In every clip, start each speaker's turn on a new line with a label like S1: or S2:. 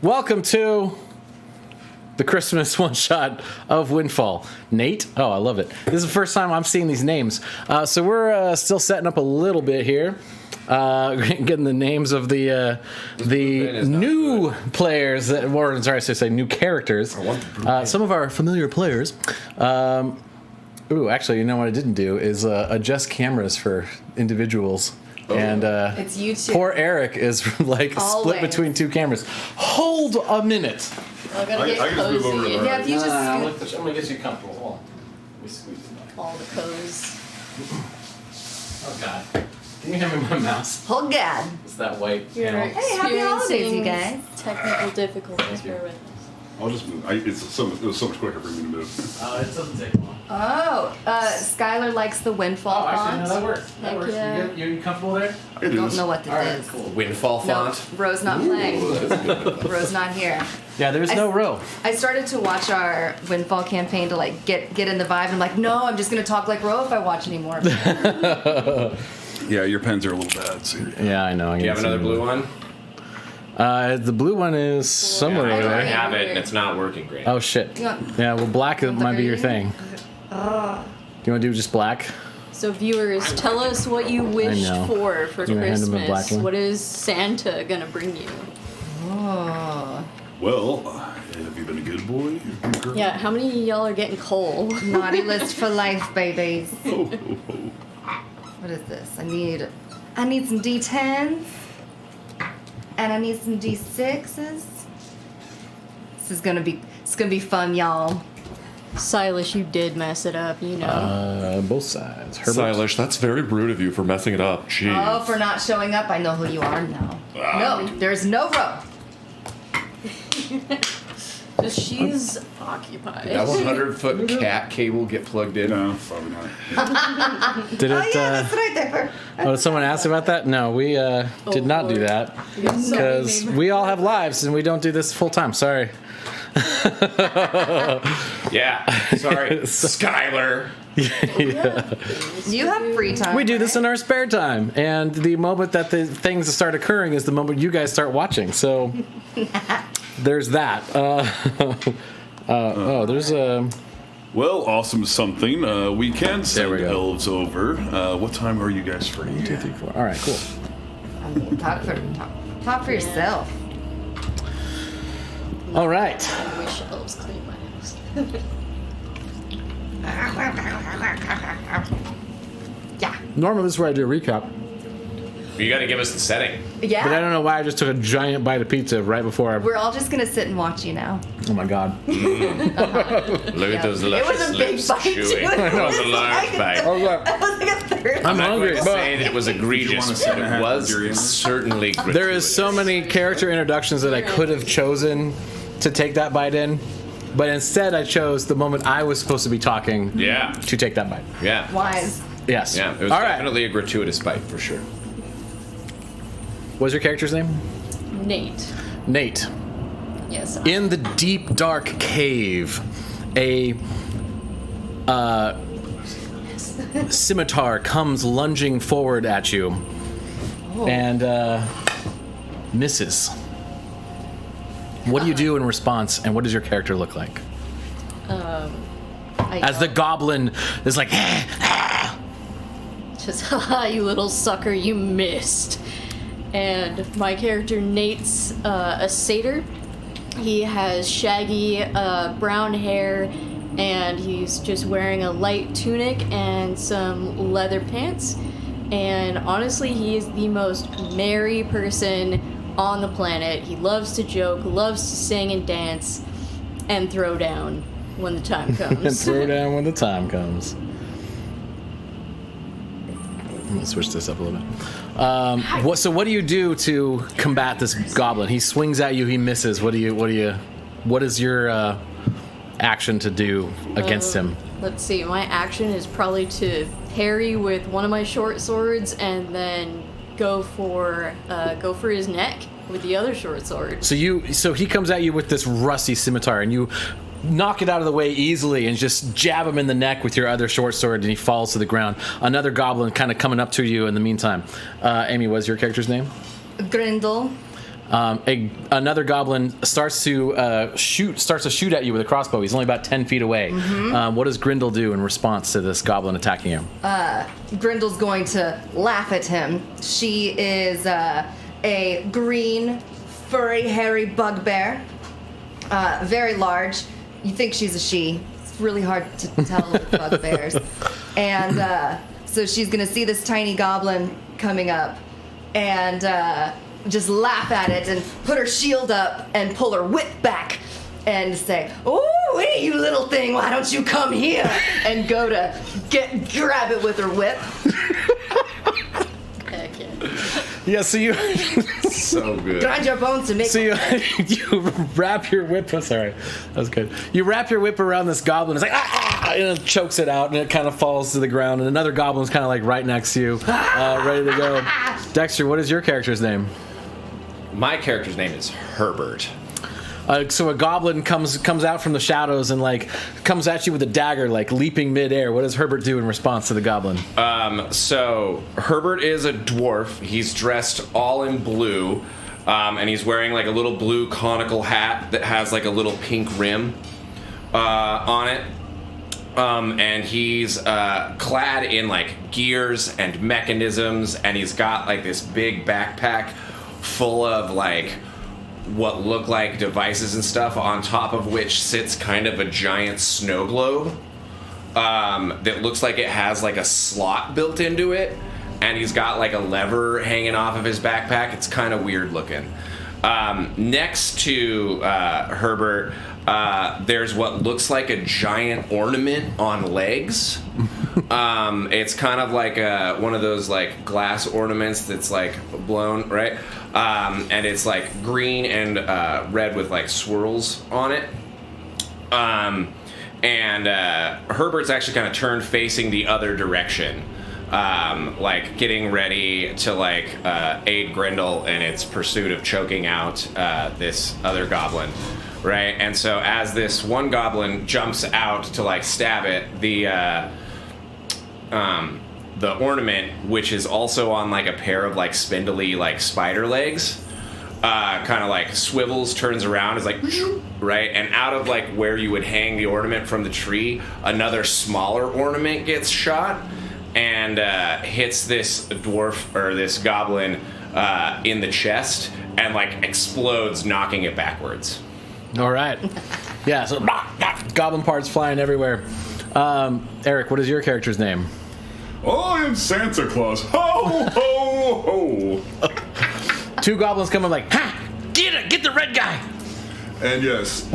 S1: welcome to the Christmas one-shot of Windfall. Nate? Oh, I love it. This is the first time I'm seeing these names. So we're still setting up a little bit here. Getting the names of the new players, or sorry, I should say new characters. Some of our familiar players. Actually, you know what I didn't do is adjust cameras for individuals. And
S2: it's YouTube.
S1: Poor Eric is split between two cameras. Hold a minute.
S3: I can just move over to the right.
S2: Yeah, if you just
S1: I'm gonna get you comfortable. Hold on. Let me squeeze it back.
S3: All the pose.
S1: Oh God. Can you hand me my mouse?
S2: Oh God.
S1: It's that white.
S3: You're
S2: Hey, happy holidays, you guys.
S3: Technical difficulties. Bear with us.
S4: I'll just move. It was so much quicker for me to move.
S1: It doesn't take long.
S2: Oh, Skylar likes the Windfall
S1: Actually, no,
S2: font.
S1: that works. That
S3: Heck
S1: works.
S3: yeah.
S1: You comfortable there?
S4: I can do
S2: Don't
S4: this.
S2: know what this
S1: All right,
S2: is.
S1: cool.
S5: Windfall
S2: No,
S5: font.
S2: Ro's not playing. Ro's not here.
S1: Yeah, there's no row.
S2: I started to watch our Windfall campaign to get in the vibe. And I'm like, no, I'm just gonna talk like Ro if I watch anymore.
S4: Yeah, your pens are a little bad. So
S1: Yeah, I know.
S5: Do you have another blue one?
S1: The blue one is somewhere over
S5: I
S1: there.
S5: have it, and it's not working great.
S1: Oh shit.
S2: Yeah.
S1: Yeah, well, black might be your thing. Do you want to do just black?
S3: So viewers, tell us what you wished
S1: know.
S3: for
S1: You wanna hand him a black
S3: Christmas.
S1: one?
S3: What is Santa gonna bring you?
S2: Oh,
S4: well, have you been a good boy? Girl?
S3: Yeah, how many of y'all are getting coal?
S2: naughty list for life, babies.
S4: Oh, oh, oh.
S2: What is this? I need some D10s. And I need some D6s. It's gonna be fun, y'all.
S3: Silas, you did mess it up, you know.
S1: Both sides. Herbert.
S6: Silas, that's very rude of you for messing it up. Jeez.
S2: Oh, for not showing up, I know who you are now. No, there's no row.
S3: Just she's occupied.
S5: That 100-foot cat cable get plugged in?
S4: No, probably not.
S1: Did
S2: Oh
S1: it?
S2: yeah, that's right there.
S1: Did someone ask about that? No, we did not do
S3: Lord.
S1: that
S3: got so
S1: because
S3: many
S1: we all have lives and we don't do this full time. Sorry.
S5: Yeah. Sorry. Skylar.
S2: You have free time.
S1: We do this in our spare time, and the moment that the things start occurring is the moment you guys start watching. So there's that. There's a.
S4: Well, awesome something. We can send
S1: we go.
S4: elves over. What time are you guys free?
S1: 1, 2, 3, 4. All right, cool.
S2: I mean, talk for yourself.
S1: All right.
S3: I wish elves clean my house.
S2: Yeah.
S1: Normally this is where I do a recap,
S5: You got to give us the setting.
S2: Yeah.
S1: but I don't know why I just took a giant bite of pizza right before I.
S2: We're all just gonna sit and watch you now.
S1: Oh my god.
S5: Look at those
S2: It was
S5: luscious
S2: a big
S5: lips
S2: bite, too.
S5: chewing.
S2: It
S5: It was a
S2: was
S5: large
S2: like-
S5: bite.
S1: Oh god.
S2: That was like a third.
S1: I'm
S5: not
S1: hungry,
S5: going to
S1: but
S5: say that it was egregious,
S4: sit
S5: but
S4: and
S5: it
S4: have
S5: was
S4: your answer?
S5: certainly gratuitous.
S1: there is so many character introductions that I could have chosen to take that bite in, but instead I chose the moment I was supposed to be talking
S5: Yeah.
S1: to take that bite.
S5: Yeah.
S2: Wise.
S1: Yes.
S5: Yeah. It was
S1: All right.
S5: definitely a gratuitous bite for sure.
S1: What's your character's name?
S3: Nate.
S1: Nate.
S3: Yes.
S1: In the deep, dark cave, a scimitar comes lunging forward at you and misses. What do you do in response, and what does your character look like? As the goblin is like,
S3: Just, haha, you little sucker, you missed. And my character Nate's a satyr. He has shaggy brown hair, and he's just wearing a light tunic and some leather pants. And honestly, he is the most merry person on the planet. He loves to joke, loves to sing and dance, and throw down when the time comes.
S1: and throw down when the time comes. Let me switch this up a little bit. What do you do to combat this goblin? He swings at you, he misses. What is your action to do against him?
S3: Let's see, my action is probably to parry with one of my short swords and then go for his neck with the other short sword.
S1: So he comes at you with this rusty scimitar, and you knock it out of the way easily and just jab him in the neck with your other short sword, and he falls to the ground. Another goblin kind of coming up to you in the meantime. Amy, what's your character's name?
S2: Grindel.
S1: Another goblin starts to shoot at you with a crossbow. He's only about 10 feet away. What does Grindel do in response to this goblin attacking you?
S2: Grindel's going to laugh at him. She is a green, furry, hairy bugbear. Very large. You think she's a she. It's really hard to tell with bugbears. And so she's going to see this tiny goblin coming up and just laugh at it and put her shield up and pull her whip back and say, "Oh, hey, you little thing, why don't you come here?" and go to grab it with her whip.
S3: Heck yeah.
S1: Yeah, so you
S5: So good.
S2: Grind your bones to make
S1: you wrap your whip. Oh, sorry, that was good. You wrap your whip around this goblin. It's like and it chokes it out, and it kind of falls to the ground. And another goblin's kind of like right next to you, ready to go. Dexter, what is your character's name?
S5: My character's name is Herbert.
S1: So a goblin comes out from the shadows and like comes at you with a dagger, like leaping midair. What does Herbert do in response to the goblin?
S5: So Herbert is a dwarf. He's dressed all in blue, and he's wearing like a little blue conical hat that has like a little pink rim on it. And he's clad in like gears and mechanisms, and he's got like this big backpack full of like what look like devices and stuff, on top of which sits kind of a giant snow globe that looks like it has like a slot built into it, and he's got like a lever hanging off of his backpack. It's kind of weird looking. Next to Herbert, there's what looks like a giant ornament on legs. It's kind of like one of those like glass ornaments that's like blown, right? And it's like green and red with like swirls on it. And Herbert's actually kind of turned facing the other direction, like getting ready to like aid Grindel in its pursuit of choking out this other goblin. Right, and so as this one goblin jumps out to like stab it, the ornament, which is also on like a pair of like spindly like spider legs, kind of like swivels, turns around, is like right, and out of like where you would hang the ornament from the tree, another smaller ornament gets shot and hits this dwarf or this goblin in the chest and like explodes, knocking it backwards.
S1: All right. Yeah, so goblin parts flying everywhere. Eric, what is your character's name?
S4: I am Santa Claus. Ho, ho, ho.
S1: Two goblins come up like, ha! Get the red guy!
S4: And yes,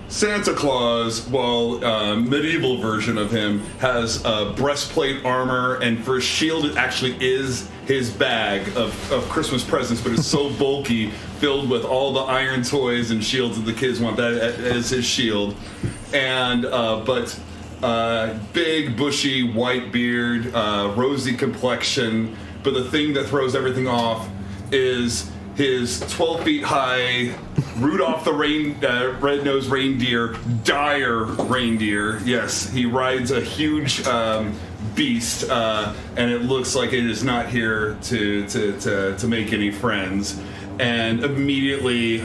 S4: Santa Claus, well, medieval version of him, has breastplate armor, and for his shield it actually is his bag of Christmas presents, but it's so bulky, filled with all the iron toys and shields that the kids want. That as his shield. And but big, bushy, white beard, rosy complexion. But the thing that throws everything off is his 12 feet high Rudolph the red-nosed reindeer, dire reindeer. Yes, he rides a huge beast, and it looks like it is not here to make any friends. And immediately,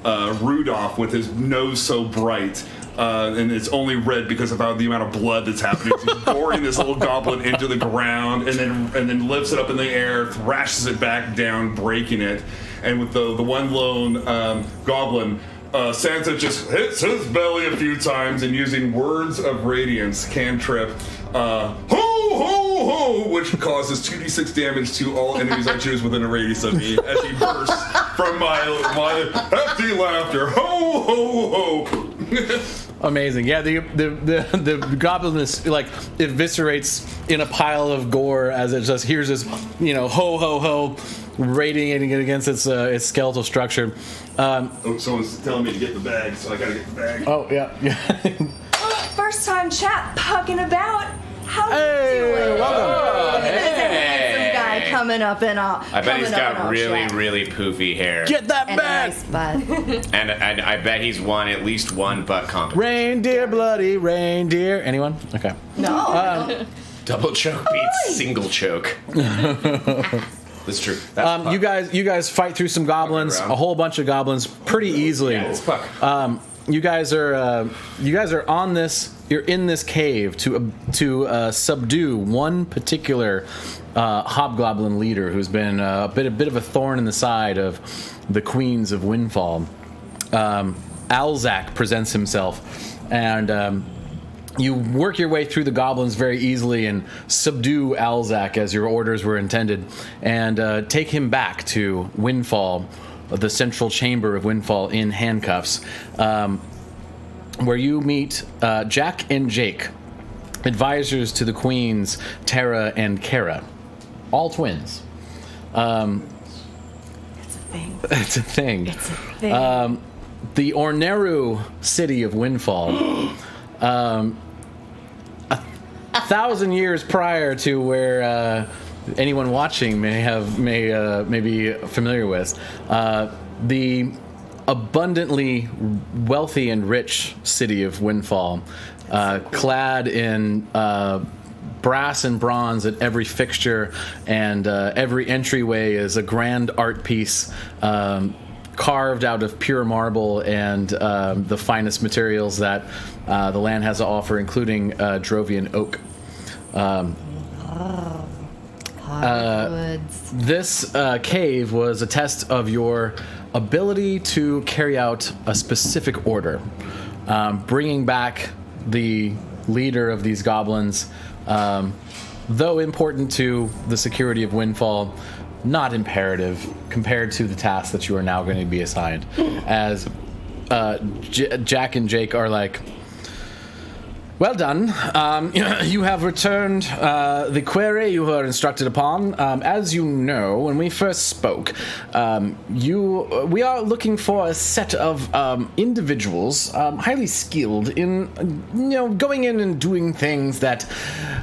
S4: Rudolph, with his nose so bright, and it's only red because of the amount of blood that's happening. He's boring this little goblin into the ground, and then lifts it up in the air, thrashes it back down, breaking it. And with the one lone goblin, Santa just hits his belly a few times, and using words of radiance, cantrip, ho ho ho, which causes 2d6 damage to all enemies I choose within a radius of me as he bursts from my hefty laughter. Ho ho ho.
S1: Amazing. Yeah, the goblin is like eviscerates in a pile of gore as it just hears this, ho ho ho, radiating it against its skeletal structure.
S4: Someone's telling me to get the bag, so I gotta get the bag.
S1: Oh yeah.
S2: First time chat pucking about. How
S1: Hey,
S2: you doing?
S1: welcome.
S2: There's a handsome guy coming up in all.
S5: I bet he's got really poofy hair.
S1: Get that
S2: and a
S1: back!
S2: nice butt.
S5: And I bet he's won at least one butt competition.
S1: Reindeer, bloody reindeer. Anyone? Okay.
S2: No.
S5: Double choke beats single choke. That's true. That's Puck.
S1: You guys fight through some goblins,
S5: around.
S1: a whole bunch of goblins, pretty easily.
S5: Yeah, it's Puck.
S1: You guys are on this. You're in this cave to subdue one particular hobgoblin leader who's been a bit of a thorn in the side of the queens of Windfall. Alzak presents himself, and you work your way through the goblins very easily and subdue Alzak as your orders were intended, and take him back to Windfall, the central chamber of Windfall, in handcuffs, where you meet Jack and Jake, advisors to the queens Tara and Kara, all twins. It's a thing. The Orneru city of Windfall, 1,000 years prior to where anyone watching may be familiar with, the abundantly wealthy and rich city of Windfall, clad in brass and bronze at every fixture, and every entryway is a grand art piece carved out of pure marble and the finest materials that the land has to offer, including Drovian oak. This cave was a test of your ability to carry out a specific order, bringing back the leader of these goblins, though important to the security of Windfall, not imperative compared to the task that you are now going to be assigned. As Jack and Jake are like, well done. You have returned the query you were instructed upon. As you know, when we first spoke, we are looking for a set of individuals highly skilled in, going in and doing things that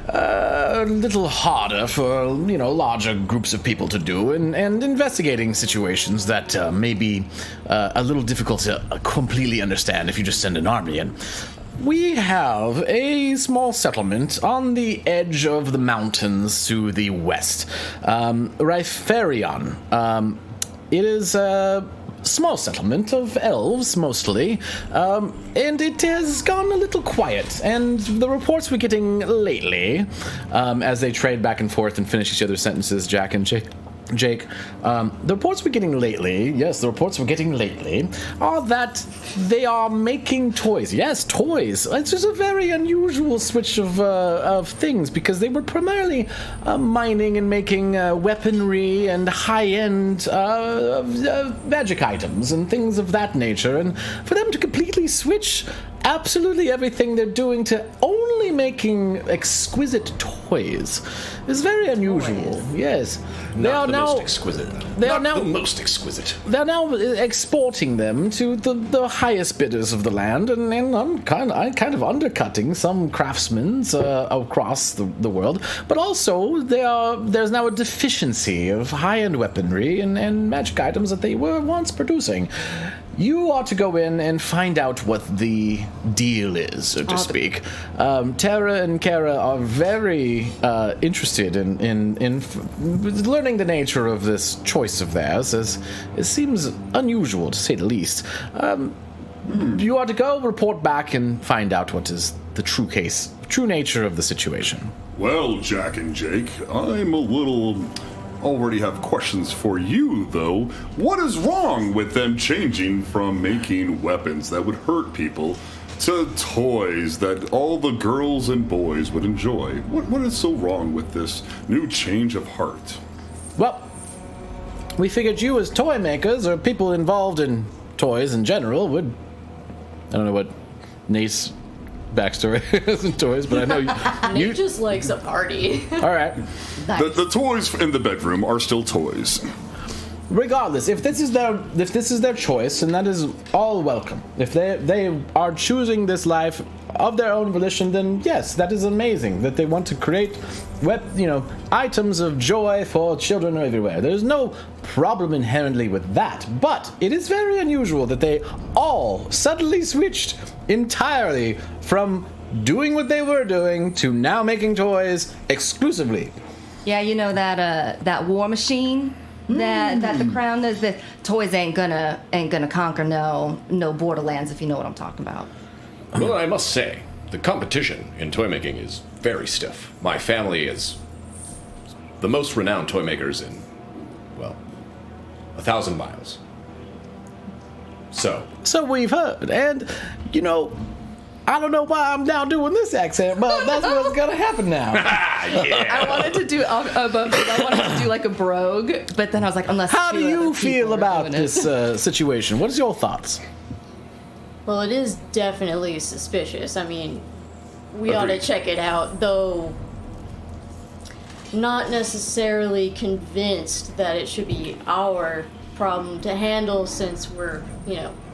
S1: are a little harder for, larger groups of people to do, and investigating situations that may be a little difficult to completely understand if you just send an army in. We have a small settlement on the edge of the mountains to the west, Riferion. It is a small settlement of elves, mostly, and it has gone a little quiet, and the reports we're getting lately, as they trade back and forth and finish each other's sentences, Jack and Jake, the reports we're getting lately, are that they are making toys. Yes, toys. It's just a very unusual switch of things, because they were primarily mining and making weaponry and high-end magic items and things of that nature, and for them to completely switch absolutely everything they're doing to only making exquisite toys is very unusual. Yes, they are now
S5: most exquisite.
S1: They are now
S5: the most exquisite.
S1: They're now exporting them to the highest bidders of the land, and I'm kind of undercutting some craftsmen across the world. But also, there's now a deficiency of high-end weaponry and magic items that they were once producing. You ought to go in and find out what the deal is, so to speak. Tara and Kara are very interested in learning the nature of this choice of theirs, as it seems unusual, to say the least. You ought to go report back and find out what is the true nature of the situation.
S4: Well, Jack and Jake, already have questions for you, though. What is wrong with them changing from making weapons that would hurt people to toys that all the girls and boys would enjoy? What is so wrong with this new change of heart?
S1: Well, we figured you as toy makers, or people involved in toys in general, would... I don't know what Nate's backstory is in toys, but I know you
S3: Nate just likes a party.
S1: All right.
S4: The toys in the bedroom are still toys.
S1: Regardless, if this is their choice, and that is all welcome. If they are choosing this life of their own volition, then yes, that is amazing. That they want to create, items of joy for children everywhere. There's no problem inherently with that. But it is very unusual that they all suddenly switched entirely from doing what they were doing to now making toys exclusively.
S2: Yeah, you know that war machine that the crown does. The toys ain't gonna conquer no Borderlands, if you know what I'm talking about.
S7: Well, I must say, the competition in toy making is very stiff. My family is the most renowned toy makers in, well, 1,000 miles.
S1: So we've heard, and I don't know why I'm now doing this accent, but that's what's gonna happen now.
S2: I wanted to do like a brogue, but then I was like, unless.
S1: How do
S2: two
S1: you
S2: other
S1: feel
S2: people are
S1: about
S2: doing it.
S1: this situation? What is your thoughts?
S3: Well, it is definitely suspicious. I mean, we ought to
S7: Agreed.
S3: check it out, though not necessarily convinced that it should be our problem to handle since we're,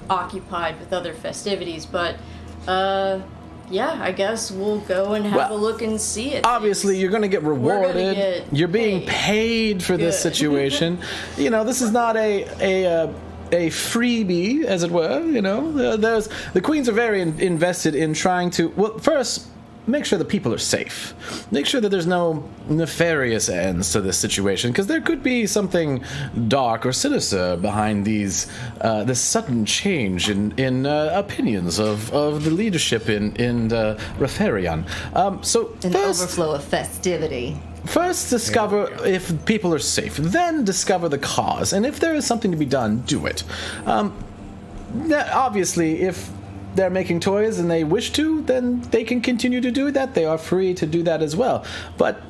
S3: occupied with other festivities. But, yeah, I guess we'll go and have a look and see it.
S1: Obviously, you're going to get rewarded.
S3: get
S1: You're being paid for this
S3: Good.
S1: situation. This is not a freebie, as it were. The queens are very invested in trying to. Well, first, make sure the people are safe. Make sure that there's no nefarious ends to this situation, because there could be something dark or sinister behind this sudden change in opinions of the leadership in Retherion. So
S2: An
S1: first,
S2: overflow of festivity.
S1: First, discover if people are safe. Then discover the cause. And if there is something to be done, do it. Obviously, if they're making toys and they wish to, then they can continue to do that. They are free to do that as well. But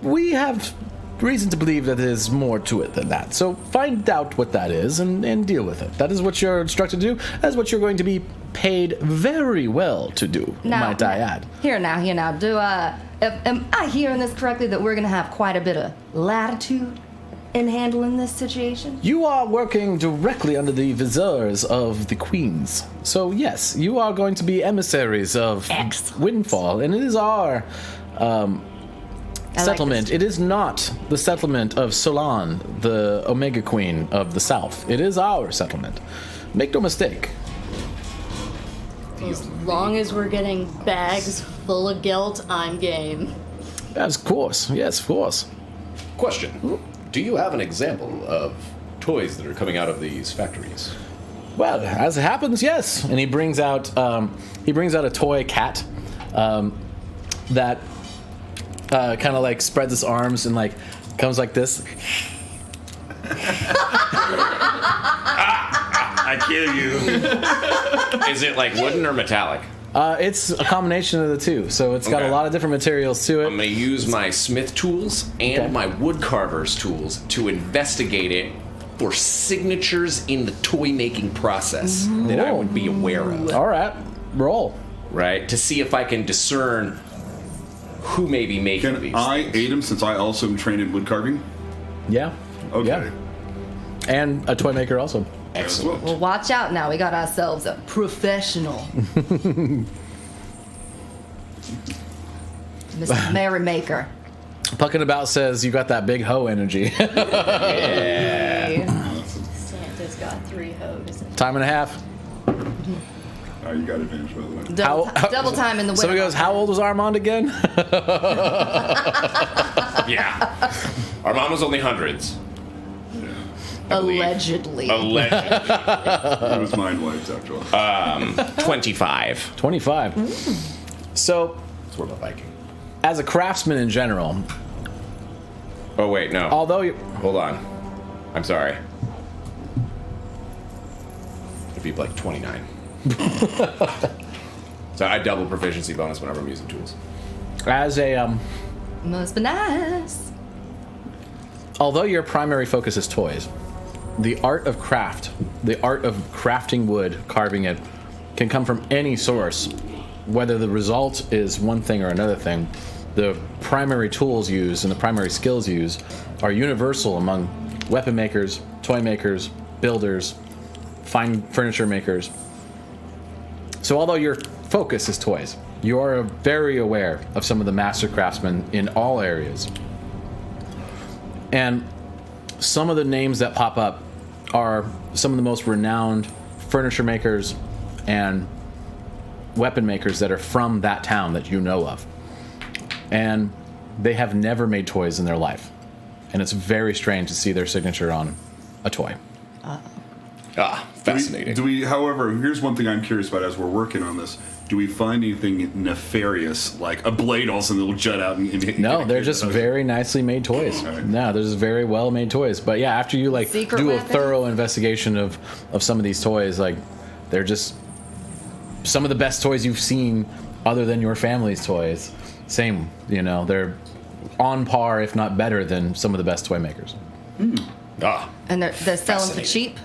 S1: we have reason to believe that there's more to it than that. So find out what that is and deal with it. That is what you're instructed to do. That is what you're going to be paid very well to do, might I add.
S2: Here now. Am I hearing this correctly that we're going to have quite a bit of latitude in handling this situation?
S1: You are working directly under the visors of the queens. So yes, you are going to be emissaries of
S2: Excellent.
S1: Windfall, and it is our settlement.
S2: this.
S1: It is not the settlement of Solan, the Omega Queen of the South. It is our settlement. Make no mistake.
S3: As long as we're getting bags full of gelt, I'm game.
S1: Yes, of course. Yes, of course.
S7: Question. Do you have an example of toys that are coming out of these factories?
S1: Well, as it happens, yes. And he brings out a toy cat that kind of like spreads its arms and like comes like this.
S4: I kill you.
S5: Is it like wooden or metallic?
S1: It's a combination of the two, so it's got
S5: Okay.
S1: a lot of different materials to it.
S5: I'm gonna use my smith tools and
S1: Okay.
S5: my wood carver's tools to investigate it for signatures in the toy making process that I would be aware of.
S1: All right, roll.
S5: Right? To see if I can discern who may be making
S4: Can
S5: these.
S4: I aid him since I also am trained in wood carving?
S1: Yeah.
S4: Okay.
S1: Yeah. And a toy maker also.
S5: Excellent.
S2: Well, watch out now. We got ourselves a professional. Mr. Merrymaker.
S1: Pucking About says you got that big hoe energy.
S3: Santa's got 3 hoes.
S1: Time and a half.
S4: You got advantage, by the way.
S2: Double time in the winter.
S1: Somebody goes, how old was Armand again?
S5: Yeah. Our mom was only hundreds. I believe.
S2: Allegedly.
S5: Allegedly.
S4: It was mind wiped, after all.
S5: 25.
S1: 25. So,
S7: It's more of a Viking.
S1: as a craftsman in general,
S5: Oh, wait, no.
S1: although you...
S5: Hold on. I'm sorry.
S7: It'd be like 29.
S5: So I double proficiency bonus whenever I'm using tools.
S1: As a...
S2: Must be nice.
S1: although your primary focus is toys, the art of craft, the art of crafting wood, carving it, can come from any source. Whether the result is one thing or another thing, the primary tools used and the primary skills used are universal among weapon makers, toy makers, builders, fine furniture makers. So although your focus is toys, you are very aware of some of the master craftsmen in all areas. And some of the names that pop up are some of the most renowned furniture makers and weapon makers that are from that town that you know of. And they have never made toys in their life. And it's very strange to see their signature on a toy.
S5: Fascinating.
S4: However, here's one thing I'm curious about as we're working on this. Do we find anything nefarious, like a blade all of a sudden that will jut out and hit?
S1: No, they're just very nicely made toys.
S4: Right.
S1: No, they're just very well made toys. But yeah, after you like
S2: Secret
S1: do a
S2: weapons?
S1: thorough investigation of some of these toys, like they're just some of the best toys you've seen other than your family's toys. Same, they're on par, if not better, than some of the best toy makers.
S2: And they're selling for
S5: Fascinating.
S2: cheap.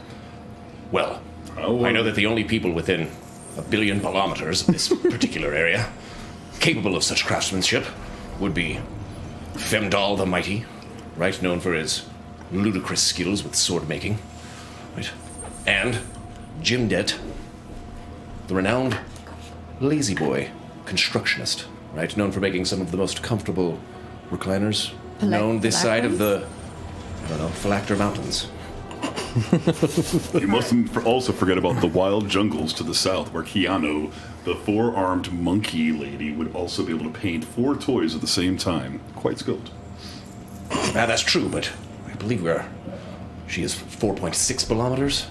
S7: Well, I know that the only people within 1 billion kilometers of this particular area capable of such craftsmanship would be Femdal the Mighty, right, known for his ludicrous skills with sword making, right, and Jimdet, the renowned lazy boy constructionist, right, known for making some of the most comfortable recliners known this side of the, Phylacter Mountains.
S4: You mustn't also forget about the wild jungles to the south, where Keanu, the 4-armed monkey lady, would also be able to paint 4 toys at the same time. Quite skilled.
S7: That's true, but I believe she is 4.6 kilometers.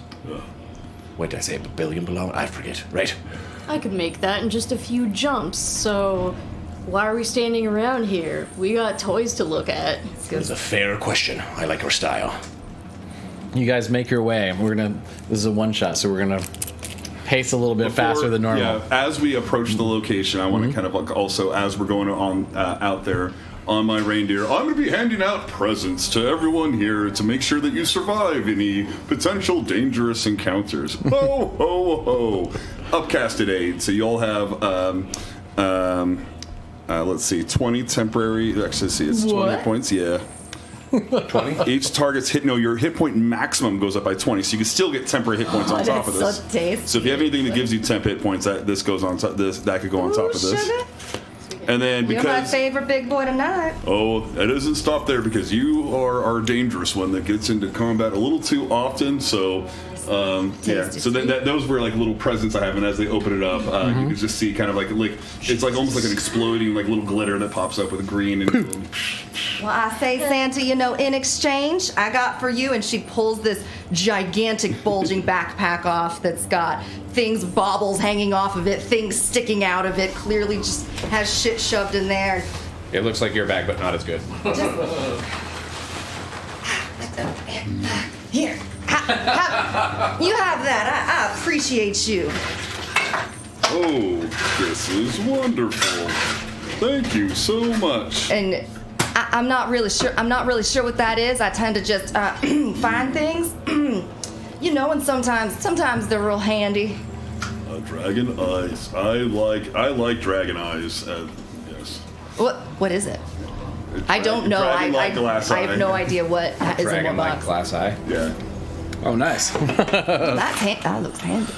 S7: Wait, did I say 1 billion kilometers? I forget, right?
S3: I could make that in just a few jumps, so why are we standing around here? We got toys to look at.
S7: That's a fair question. I like her style.
S1: You guys make your way. This is a one shot, so we're gonna pace a little bit faster than normal.
S4: Yeah, as we approach the location, I want to kind of like also, as we're going on out there on my reindeer, I'm going to be handing out presents to everyone here to make sure that you survive any potential dangerous encounters. Ho, ho, ho. Upcasted aid. So you all have, let's see, 20 temporary, actually, see, it's 20 points, yeah. 20? Each target's your hit point maximum goes up by 20, so you can still get temporary hit points on top of this.
S2: So tasty.
S4: So if you have anything that gives you temp hit points, that goes on top. That could go on top of this.
S2: Sugar?
S4: And then
S2: You're my
S4: because
S2: favorite big boy tonight.
S4: it doesn't stop there, because you are our dangerous one that gets into combat a little too often. So yeah. So those were like little presents I have, and as they open it up, you can just see kind of like it's like almost like an exploding like little glitter that pops up with green and.
S2: Well, I say, Santa, in exchange, I got for you, and she pulls this gigantic bulging backpack off that's got baubles hanging off of it, things sticking out of it, clearly just has shit shoved in there.
S5: It looks like your bag, but not as good.
S2: Here, you have that. I appreciate you.
S4: Oh, this is wonderful. Thank you so much.
S2: And I'm not really sure. I'm not really sure what that is. I tend to just find things, and sometimes they're real handy.
S4: Dragon eyes. I like dragon eyes. Yes.
S2: What is it? I don't know.
S4: Dragon-like glass
S2: I have
S4: eye.
S2: no idea what is in what
S5: Dragon like
S2: box.
S5: glass eye.
S4: Yeah.
S1: Oh, nice.
S2: That looks handy.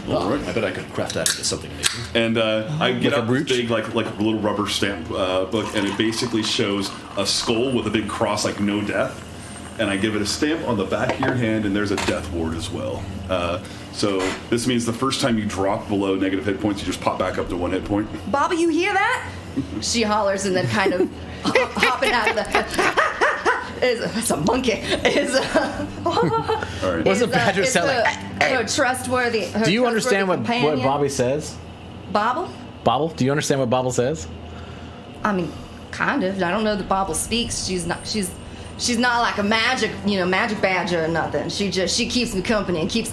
S6: All right. I bet I could craft that into something amazing.
S4: And I get
S1: Like a
S4: out this
S1: brooch?
S4: big like a little rubber stamp book, and it basically shows a skull with a big cross, like no death. And I give it a stamp on the back of your hand, and there's a death ward as well. So this means the first time you drop below negative hit points, you just pop back up to 1 hit point.
S2: Bobby, you hear that? She hollers and then kind of hopping out of the. It's a monkey.
S4: All right.
S1: What's the badger sound like?
S2: Her trustworthy. Her
S1: Do you understand what
S2: companion.
S1: Bobby says?
S2: Bobble?
S1: Bobble? Do you understand what Bobble says?
S2: I mean, kind of. I don't know that Bobble speaks. She's not like a magic badger or nothing. She keeps me company and keeps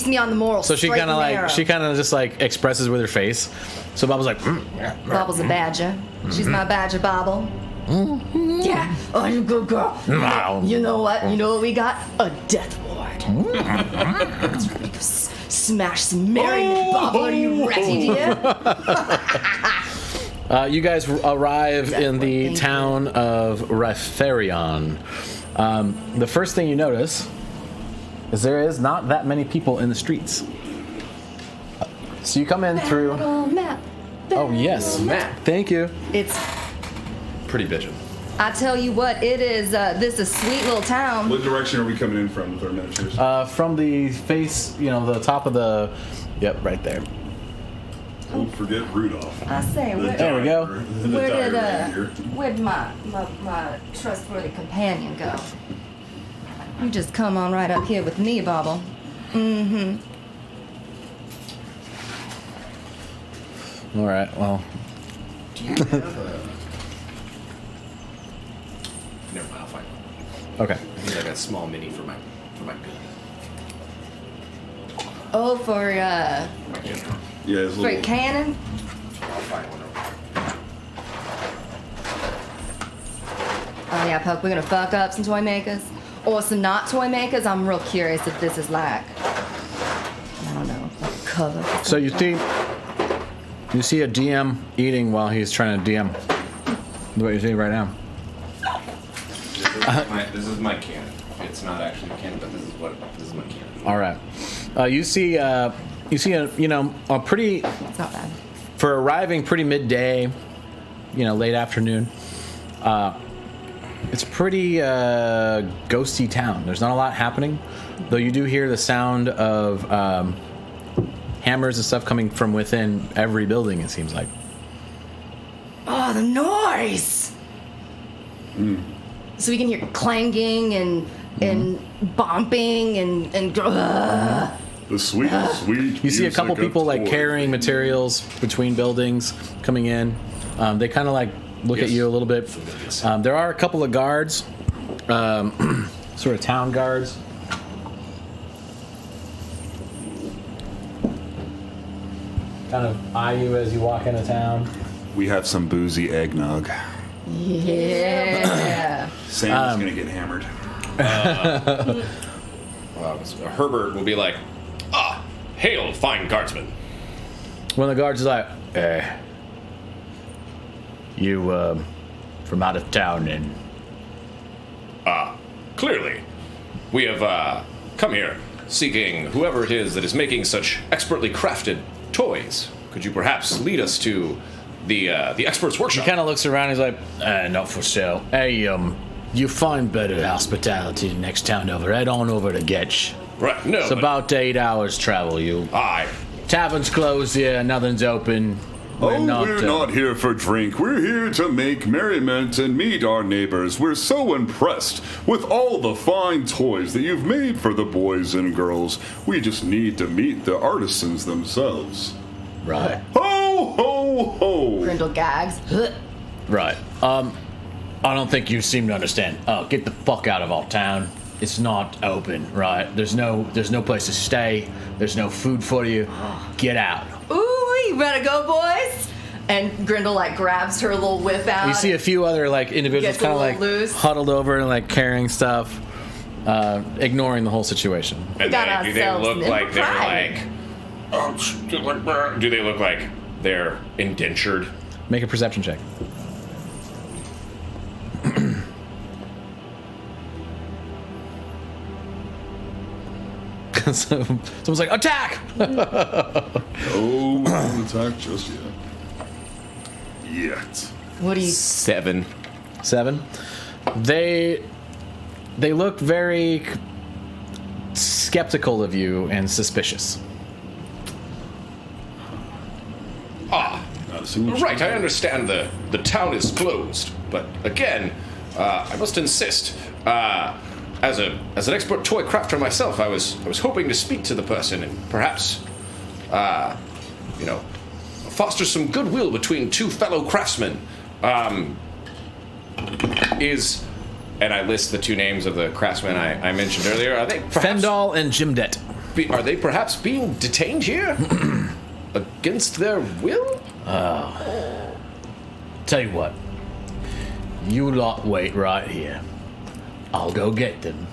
S2: me on the moral.
S1: So she
S2: straight
S1: kind of
S2: and
S1: like
S2: narrow.
S1: she kind of just like expresses with her face. So Bobble's like,
S2: Bobble's a badger. She's my badger, Bobble. Yeah. Oh, you good girl. You know what? You know what we got? A death ward. Let's really go smash some merriment, Bobble. Are you ready, dear?
S1: You guys arrive in the
S2: Thank you.
S1: town of Retherion. The first thing you notice is there is not that many people in the streets. So you come in through.
S2: Battle map.
S1: Oh yes,
S5: Map.
S1: thank you.
S2: It's.
S5: Pretty bitchin'.
S2: I tell you what, it is. This is a sweet little town.
S4: What direction are we coming in from with our miniatures?
S1: From the face, the top of the. Yep, right there.
S4: Don't forget Rudolph.
S2: I say,
S1: There we go.
S2: where'd my trustworthy companion go? You just come on right up here with me, Bobble. Mm-hmm.
S1: All right. Well,
S5: Never mind, I'll find one.
S1: okay.
S5: I think I got a small mini for my gun.
S2: Oh, for
S4: Yeah, it's a
S2: for
S4: little.
S2: cannon?
S5: I'll find one.
S2: Oh yeah, Puck, we're gonna fuck up some toy makers. Or some not toy makers. I'm real curious if this is like, I don't know, a cover. for
S1: So you
S2: something.
S1: see a DM eating while he's trying to DM. What you're seeing right now.
S5: This is my cannon. It's not actually a cannon, but this is my cannon.
S1: All right. You see a pretty,
S2: It's not bad.
S1: for arriving pretty midday, late afternoon. It's a pretty ghosty town. There's not a lot happening, though you do hear the sound of hammers and stuff coming from within every building, it seems like.
S2: Oh, the noise! So we can hear clanging and bumping and
S4: The sweet.
S1: You see a couple
S4: music of
S1: people like
S4: toys.
S1: carrying materials between buildings coming in. They kind of like look at you a little bit. There are a couple of guards, sort of town guards. Kind of eye you as you walk into town.
S4: We have some boozy eggnog.
S2: yeah.
S4: Sam's gonna get hammered.
S7: Herbert will be like, hail, fine guardsman.
S1: One of the guards is like, you from out of town and
S7: Clearly, we have come here seeking whoever it is that is making such expertly crafted toys. Could you perhaps lead us to the expert's
S1: he
S7: workshop?
S1: kind of looks around. He's like, not for sale. Hey, you find better hospitality the next town over. Head on over to Getch.
S7: Right, no.
S1: It's
S7: but
S1: about 8 hours travel. You
S7: I
S1: tavern's closed here. Nothing's open.
S4: We're not here for drink. We're here to make merriment and meet our neighbors. We're so impressed with all the fine toys that you've made for the boys and girls. We just need to meet the artisans themselves.
S1: Right.
S4: Ho, ho, ho!
S2: Grindle gags.
S1: Right. I don't think you seem to understand. Get the fuck out of our town. It's not open, right? There's no place to stay. There's no food for you. Get out.
S2: Ooh, you better go, boys. And Grindle like grabs her little whip out.
S1: You see a few other like individuals
S2: Gets a
S1: kind of
S2: little
S1: like
S2: loose.
S1: huddled over and like carrying stuff, ignoring the whole situation.
S7: and
S2: got
S7: do they
S2: ourselves
S7: look
S2: an
S7: like they're
S2: impropriety.
S7: like do they look like they're indentured?
S1: Make a perception check. So, someone's like, attack!
S4: Oh, don't attack just yet. Yet.
S2: What do you?
S5: 7.
S1: 7. They look very skeptical of you and suspicious.
S4: Not a single
S7: Right, I understand the town is closed, but again, I must insist. As an expert toy crafter myself, I was hoping to speak to the person and perhaps, foster some goodwill between two fellow craftsmen. And I list the two names of the craftsmen I mentioned earlier. Are they perhaps,
S1: Fendal and Jimdet.
S7: are they perhaps being detained here against their will?
S1: Tell you what. You lot wait right here. I'll go get them,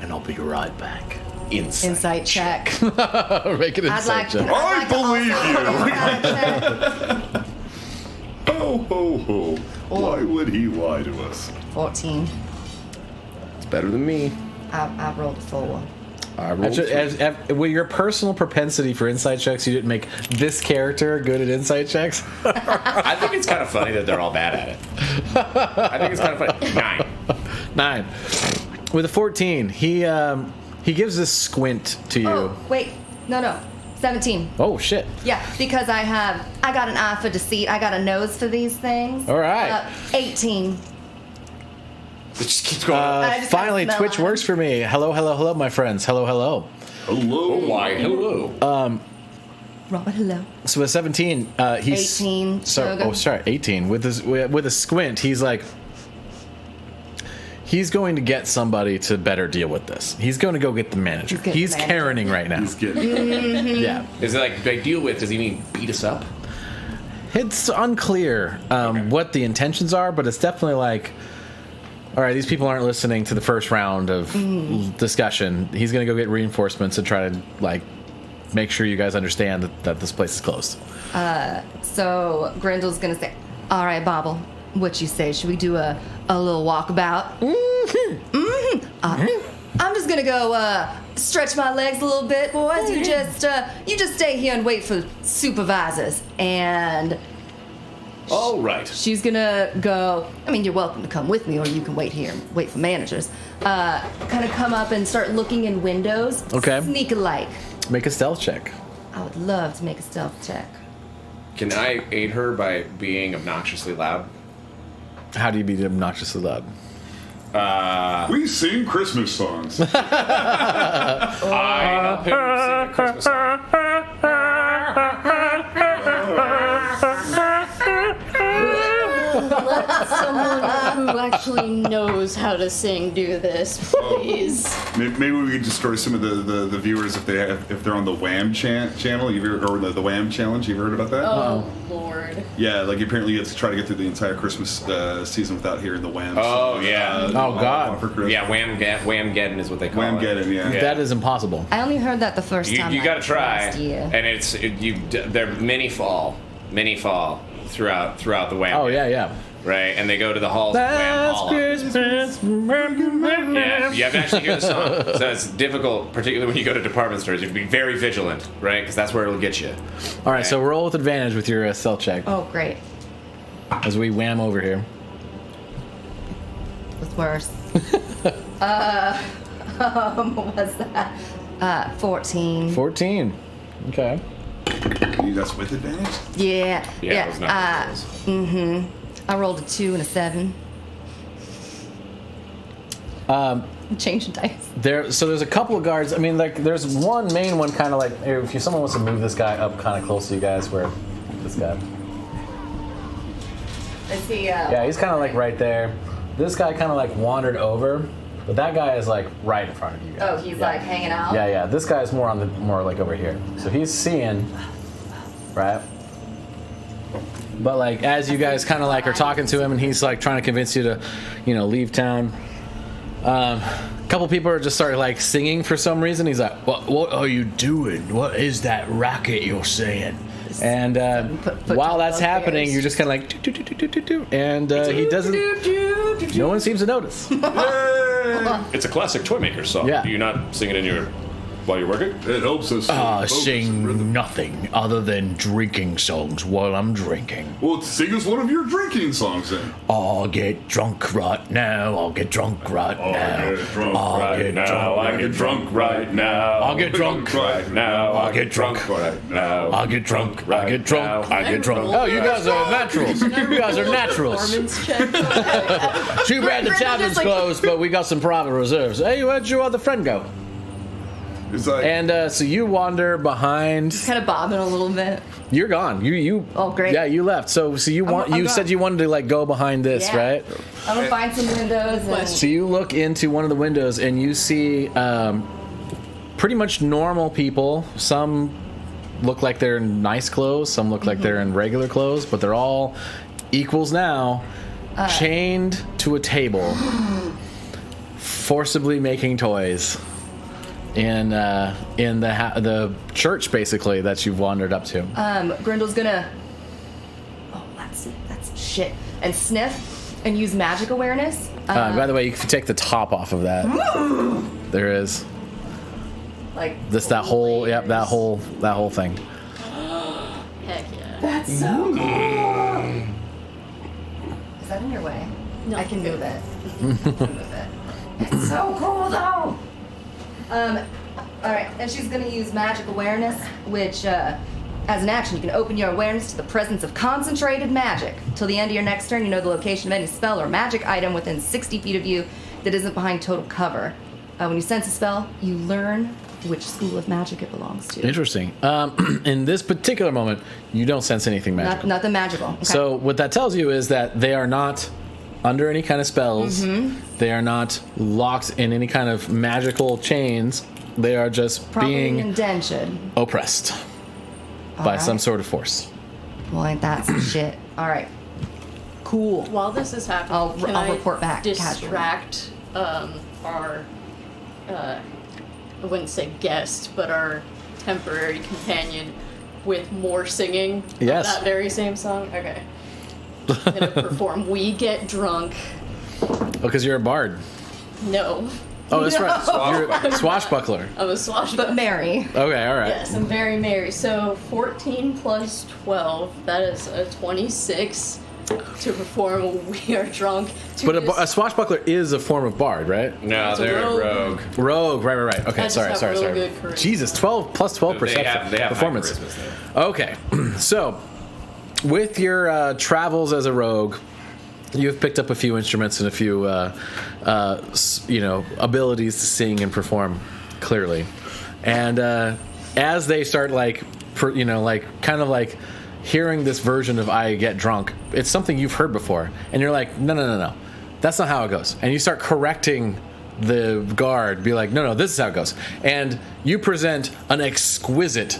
S1: and I'll be right back.
S2: Insight check.
S1: Make an
S2: I'd
S1: insight
S2: like.
S1: check.
S4: I believe
S2: you.
S4: Ho, ho, ho. Why would he lie to us?
S2: 14.
S5: It's better than me.
S2: I rolled a 4.
S5: I rolled
S1: With your personal propensity for insight checks, you didn't make this character good at insight checks.
S7: I think it's kind of funny that they're all bad at it. I think it's kind of funny. 9.
S1: 9. With a 14, he gives this squint to you.
S2: Oh, wait. No. 17.
S1: Oh shit!
S2: Yeah, because I got an eye for deceit. I got a nose for these things.
S1: All right.
S2: 18.
S5: It just keeps going.
S2: I just
S1: Finally,
S2: gotta smell
S1: Twitch
S2: it.
S1: works for me. Hello, hello, hello, my friends. Hello, hello.
S4: Hello.
S5: Why? Hello.
S2: Robert, hello.
S1: So with 17, he's
S2: 18.
S1: So,
S2: Shogun.
S1: 18. With a squint, he's like, he's going to get somebody to better deal with this. He's going to go get the manager.
S2: He's getting
S1: He's
S2: the manager.
S1: Karening right now.
S4: He's getting
S1: Yeah,
S5: Is it like by deal with? Does he mean beat us up?
S1: it's unclear what the intentions are, but it's definitely like, all right, these people aren't listening to the first round of discussion. He's going to go get reinforcements and try to like make sure you guys understand that this place is closed.
S2: So Grendel's gonna say, "All right, Bobble, what you say? Should we do a little walkabout?" I'm just gonna go stretch my legs a little bit, boys. You just stay here and wait for supervisors. And
S6: All right.
S2: she's gonna go. I mean, you're welcome to come with me, or you can wait here and wait for managers. Kind of come up and start looking in windows.
S1: Okay.
S2: Sneak alike.
S1: Make a stealth check.
S2: I would love to make a stealth check.
S5: Can I aid her by being obnoxiously loud?
S1: How do you be obnoxiously loud?
S4: We sing Christmas songs.
S5: I help him sing a Christmas song.
S3: Someone who actually knows how to sing do this, please.
S4: Maybe we could destroy some of the viewers if they're on the Wham channel. Or the Wham challenge. You've heard about that?
S3: Oh, Lord.
S4: Yeah, like apparently you have to try to get through the entire Christmas season without hearing the Wham.
S5: Oh,
S4: song,
S5: yeah.
S1: Oh, God.
S4: for Christmas.
S5: Yeah, Wham-geddon is what they call it.
S4: Wham-geddon, yeah.
S1: That is impossible.
S2: I only heard that the first time.
S5: You got to try,
S2: Last year.
S5: and they're many fall throughout the Wham.
S1: Oh yeah.
S5: Right, and they go to the halls of Wham Hall.
S1: Christmas.
S5: Yeah, you have to actually hear the song, so it's difficult, particularly when you go to department stores. You have to be very vigilant, right? Because that's where it'll get you.
S1: All right, so roll with advantage with your stealth check
S2: Oh, great.
S1: as we wham over here.
S2: What's worse? What was that? 14.
S1: 14. Okay.
S4: That's with advantage?
S2: Yeah.
S5: Yeah, it was not close.
S2: I rolled a 2 and a 7. Change the dice.
S1: So there's a couple of guards. I mean, like, there's one main one, kind of like, if someone wants to move this guy up, kind of close to you guys, where this guy.
S2: Is he?
S1: Yeah, he's kind of like right there. This guy kind of like wandered over, but that guy is like right in front of you guys.
S2: Oh, he's like hanging out.
S1: Yeah. This guy's more like over here. So he's seeing, right? But like as you guys kind of like are talking to him, and he's like trying to convince you to, leave town. A couple people are just started like singing for some reason. He's like, "What are you doing? What is that racket you're saying?" And while that's happening, you're just kind of like, "Do." And he doesn't. No one seems to notice.
S6: It's a classic Toymaker song.
S1: Yeah.
S6: Do you not sing it while you're working?
S4: It helps us.
S1: Sing nothing other than drinking songs while I'm drinking.
S4: Well, sing us one of your drinking songs then.
S1: I'll get drunk right now. I'll get drunk right now.
S6: I get drunk
S1: I'll
S6: right
S1: get
S6: now. I get drunk right now.
S1: I'll get drunk
S6: right now.
S1: I'll get drunk
S6: right now.
S1: I'll get drunk. I get drunk. I get drunk.
S3: rolled
S1: Oh, you guys are naturals. You guys are naturals.
S3: Performance check.
S1: Too bad the tavern's closed, but we got some private reserves. Hey, where'd your other friend go?
S4: It's like
S1: And so you wander behind.
S2: Kind of bobbing a little bit.
S1: You're gone. You.
S2: Oh, great.
S1: Yeah, you left. So you
S2: I'm
S1: you said
S2: gone.
S1: you wanted to like go behind this,
S2: Yeah.
S1: right?
S2: I'm gonna find some windows. And
S1: So you look into one of the windows and you see pretty much normal people. Some look like they're in nice clothes. Some look like they're in regular clothes, but they're all equals now, chained to a table, forcibly making toys in the church basically that you've wandered up to.
S2: Grendel's gonna. Oh, that's shit. And sniff and use magic awareness.
S1: By the way, you can take the top off of that. There is
S2: Like
S1: that whole thing.
S3: Heck yeah.
S2: That's so cool. Is that in your way?
S3: No.
S2: I can move it. It's so cool though. All right, and she's gonna use magic awareness, which, as an action, you can open your awareness to the presence of concentrated magic. Till the end of your next turn, you know the location of any spell or magic item within 60 feet of you that isn't behind total cover. When you sense a spell, you learn which school of magic it belongs to.
S1: Interesting. In this particular moment, you don't sense anything magical.
S2: Nothing magical. Okay.
S1: So what that tells you is that they are not under any kind of spells. They are not locked in any kind of magical chains. They are just
S2: Properly
S1: being
S2: indentured.
S1: oppressed by some sort of force.
S2: Well, ain't that some shit? All right. Cool.
S3: While this is happening,
S2: I'll
S3: can
S2: report back casually.
S3: distract our, I wouldn't say guest, but our temporary companion with more singing
S1: Yes.
S3: of that very same song? Okay. I'm gonna perform We Get Drunk.
S1: Oh, because you're a bard.
S3: No.
S1: Oh, that's right. You're a swashbuckler.
S3: I'm a swashbuckler.
S2: But Mary.
S1: Okay, all right.
S3: Yes, I'm very merry. So 14 plus 12, that is a 26 to perform We Are Drunk. To
S1: But
S3: this-
S1: a swashbuckler is a form of bard, right?
S5: No,
S3: It's a
S5: they're
S3: rogue.
S1: Rogue, right. Okay,
S3: I just
S1: sorry.
S3: have real good charisma.
S1: Jesus, 12 plus 12 perception.
S5: They have
S1: performance.
S5: high charismas there.
S1: Okay, so with your travels as a rogue, you've picked up a few instruments and a few, abilities to sing and perform clearly. And as they start kind of hearing this version of "I Get Drunk," it's something you've heard before, and you're like, no, that's not how it goes. And you start correcting the guard, be like, no, this is how it goes. And you present an exquisite,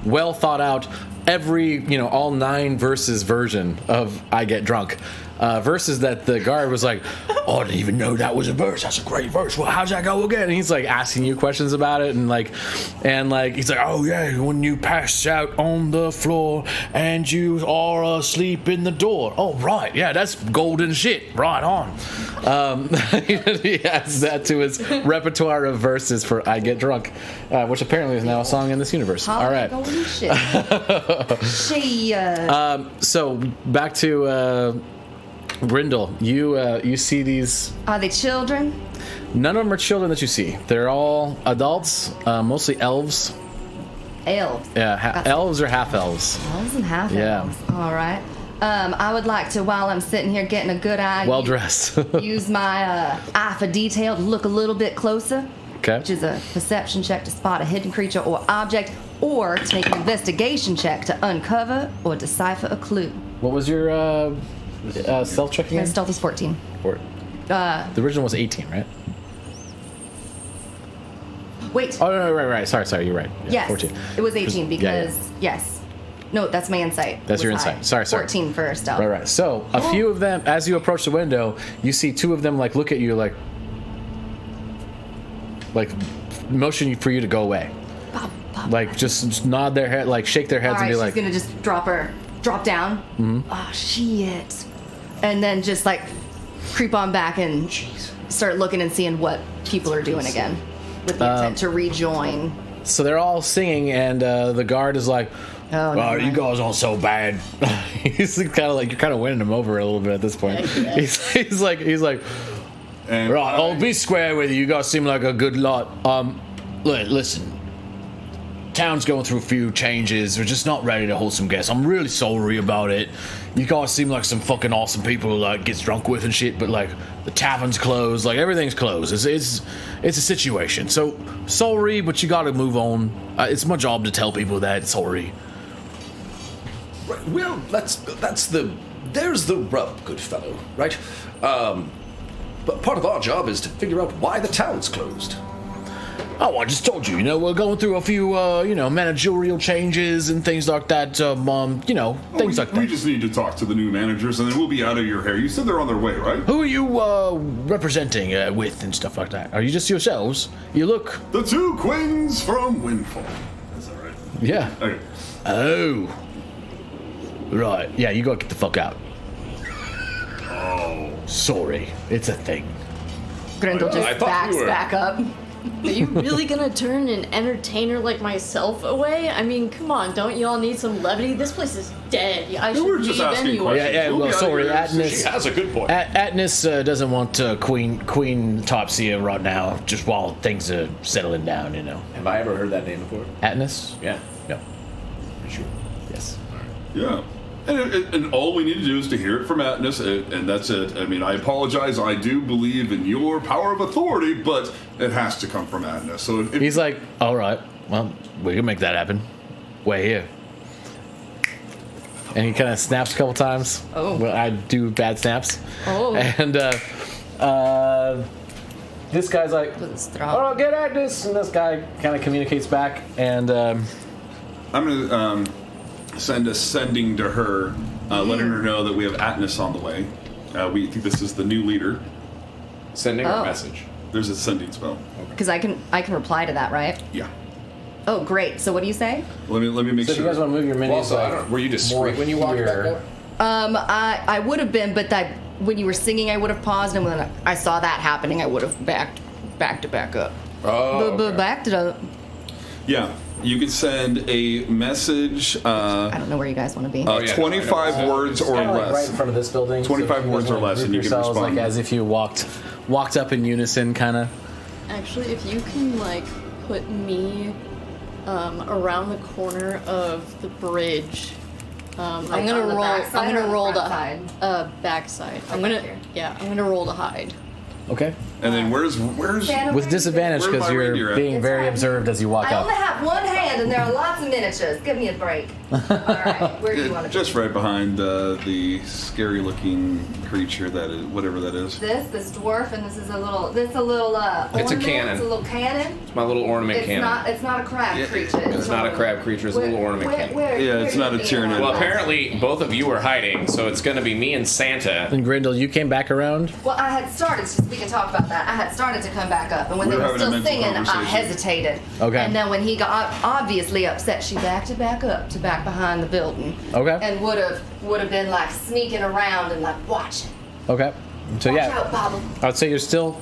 S1: well thought out, all 9 verses version of "I Get Drunk." Verses that the guard was like, oh, I didn't even know that was a verse. That's a great verse. Well, how's that go again? And he's asking you questions about it, and he's like, oh yeah, when you pass out on the floor and you are asleep in the door. Oh right, yeah, that's golden shit. Right on. He adds that to his repertoire of verses for "I Get Drunk," which apparently is now a song in this universe. All right.
S2: Holy shit.
S1: So back to Grindel. You see these.
S2: Are they children?
S1: None of them are children that you see. They're all adults, mostly elves.
S2: Elves.
S1: Yeah, elves or half elves.
S2: Elves and half
S1: Yeah.
S2: elves. All right. I would like to, while I'm sitting here getting a good eye,
S1: Well dressed.
S2: use my eye for detail to look a little bit closer.
S1: Okay.
S2: Which is a perception check to spot a hidden creature or object, or to make an investigation check to uncover or decipher a clue.
S1: What was your stealth check
S2: My
S1: again?
S2: stealth is 14.
S1: The original was 18, right?
S2: Wait.
S1: Oh no, right. Sorry, you're right. Yeah,
S2: Yes,
S1: 14.
S2: it was 18 because
S1: yeah.
S2: yes. No, that's my insight.
S1: That's your
S2: was high.
S1: insight. Sorry.
S2: 14 for stealth.
S1: Right. So a few of them, as you approach the window, you see 2 of them look at you like motion for you to go away. Just nod their head, shake their heads,
S2: All right,
S1: and be
S2: she's gonna just drop down. Mm-hmm. Oh shit! And then just creep on back and start looking and seeing what people are doing again, with the intent to rejoin.
S1: So they're all singing, and the guard is like,
S2: Oh, no,
S1: you guys aren't so bad. He's kind of you're kind of winning him over a little bit at this point.
S3: Yeah.
S1: He's like,
S4: And
S1: right, I'll be square with you. You guys seem like a good lot. Listen, town's going through a few changes. We're just not ready to hold some guests. I'm really sorry about it. You guys seem like some fucking awesome people to gets drunk with and shit, but the tavern's closed. Everything's closed. It's a situation. So sorry, but you got to move on. It's my job to tell people that. Sorry.
S7: Right, well, there's the rub, good fellow, right? But part of our job is to figure out why the town's closed.
S1: Oh, I just told you. We're going through a few, managerial changes and things like that. Things like
S4: We
S1: that.
S4: just need to talk to the new managers, and then we'll be out of your hair. You said they're on their way, right?
S1: Who are you representing with and stuff like that? Are you just yourselves? You look.
S4: The 2 queens from Windfall. Is that right?
S1: Yeah.
S4: Okay.
S1: Oh. Right. Yeah, you gotta get the fuck out.
S4: Oh.
S1: Sorry. It's a thing.
S2: Grindel
S7: I
S2: just
S7: thought
S2: backs
S7: we were-
S2: back up.
S3: Are you really gonna turn an entertainer like myself away? I mean, come on, don't y'all need some levity? This place is dead. I should
S4: we're just
S3: leave
S4: asking
S3: anyway.
S4: questions.
S1: Yeah,
S4: We'll
S1: well,
S4: be out
S1: sorry,
S4: here.
S1: Atnus.
S6: She has a good point.
S1: Atnus doesn't want Queen Topsy right now, just while things are settling down, you know.
S6: Have I ever heard that name before?
S1: Atnus?
S6: Yeah.
S1: No.
S6: Sure.
S1: Yes.
S4: Yeah. And all we need to do is to hear it from Atnus, and that's it. I mean, I apologize. I do believe in your power of authority, but it has to come from Atnus. So if
S1: He's like, all right, well, we can make that happen. We're here. And he kind of snaps a couple times.
S2: Oh.
S1: Well, I do bad snaps.
S2: Oh.
S1: And this guy's like,
S2: With his throat.
S1: oh, get Atnus. And this guy kind of communicates back. And
S4: I'm going to send a sending to her, letting her know that we have Atnus on the way. We think this is the new leader.
S5: Sending
S2: Oh.
S5: a message.
S4: There's a sending spell.
S2: Because I can reply to that, right?
S4: Yeah.
S2: Oh, great. So what do you say?
S4: Let me make
S1: so if
S4: sure.
S1: you guys want to move your
S5: Well,
S1: minis,
S5: so I
S1: like,
S5: don't, were you
S1: more
S5: discreet when you walked back
S1: here.
S5: up?
S2: I would have been, but when you were singing, I would have paused, and when I saw that happening, I would have backed up.
S5: Oh, okay.
S2: Backed it up.
S4: Yeah. You can send a message,
S2: I don't know where you guys want to be.
S5: Oh, yeah,
S4: 25
S5: I know.
S4: words or
S1: Kinda like right in
S4: less.
S1: front of this building.
S4: 25
S1: if you
S4: words
S1: guys
S4: or
S1: wanna
S4: less,
S1: group
S4: and you can
S1: yourselves,
S4: respond.
S1: like as if you walked up in unison, kind of.
S3: Actually, if you can like put me around the corner of the bridge, I'm
S2: Like
S3: gonna
S2: on the
S3: roll.
S2: backside
S3: I'm
S2: or
S3: gonna
S2: the
S3: roll to
S2: front
S3: backside. I'm
S2: Like
S3: gonna
S2: here?
S3: I'm gonna roll to hide.
S1: Okay.
S4: And then where's
S1: With disadvantage
S4: Where's
S1: because
S4: my
S1: you're
S4: reindeer at?
S1: being
S2: It's
S1: very
S2: right
S1: observed as you walk
S2: I
S1: up.
S2: only have one hand, and there are lots of miniatures. Give me a break. All right, where do you want to
S4: just
S2: be?
S4: right behind the scary looking creature that is whatever that is.
S2: This dwarf, and this is a little
S5: It's a
S2: ornament.
S5: cannon.
S2: It's a little cannon.
S5: My little ornament
S2: It's
S5: cannon.
S2: not a crab
S4: Yeah,
S2: creature.
S5: It's not a crab creature, it's a little ornament cannon.
S4: Yeah, it's not a Tyranid.
S5: Well, apparently both of you are hiding, so it's going to be me and Santa.
S1: And Grindel, you came back around.
S2: Well, I had started. We can talk about that. I had started to come back up, and when
S4: We
S2: they
S4: were
S2: were
S4: having a
S2: still
S4: mental
S2: singing, I
S4: conversation.
S2: hesitated.
S1: Okay.
S2: And then when he got obviously upset, she backed it back up to back behind the building.
S1: Okay.
S2: And would have been like sneaking around and like watching.
S1: Okay. So
S2: Watch
S1: yeah,
S2: out, Bobble.
S1: I would say you're still.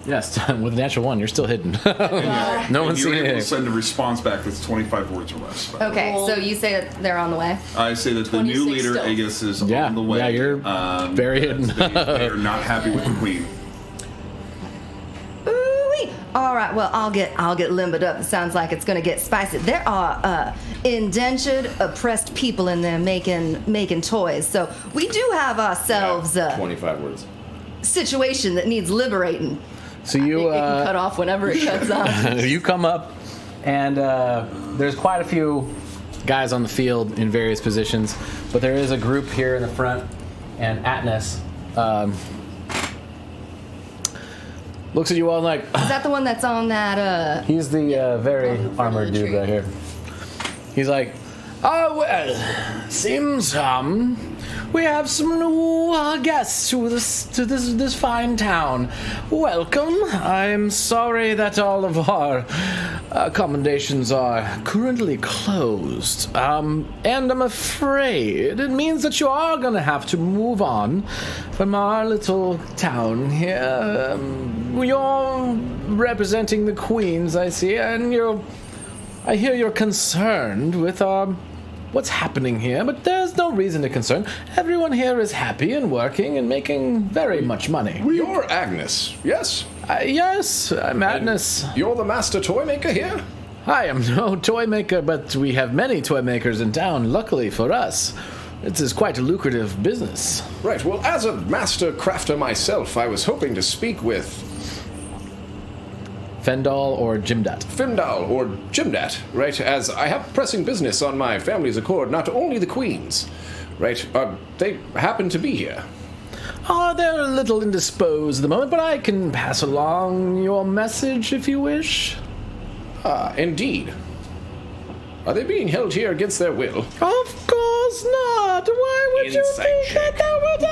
S1: Yes, with a natural one, you're still hidden. No
S4: And
S1: one's
S4: you're
S1: seen
S4: able to
S1: it.
S4: send a response back that's 25 words or less.
S2: Okay, so you say that they're on the way.
S4: I say that the new
S3: 26
S4: leader,
S3: stealth.
S4: Aegis, is
S1: Yeah,
S4: on the way.
S1: yeah, you're very hidden.
S4: They are not happy with the queen.
S2: Ooh-wee. All right, well, I'll get limbered up. It sounds like it's gonna get spicy. There are indentured, oppressed people in there making toys. So we do have ourselves a
S5: 25 words.
S2: situation that needs liberating.
S1: So you
S2: It can cut off whenever it cuts off.
S1: you come up, and there's quite a few guys on the field in various positions, but there is a group here in the front, and Atnus looks at you all like,
S2: Is that the one that's on that?
S1: he's the very
S3: on the front of
S1: armored
S3: the
S1: dude
S3: tree.
S1: right here. He's like, oh, well, seems we have some new guests to this fine town. Welcome. I'm sorry that all of our accommodations are currently closed, and I'm afraid it means that you are going to have to move on from our little town here. You're representing the queens, I see, and I hear you're concerned with what's happening here, but there's no reason to concern. Everyone here is happy and working and making very much money.
S6: You're Agnes, yes?
S1: Yes, I'm Atnus.
S6: You're the master toy maker here?
S1: I am no toy maker, but we have many toy makers in town, luckily for us. It is quite a lucrative business.
S6: Right, well, as a master crafter myself, I was hoping to speak with
S1: Fendal or Jimdat?
S6: Fimdal or Jimdat, right? As I have pressing business on my family's accord, not only the queens, right? They happen to be here.
S1: Oh, they're a little indisposed at the moment, but I can pass along your message if you wish.
S6: Ah, indeed. Are they being held here against their will?
S1: Of course not. Why would
S6: Insight
S1: you think
S6: check.
S1: that would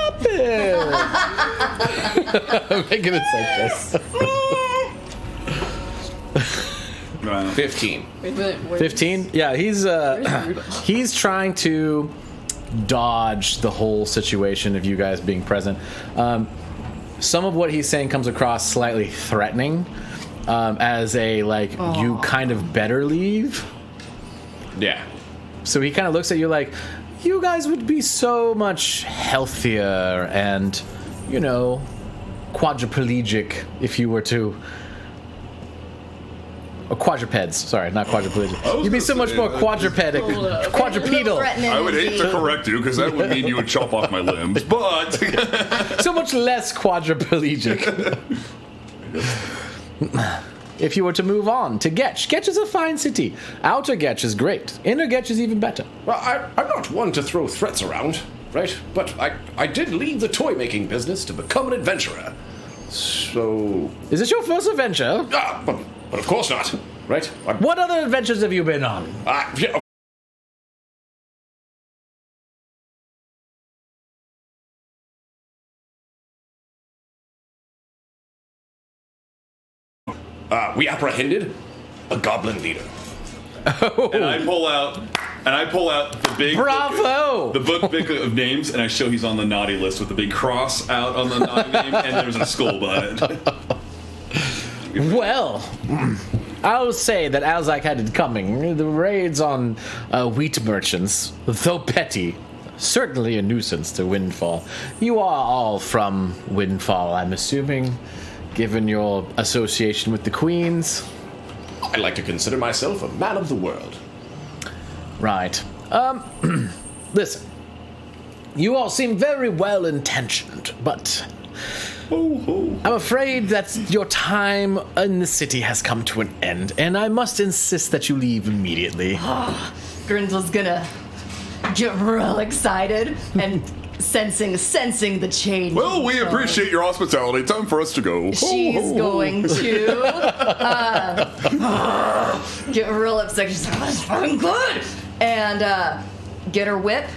S1: happen? Make an insight check.
S5: 15.
S1: 15? Yeah, he's trying to dodge the whole situation of you guys being present. some of what he's saying comes across slightly threatening, as a like you kind of better leave.
S5: Yeah.
S1: So he kind of looks at you like, you guys would be so much healthier and, quadriplegic if you were to. Or quadrupeds, sorry, not quadriplegic. You'd be so much more quadrupedic, quadrupedal.
S4: I would hate to correct you because that would mean you would chop off my limbs, but
S1: So much less quadriplegic. If you were to move on to Getch. Getch is a fine city. Outer Getch is great. Inner Getch is even better.
S6: Well, I'm not one to throw threats around, right? But I did leave the toy-making business to become an adventurer. So...
S1: Is this your first adventure?
S6: But of course not, right?
S1: What other adventures have you been on?
S6: We apprehended a goblin leader.
S4: and I pull out the big
S1: Bravo!
S4: the book of names, and I show he's on the naughty list with the big cross out on the naughty name, and there's a skull by it.
S1: Well, I'll say that as I had it coming, the raids on wheat merchants, though petty, certainly a nuisance to Windfall. You are all from Windfall, I'm assuming, given your association with the Queens.
S6: I like to consider myself a man of the world.
S1: Right. Listen. You all seem very well intentioned, but I'm afraid that your time in the city has come to an end, and I must insist that you leave immediately.
S2: Grindel's gonna get real excited and sensing the change.
S4: Well, we appreciate your hospitality. Time for us to go.
S2: She's going to get real upset. She's like, I'm good. And get her whip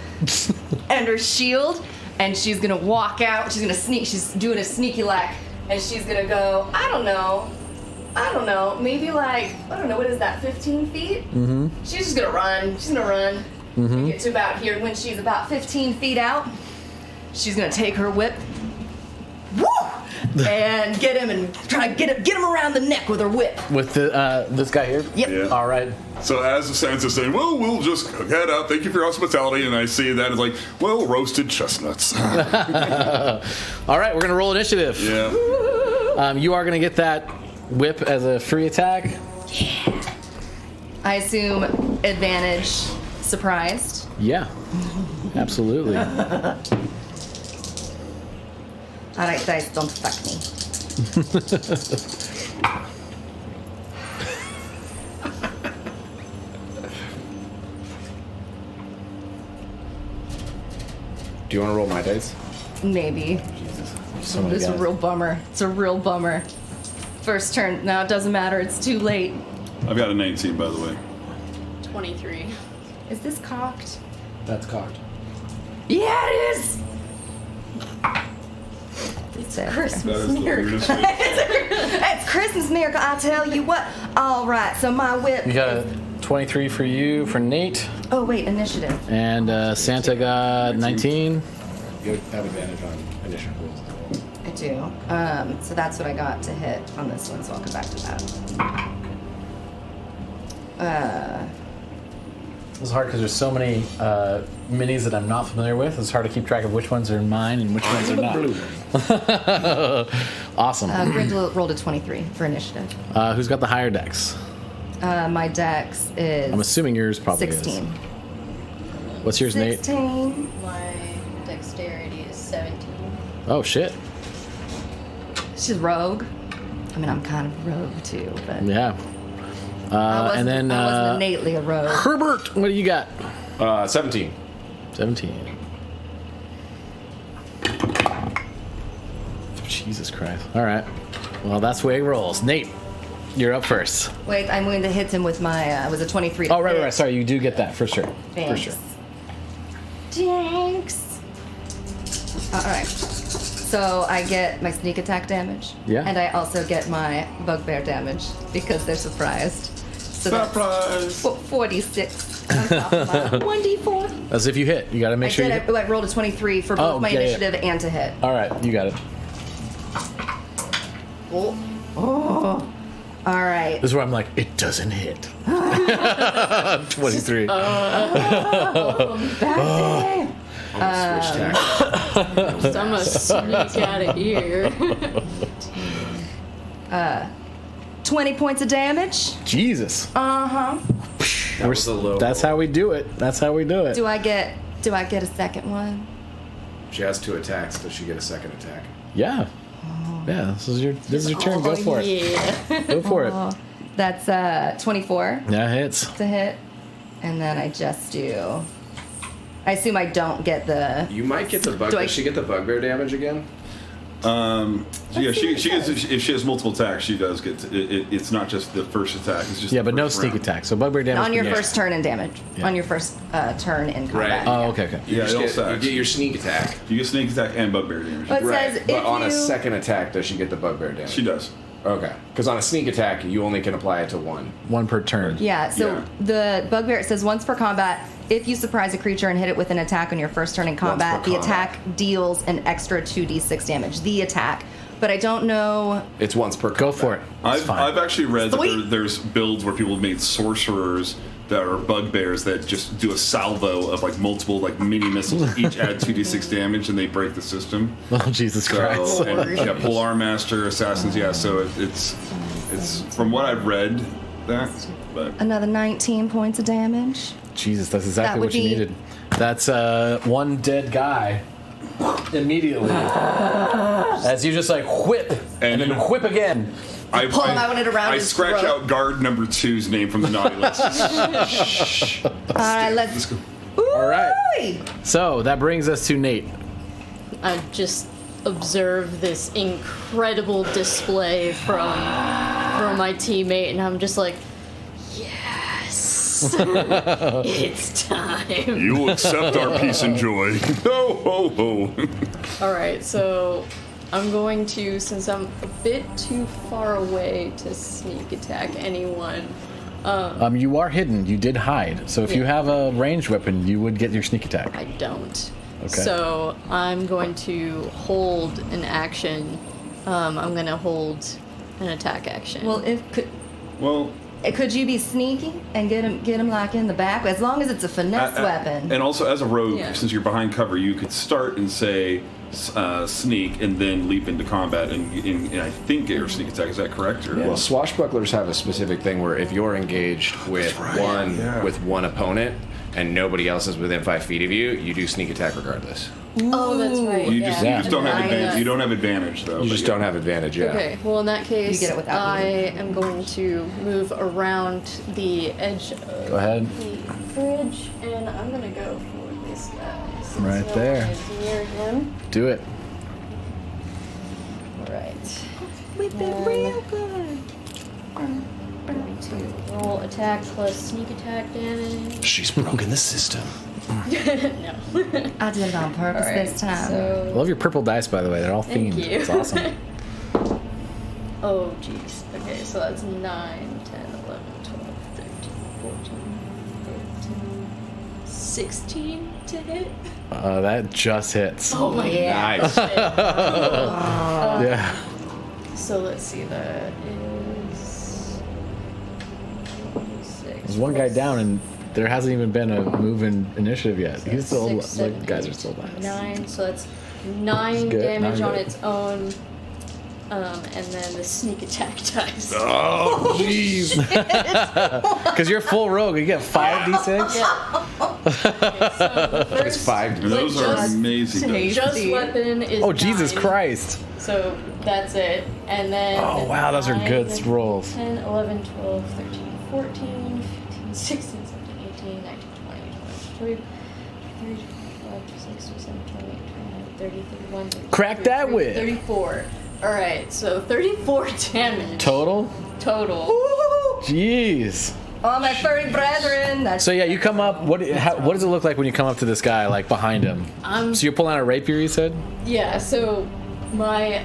S2: and her shield, and she's gonna walk out. She's gonna sneak. She's doing a sneaky lack, and she's gonna go, I don't know, maybe like, I don't know, what is that, 15 feet? Mm-hmm. She's just gonna run. She's gonna run. Mm-hmm. Get to about here. When she's about 15 feet out, she's gonna take her whip, woo, and get him and try to get him around the neck with her whip.
S1: With the this guy here?
S2: Yep.
S4: Yeah.
S1: All right.
S4: So as Sansa's saying, well, we'll just head out. Thank you for your hospitality. And I see that as like, well, roasted chestnuts.
S1: All right, we're going to roll initiative.
S4: Yeah.
S1: You are going to get that whip as a free attack.
S2: Yeah. I assume advantage surprised.
S1: Yeah. Absolutely.
S2: All right, dice, don't fuck me.
S6: Do you want to roll my dice?
S2: Maybe.
S1: So many
S2: It's a
S1: guys.
S2: real bummer. It's a real bummer. First turn. No, it doesn't matter. It's too late.
S4: I've got a 19, by the way.
S3: 23.
S2: Is this cocked?
S1: That's cocked.
S2: Yeah, it is. It's a Christmas miracle. It's Christmas miracle. I tell you what. All right. So my whip.
S1: You got a 23 for you, for Nate.
S2: Oh wait, initiative.
S1: And Santa got 19.
S6: You have advantage on initiative rolls as well.
S2: I do. So that's what I got to hit on this one. So I'll come back to that.
S1: It's hard because there's so many minis that I'm not familiar with. It's hard to keep track of which ones are mine and which ones are not. Awesome.
S2: Grindel rolled a 23 for initiative.
S1: Who's got the higher dex?
S2: My dex is.
S1: I'm assuming yours probably
S2: 16.
S1: is. What's yours,
S2: 16.
S1: Nate?
S3: My dexterity is 17.
S1: Oh, shit.
S2: She's rogue. I mean, I'm kind of rogue too, but
S1: Yeah. And then
S2: I wasn't innately a rogue.
S1: Herbert, what do you got?
S6: 17.
S1: 17. Jesus Christ. All right. Well, that's the way it rolls. Nate, you're up first.
S2: Wait, I'm going to hit him with my. Was a 23.
S1: Oh, right. Sorry, you do get that for sure.
S2: Thanks.
S1: For sure.
S2: Thanks. All right. So I get my sneak attack damage.
S1: Yeah.
S2: And I also get my bugbear damage because they're surprised. So
S4: Surprise!
S2: that's 46 on top of my 1d4.
S1: As if you hit. You got to make sure you hit.
S2: I rolled a 23 for both my
S1: yeah.
S2: initiative and to hit.
S1: All right, you got it.
S2: Oh. All right.
S1: This is where I'm like, it doesn't hit. 23.
S2: Back
S5: Switch tack.
S3: I'm gonna sneak out of here.
S2: 20 points of damage.
S1: Jesus.
S2: Uh-huh.
S5: That was a low
S1: That's
S5: roll.
S1: how we do it. That's how we do it.
S2: Do I get a second one?
S5: She has 2 attacks. Does she get a second attack?
S1: Yeah. Yeah, this is your turn. Go for it.
S3: Yeah.
S1: Go for it.
S2: That's 24
S1: That hits.
S2: to hit. And then I just do... I assume I don't get the...
S5: You might get the bug.
S2: Do I-
S5: Does she get the bugbear damage again?
S4: Yeah, she gets, if she has multiple attacks, she does get. It's not just the first attack. It's just
S1: Yeah,
S4: the
S1: but no
S4: first
S1: sneak
S4: round.
S1: attack. So bugbear damage.
S2: On your
S1: yeah.
S2: first turn in damage.
S1: Yeah.
S2: On your first turn in combat.
S1: Oh, okay.
S5: You
S4: Yeah,
S5: just
S4: it all
S5: get, you
S4: stacks.
S5: get your sneak attack.
S4: You get sneak attack and bugbear damage.
S2: But it says
S5: But
S2: if
S5: on a
S2: you-
S5: second attack, does she get the bugbear damage?
S4: She does.
S5: Okay. Because on a sneak attack, you only can apply it to one.
S1: One per turn.
S2: Yeah, so
S4: Yeah.
S2: the bugbear, it says once per combat, if you surprise a creature and hit it with an attack on your first turn in combat,
S5: per
S2: the
S5: combat.
S2: attack deals an extra 2d6 damage. The attack. But I don't know.
S5: It's once per.
S1: Go for it. That's
S4: I've
S1: fine.
S4: actually read that
S2: Sweet.
S4: there's builds where people have made sorcerers that are bugbears that just do a salvo of like multiple like mini missiles that each add 2d6 damage and they break the system.
S1: Oh, Jesus Christ.
S4: So, and, yeah, Polar Master, Assassins, yeah. So it's from what I've read that, but
S2: Another 19 points of damage.
S1: Jesus, that's
S2: That
S1: exactly
S2: would
S1: what you
S2: be-
S1: needed. That's one dead guy immediately. As you just like whip and then
S4: you-
S1: whip again.
S4: I
S2: Pull him out and around
S4: I
S2: his
S4: scratch
S2: throat.
S4: out guard number 2's name from the naughty list.
S2: All right, let's.
S4: go.
S1: All right.
S2: Ooh-wee.
S1: So that brings us to Nate.
S3: I just observe this incredible display from my teammate, and I'm just like, yes, it's time.
S4: You accept our peace and joy. Ho ho ho.
S3: All right, so I'm going to, since I'm a bit too far away to sneak attack anyone.
S1: You are hidden. You did hide. So if you have a ranged weapon, you would get your sneak attack.
S3: I don't.
S1: Okay.
S3: So I'm going to hold an action. I'm going to hold an attack action.
S2: Well,
S4: Well,
S2: could you be sneaky and get him like in the back? As long as it's a finesse weapon.
S4: and also as a rogue,
S3: Yeah.
S4: since you're behind cover, you could start and say sneak and then leap into combat and I think get your sneak attack. Is that correct? Or?
S5: Well, swashbucklers have a specific thing where if you're engaged with one opponent and nobody else is within 5 feet of you, you do sneak attack regardless.
S3: Oh, that's right.
S4: You
S3: yeah.
S4: just don't have
S2: Nice.
S4: advantage. You don't have advantage though.
S5: You
S4: but
S5: just
S4: yeah.
S5: don't have advantage, yeah.
S3: Okay, well, in that case,
S2: You get it without
S3: I
S2: me.
S3: am going to move around the edge of
S1: Go ahead.
S3: the bridge, and I'm going to go for this guy. Since
S1: Right
S3: no
S1: there.
S3: one is near him.
S1: Do it.
S3: Right.
S2: We did real good.
S3: Going to roll attack plus sneak attack damage.
S7: She's broken the system.
S3: No.
S2: I did it on purpose
S3: Alright,
S2: this time.
S3: So,
S1: Love your purple dice, by the way. They're all
S3: Thank
S1: themed.
S3: you.
S1: It's awesome.
S3: oh, jeez. Okay, so that's 9, 10, 11, 12, 13, 14, 15, 16 to hit.
S1: That just hits.
S3: Oh my
S2: Yeah.
S5: Nice.
S1: Yeah.
S3: So let's see, that is 6.
S1: There's one guy down, and there hasn't even been a move in initiative yet. He's still,
S3: 6,
S1: like,
S3: 7,
S1: guys are
S3: 8,
S1: still alive.
S3: 9, so that's 9
S1: good,
S3: damage
S1: 9
S3: on
S1: good.
S3: its own. And then the sneak attack dice.
S1: Oh, jeez. Because you're full rogue. You get 5d6?
S3: So the first
S5: It's 5.
S4: And those are
S3: just
S4: amazing.
S2: taste.
S4: dice.
S3: just weapon is
S1: Oh, Jesus
S3: 9.
S1: Christ.
S3: So that's it. And then
S1: Oh, wow, those are good
S3: 9,
S1: rolls.
S3: 10, 11, 12, 13, 14, 15, 16, 17, 18, 19, 20, 22, 23, 24, 26, 27, 28, 29, 30, 31, 32,
S1: Crack that
S3: 33,
S1: whip.
S3: 34. Alright, so 34 damage
S1: Total?
S3: total.
S1: Jeez.
S2: All my furry brethren. That's
S1: So, yeah, you come up. What does it look like when you come up to this guy, like, behind him? So you're pulling out a rapier, you said?
S3: Yeah, so my,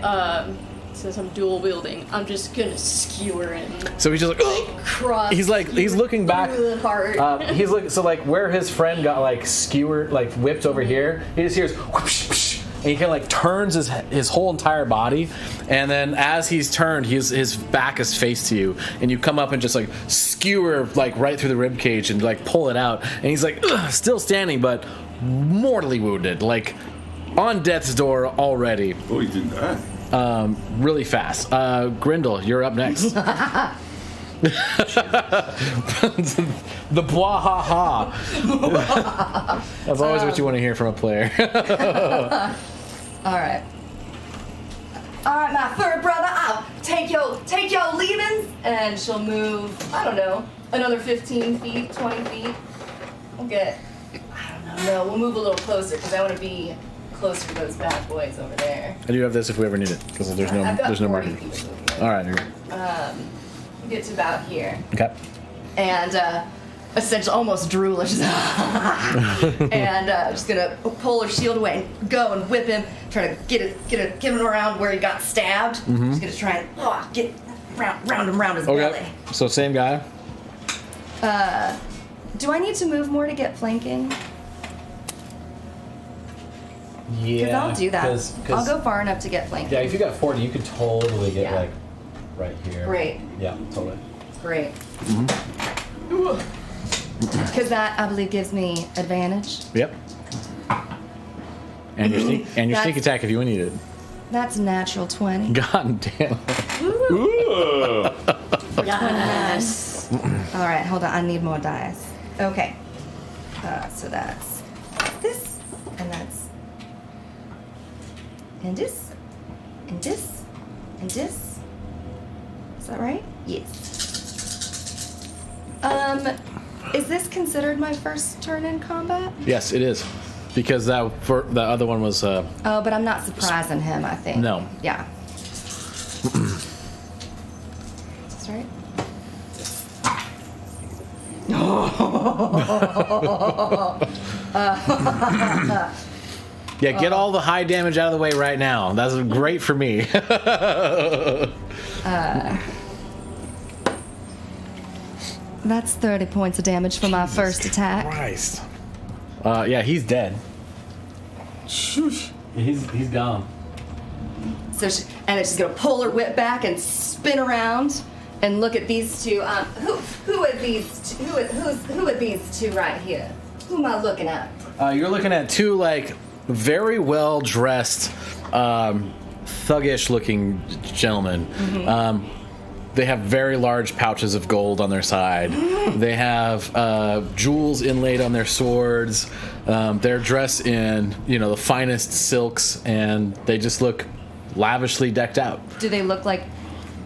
S3: since I'm dual wielding, I'm just gonna skewer him.
S1: So he's just like,
S3: Cross.
S1: he's looking back.
S3: through the heart.
S1: He's looking, so like where his friend got like skewered, like whipped over here, he just hears whoosh, whoosh, and he kind of like turns his whole entire body, and then as he's turned, his back is faced to you, and you come up and just like skewer like right through the rib cage and like pull it out, and he's like still standing but mortally wounded, like on death's door already.
S4: Oh, he did that.
S1: Really fast. Grindel, you're up next. The blah ha ha. That's always what you want to hear from a player.
S2: All right, my furry brother. I'll take your leavings, and she'll move. I don't know, another 15 feet, 20 feet. We'll get. I don't know. No, we'll move a little closer because I want to be closer to those bad boys over there.
S1: I do have this if we ever need it because there's no marking. All right.
S2: We'll get to about here.
S1: Okay.
S2: And essentially almost droolish. And just gonna pull her shield away and go and whip him, try to get him around where he got stabbed. Just gonna try and get round him around his belly.
S1: So same guy.
S2: Do I need to move more to get flanking?
S1: Yeah.
S2: Because I'll do that. I'll go far enough to get flanking.
S1: Yeah, if you got 40, you could totally get like right here.
S2: Great.
S1: Yeah, totally.
S2: Great. Because that, I believe, gives me advantage.
S1: Yep. And your sneak attack if you need it.
S2: That's a natural 20.
S1: God damn.
S5: Ooh.
S3: Yes.
S2: All right, hold on. I need more dice. Okay. So that's this, and that's, and this, and this, and this. Is that right? Yes. Is this considered my first turn in combat?
S1: Yes, it is. Because the other one was
S2: Oh, but I'm not surprising him, I think.
S1: No.
S2: Yeah. Is this right?
S1: Yeah, get all the high damage out of the way right now. That's great for me.
S2: That's 30 points of damage for my first attack.
S1: Christ. Yeah, he's dead.
S4: Shush.
S1: He's gone.
S2: So it's just gonna pull her whip back and spin around and look at these two. Who are these? Who are these two right here? Who am I looking at?
S1: You're looking at two like very well dressed, thuggish looking gentlemen. They have very large pouches of gold on their side. They have jewels inlaid on their swords. They're dressed in, the finest silks, and they just look lavishly decked out.
S2: Do they look like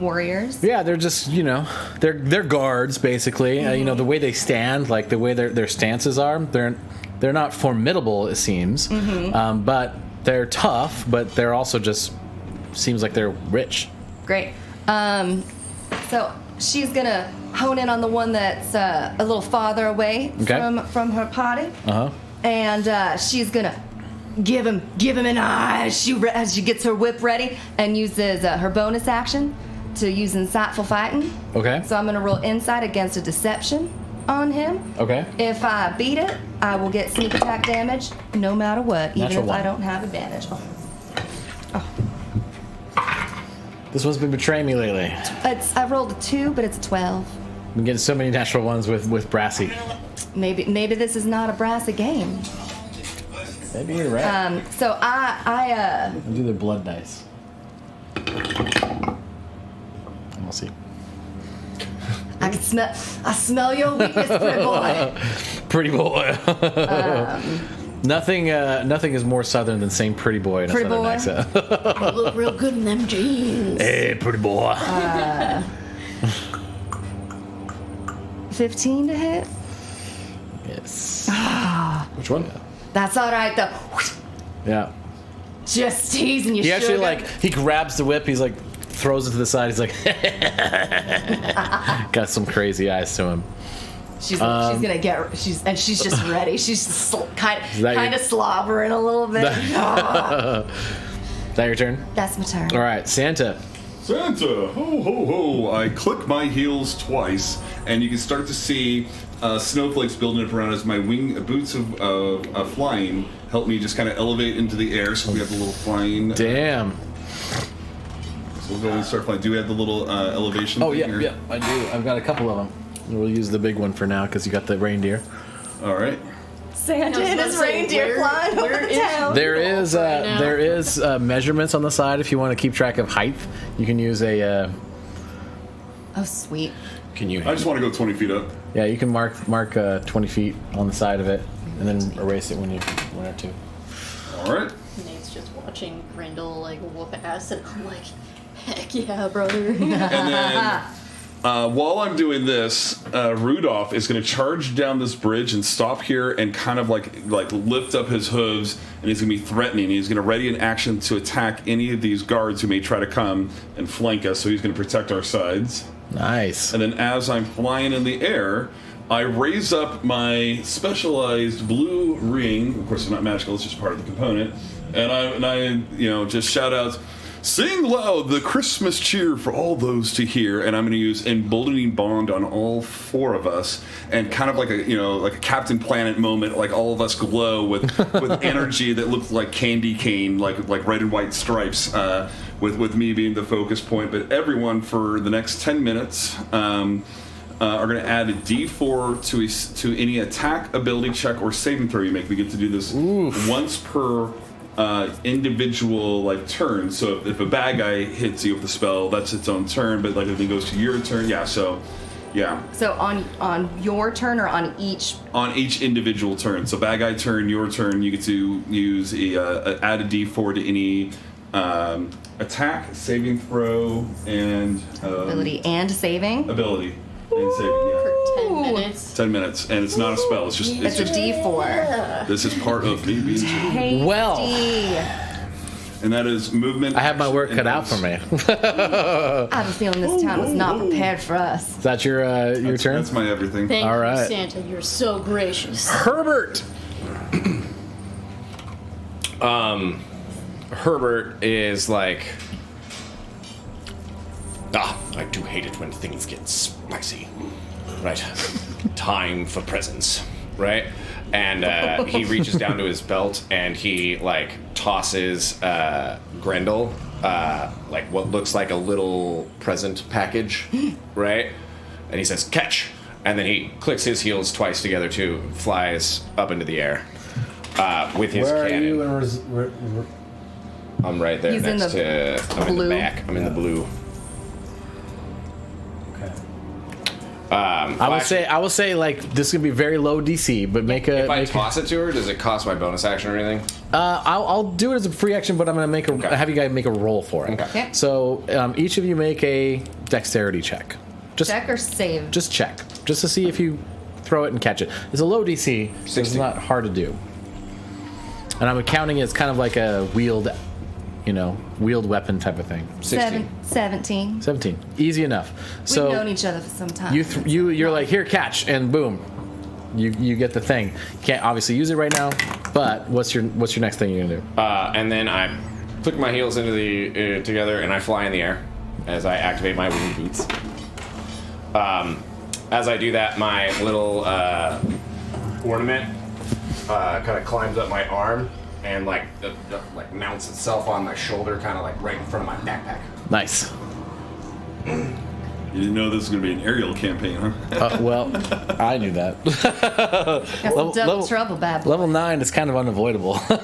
S2: warriors?
S1: Yeah, they're just, they're guards basically. The way they stand, like the way their stances are, they're not formidable, it seems, but they're tough. But they're also just seems like they're rich.
S2: Great. So she's gonna hone in on the one that's a little farther away from her party, and she's gonna give him an eye as she gets her whip ready and uses her bonus action to use insightful fighting.
S1: Okay.
S2: So I'm gonna roll insight against a deception on him.
S1: Okay.
S2: If I beat it, I will get sneak attack damage no matter what, even
S1: Natural
S2: if
S1: one.
S2: I don't have advantage.
S1: This one's been betraying me lately.
S2: I rolled a 2, but it's a 12.
S1: I've been getting so many natural ones with Brassy.
S2: Maybe this is not a brassy game.
S1: Maybe you're right.
S2: So I
S1: I'll do the blood dice. And we'll see.
S2: I smell your weakness, pretty boy.
S1: Pretty boy. Nothing is more southern than saying pretty boy in a
S2: Pretty
S1: southern
S2: boy?
S1: accent.
S3: You look real good in them jeans.
S1: Hey, pretty boy.
S2: 15 to hit.
S1: Yes.
S6: Which one?
S2: That's all right though.
S1: Yeah.
S2: Just teasing you.
S1: He actually
S2: sugar.
S1: he grabs the whip. He's like throws it to the side. He's like got some crazy eyes to him.
S2: She's gonna get. She's just ready. She's kind
S1: your-
S2: of slobbering a little bit.
S1: Is that your turn?
S2: That's my turn.
S1: All right, Santa.
S4: Santa, ho ho ho! I click my heels twice, and you can start to see snowflakes building up around us. My boots of flying help me just kind of elevate into the air. So we have the little flying.
S1: Damn.
S4: So we'll go and start flying. Do we have the little elevation?
S1: Oh
S4: thing
S1: yeah,
S4: here?
S1: yeah, I do. I've got a couple of them. We'll use the big one for now because you got the reindeer.
S4: All right.
S2: Santa
S3: I was
S2: and
S3: about
S2: his
S3: to say,
S2: reindeer
S3: where-
S2: flying
S3: where
S2: over
S3: is-
S2: town.
S1: There is measurements on the side if you want to keep track of height. You can use a
S2: Oh, sweet.
S5: Can you?
S4: I just want to go 20 feet up.
S1: yeah. You can mark 20 feet on the side of it and then erase it when you want to.
S4: All right.
S3: Nate's just watching Grendel like whoop ass, and I'm like, heck yeah, brother.
S4: And then while I'm doing this, Rudolph is going to charge down this bridge and stop here and kind of like lift up his hooves, and he's going to be threatening. He's going to ready an action to attack any of these guards who may try to come and flank us. So he's going to protect our sides.
S1: Nice.
S4: And then as I'm flying in the air, I raise up my specialized blue ring. Of course, it's not magical; it's just part of the component. And I just shout out, "Sing loud the Christmas cheer for all those to hear." And I'm going to use emboldening bond on all four of us, and kind of like a Captain Planet moment, like all of us glow with energy that looks like candy cane, like red and white stripes. With me being the focus point, but everyone for the next 10 minutes are going to add a D4 to any attack, ability check, or saving throw you make. We get to do this once per individual turn. So if a bad guy hits you with the spell, that's its own turn. But if it goes to your turn, So
S2: on your turn or on each?
S4: On each individual turn. So bad guy turn, your turn, you get to use add a D4 to any attack, saving throw, and
S2: Ability and saving?
S4: Ability and saving, yeah.
S3: For 10 minutes.
S4: 10 minutes, and it's not a spell. It's just
S2: It's a D4.
S4: this is part of me being
S2: Tasty.
S1: Well.
S4: and that is movement.
S1: I have my work
S4: and
S1: cut out for me. Is
S2: I have a feeling this town was not prepared for us.
S1: that your turn?
S4: That's my everything.
S3: Thank
S1: All
S3: you,
S1: right.
S3: Santa. You're so gracious.
S1: Herbert.
S5: Herbert is like,
S7: I do hate it when things get spicy. Right. Time for presents.
S5: right? And he reaches down to his belt and he tosses Grendel what looks like a little present package, right? And he says, "Catch!" And then he clicks his heels twice together too, flies up into the air with his
S1: Where
S5: cannon.
S1: are you?
S5: I'm right there
S2: He's in
S5: next
S2: the
S5: to. I'm in
S2: blue.
S5: the back. I'm in the blue.
S1: Okay.
S5: I
S1: I will say this is gonna be very low DC, but make a.
S5: If I toss it to her, does it cost my bonus action or anything?
S1: I'll do it as a free action, but I'm gonna have you guys make a roll for it.
S5: Okay.
S2: Okay.
S1: So each of you make a dexterity check. Just
S2: Check or save?
S1: Just check, just to see if you throw it and catch it. It's a low DC, so it's
S5: 60.
S1: not hard to do. And I'm accounting it as kind of like a wheeled weapon type of thing.
S5: 16.
S2: 17.
S1: 17, easy enough.
S2: We've known each other for some time.
S1: You're like, here, catch, and boom, you get the thing. You can't obviously use it right now, but what's your next thing you're gonna do?
S5: And then I click my heels into the together and I fly in the air as I activate my wing boots. As I do that, my little ornament kind of climbs up my arm and mounts itself on my shoulder, kind of right in front of my backpack.
S1: Nice.
S4: You didn't know this was going to be an aerial campaign, huh?
S1: Well, I knew that.
S2: Got some double trouble, bad boy.
S1: Level 9 is kind of unavoidable.
S4: Here,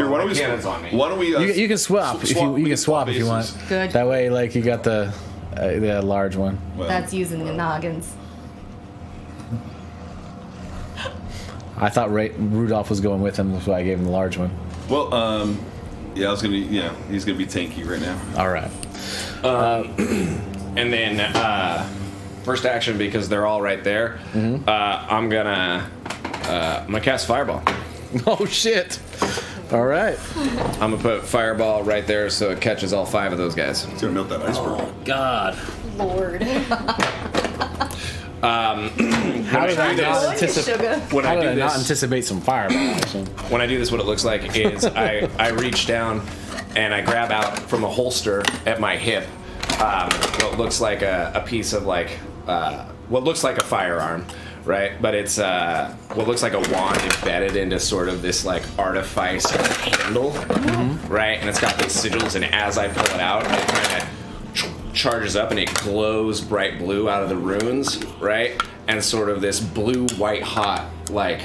S4: why don't we?
S5: Cannon's on me.
S4: Why don't we?
S1: You can swap if you can swap if you want.
S2: Good.
S1: That way, you got the large one.
S4: Well,
S2: That's using the noggins.
S1: I thought Rudolph was going with him, so I gave him the large one.
S4: well, yeah, I was gonna. Yeah, he's gonna be tanky right now.
S1: All right.
S5: And then first action, because they're all right there, I'm gonna cast Fireball.
S1: Oh shit! All right.
S5: I'm gonna put Fireball right there so it catches all 5 of those guys.
S4: He's gonna melt that iceberg.
S1: Oh God.
S3: Lord.
S1: How did I not anticipate?
S5: When
S1: How
S5: I
S1: did
S5: do
S1: I not
S5: this,
S1: anticipate some fireball action?
S5: when I do this, what it looks like is I reach down and I grab out from a holster at my hip what looks like a piece of like what looks like a firearm, right? But it's what looks like a wand embedded into sort of this like artifice handle, right? And it's got these sigils, and as I pull it out, it kind of charges up and it glows bright blue out of the runes, right? And sort of this blue, white, hot like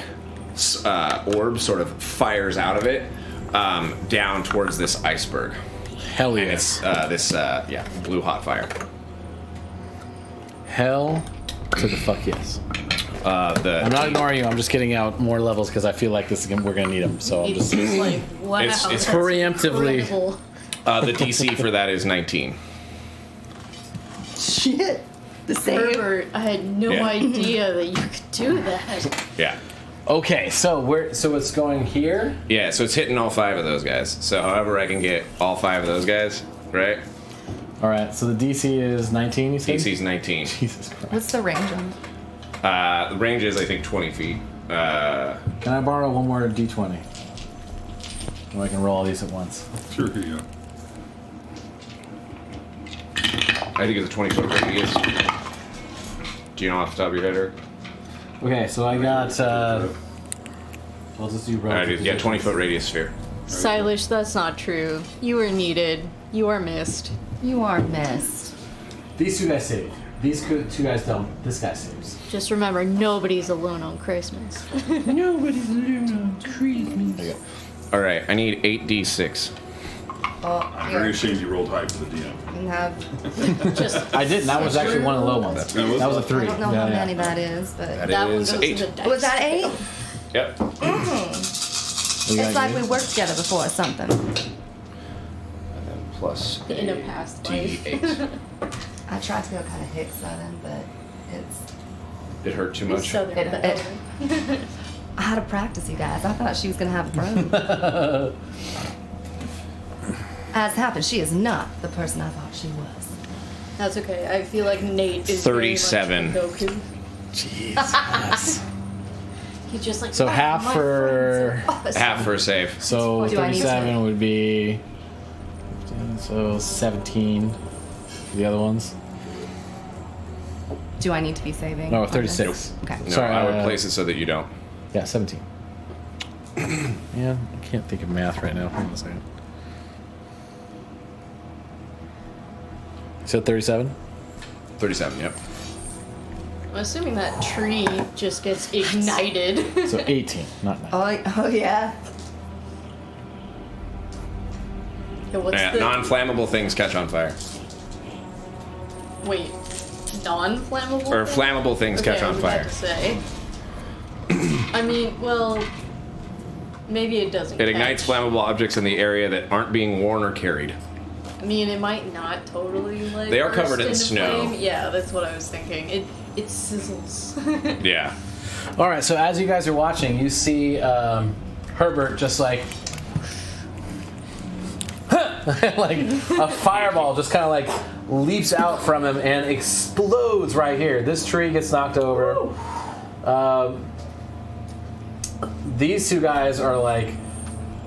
S5: orb sort of fires out of it down towards this iceberg.
S1: Hell
S5: And
S1: yes.
S5: it's this blue hot fire.
S1: Hell to the fuck yes.
S5: The
S1: I'm not ignoring you. I'm just getting out more levels because I feel like we're gonna need them. So I'm
S3: It's
S1: just
S3: like, wow.
S5: It's
S3: that's
S1: preemptively-
S3: incredible.
S5: the DC for that is 19.
S2: Shit. The same.
S3: Herbert, I had no
S5: Yeah.
S3: idea that you could do that.
S5: Yeah.
S1: okay. So it's going here.
S5: Yeah, so it's hitting all 5 of those guys. So however I can get all 5 of those guys, right?
S1: All right. So the DC is 19. You said.
S5: DC's 19.
S1: Jesus Christ.
S2: What's the range on?
S5: The range is, I think, 20 feet.
S1: Can I borrow one more D20? So I can roll all these at once.
S4: Sure, here you go.
S5: I think it's a 20-foot radius. Do you know off the top of your head, Eric?
S1: Okay. So I got. I'll just do.
S5: Yeah, 20-foot radius sphere.
S3: Silas, that's not true. You were needed. You are missed.
S2: You are missed.
S1: These 2 guys saved. These 2 guys don't. This guy saves.
S3: Just remember, nobody's alone on Christmas.
S1: Nobody's alone on Christmas.
S5: All right, I need 8d6.
S2: Oh,
S4: I'm very ashamed you rolled high for the DM.
S2: You have.
S3: Just
S1: I didn't. That was actually one of the low ones.
S4: That was-
S1: That was a 3.
S2: I don't know how many that is, but.
S3: that one
S5: is
S3: goes
S5: 8.
S3: to the dice.
S2: Was that 8?
S5: Yep.
S2: It's like we worked together before or something.
S5: And then plus
S3: In a past life.
S5: d8.
S2: I tried to go kind of hit Southern, but it's.
S5: It hurt too much.
S3: Southern
S2: It-
S3: Belle.
S2: I had to practice, you guys. I thought she was gonna have a throne. As happened, she is not the person I thought she was.
S3: That's okay. I feel like Nate is
S5: 37.
S3: very much Goku.
S1: Jesus.
S3: He's just like,
S1: So
S3: "Oh,
S1: half
S3: my
S1: for-
S3: friends are
S5: Half for a save.
S1: So
S2: Do I need to-
S1: 37 would be. So 17. The other ones.
S2: Do I need to be saving?
S1: No,
S2: on
S1: 36.
S2: this? Okay.
S5: No,
S1: Sorry,
S5: I would place it so that you don't.
S1: Yeah, 17. Yeah, I can't think of math right now. Hold on a second. You said 37?
S5: 37, yep.
S3: I'm assuming that tree just gets ignited.
S1: So 18, not 9.
S2: Oh yeah.
S3: Yeah, what's
S5: Yeah,
S3: the
S5: non-flammable things catch on fire.
S3: wait? Non-flammable
S5: Or
S3: thing?
S5: flammable things catch
S3: Okay, I
S5: on
S3: was about
S5: fire.
S3: to say. I mean, well, maybe it doesn't.
S5: It ignites
S3: catch.
S5: flammable objects in the area that aren't being worn or carried.
S3: I mean, it might not totally like.
S5: They are
S3: burst
S5: covered in
S3: into
S5: snow.
S3: flame. Yeah, that's what I was thinking. It sizzles.
S5: Yeah.
S1: All right, so as you guys are watching, you see Herbert just like like a fireball just kind of like leaps out from him and explodes right here. This tree gets knocked over. These 2 guys are like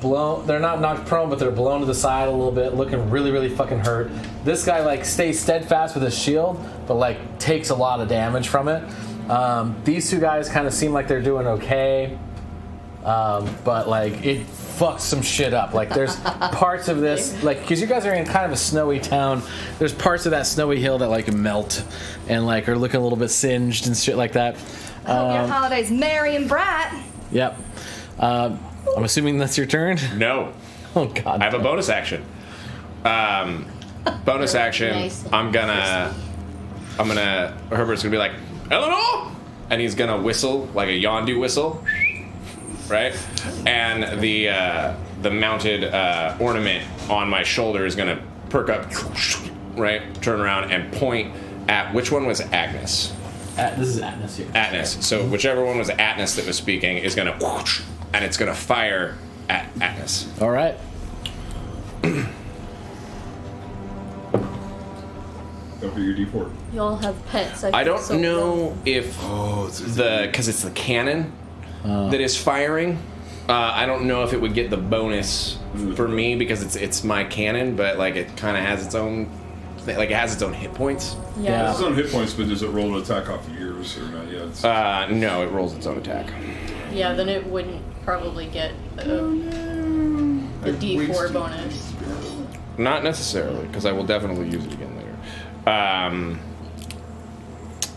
S1: blown. They're not knocked prone, but they're blown to the side a little bit, looking really, really fucking hurt. This guy like stays steadfast with his shield, but like takes a lot of damage from it. These 2 guys kind of seem like they're doing okay, but like it fucks some shit up. Like there's parts of this, like because you guys are in kind of a snowy town. There's parts of that snowy hill that like melt and like are looking a little bit singed and shit like that.
S2: I hope your holiday's merry and bright.
S1: Yep. I'm assuming that's your turn.
S5: No.
S1: Oh God.
S5: I have a bonus action. Bonus action.
S3: Nice.
S5: I'm gonna. Herbert's gonna be like, Eleanor, and he's gonna whistle like a Yondu whistle, right? And the mounted ornament on my shoulder is gonna perk up, right? Turn around and point at which one was Agnes.
S1: This is Atlas here.
S5: Atlas. So whichever one was Atlas that was speaking is gonna, and it's gonna fire at Atlas.
S1: All right.
S4: Don't forget your D4.
S3: Y'all have pets.
S5: I
S3: feel
S5: don't
S3: so
S5: know if because it's the cannon that is firing. I don't know if it would get the bonus for me because it's my cannon, but like it kind of has its own Like it has its own hit points.
S3: Yeah.
S4: It's on hit points, but does it roll an attack off yours or not? Yeah. It's,
S5: No, it rolls its own attack.
S3: Yeah, then it wouldn't probably get the D4 bonus.
S5: Not necessarily, because I will definitely use it again later.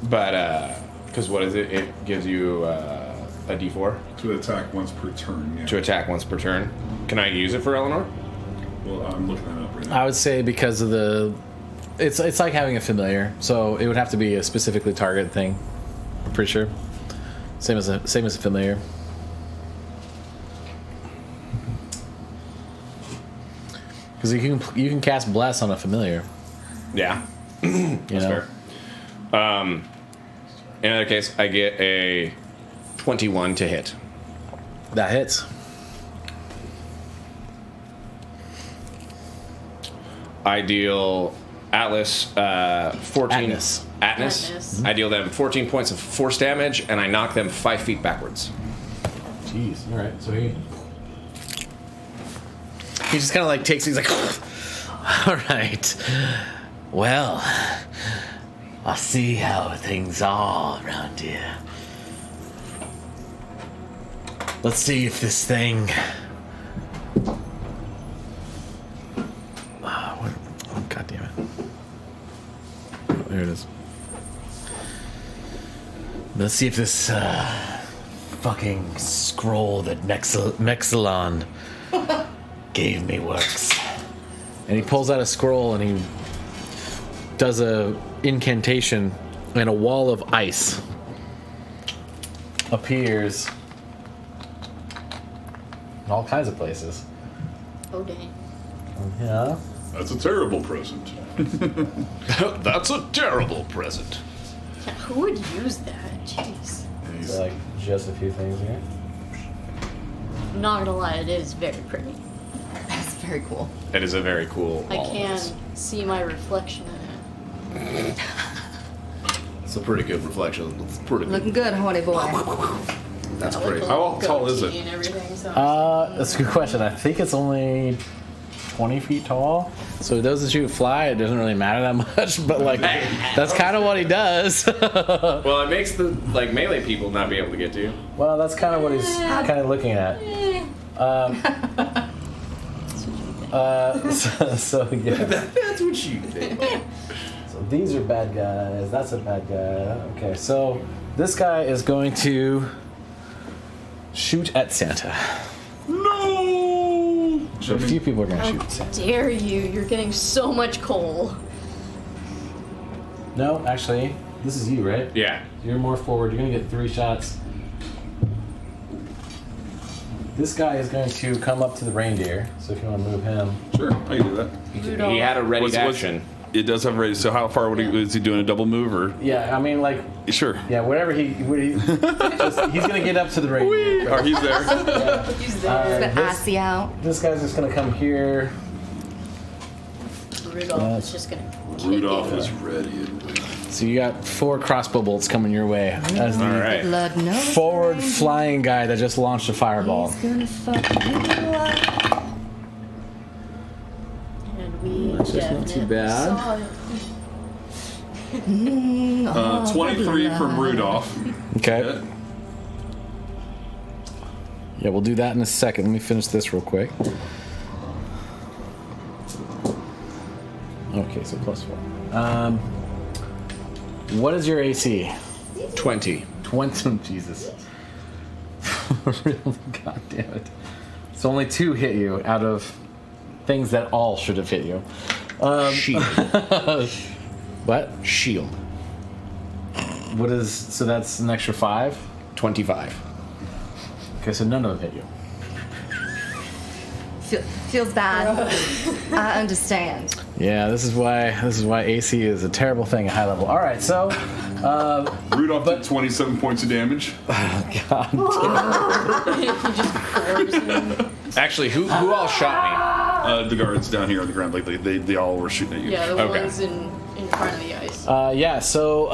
S5: But because what is it? It gives you a D4
S4: to attack once per turn. Yeah.
S5: to attack once per turn. Can I use it for Eleanor?
S4: Well, I'm looking that up right now.
S1: I would say because of the, it's like having a familiar, so it would have to be a specifically target thing. I'm pretty sure. Same as a familiar. Because you can cast bless on a familiar.
S5: Yeah.
S1: You
S5: That's
S1: know?
S5: fair. In either case, I get a 21 to hit.
S1: That hits.
S5: I deal Atlas 14.
S1: Atlas.
S3: Atlas.
S5: I deal them 14 points of force damage, and I knock them 5 feet backwards.
S1: Jeez. All right. So he just kind of like takes. He's like, all right. Well, I'll see how things are around here. Let's see if this thing. Oh, God damn it. Oh, there it is. Let's see if this fucking scroll that Mexilon gave me works. And he pulls out a scroll and he does a incantation, and a wall of ice appears in all kinds of places.
S3: Oh, dang.
S1: Yeah.
S4: That's a terrible present.
S7: That's a terrible present.
S3: Yeah, who would use that? Jeez.
S1: So like just a few things here.
S3: Not gonna lie, it is very pretty.
S2: That's very cool.
S5: It is a very cool
S3: I
S5: wall.
S3: can see my reflection in it.
S6: It's a pretty good reflection. It's pretty good.
S2: Looking good, honey boy.
S6: That's
S3: I like
S6: great.
S3: the
S4: How
S3: little
S4: tall is
S3: goatee
S4: it?
S3: And everything, so
S1: That's a good question. I think it's only 20 feet tall. So those of you who fly, it doesn't really matter that much, but like that's kind of what he does.
S5: Well, it makes the melee people not be able to get to you.
S1: Well, that's kind of what he's kind of looking at. So yeah.
S6: That's what you think.
S1: So these are bad guys. That's a bad guy. Okay, so this guy is going to shoot at Santa.
S4: No.
S1: So a few people are going to shoot at
S3: how
S1: Santa.
S3: dare you? You're getting so much coal.
S1: No, actually, this is you, right?
S5: Yeah.
S1: You're more forward. You're going to get 3 shots. This guy is going to come up to the reindeer. So if you want to move him.
S4: Sure, I can do that.
S5: He had a ready
S4: What's-
S5: action.
S4: It does have ready. So how far is he doing a double move or?
S1: Yeah, I mean, like,
S4: Sure.
S1: yeah, whatever he's going to get up to the reindeer.
S4: Or he's there.
S3: He's there.
S2: But assy out.
S1: This guy's just going to come here.
S3: Rudolph is just gonna kick
S4: Rudolph
S3: it.
S4: is ready and waiting.
S1: So you got 4 crossbow bolts coming your way as the
S5: All right.
S2: Blood knows.
S1: forward flying guy that just launched a fireball.
S2: He's gonna fuck you up.
S3: And we
S1: That's just not too
S3: definitely
S1: bad.
S3: saw it.
S4: 23 from Rudolph.
S1: Okay.
S4: Yeah.
S1: Yeah, we'll do that in a second. Let me finish this real quick. Okay, so +4. What is your AC?
S5: 20.
S1: 20. Jesus. Really? God damn it. So only 2 hit you out of things that all should have hit you.
S5: Shield.
S1: What?
S5: Shield.
S1: What is? So that's an extra 5.
S5: 25.
S1: Okay, so none of them hit you.
S2: Feels bad. I understand.
S1: Yeah, this is why AC is a terrible thing at high level. All right, so
S4: Rudolph did 27 points of damage.
S1: God,
S3: He just floors him.
S5: Actually, who all shot
S4: The guards down here on the ground, like they all were shooting at you.
S3: Yeah, the
S5: Okay.
S3: ones in front of the ice.
S1: yeah. So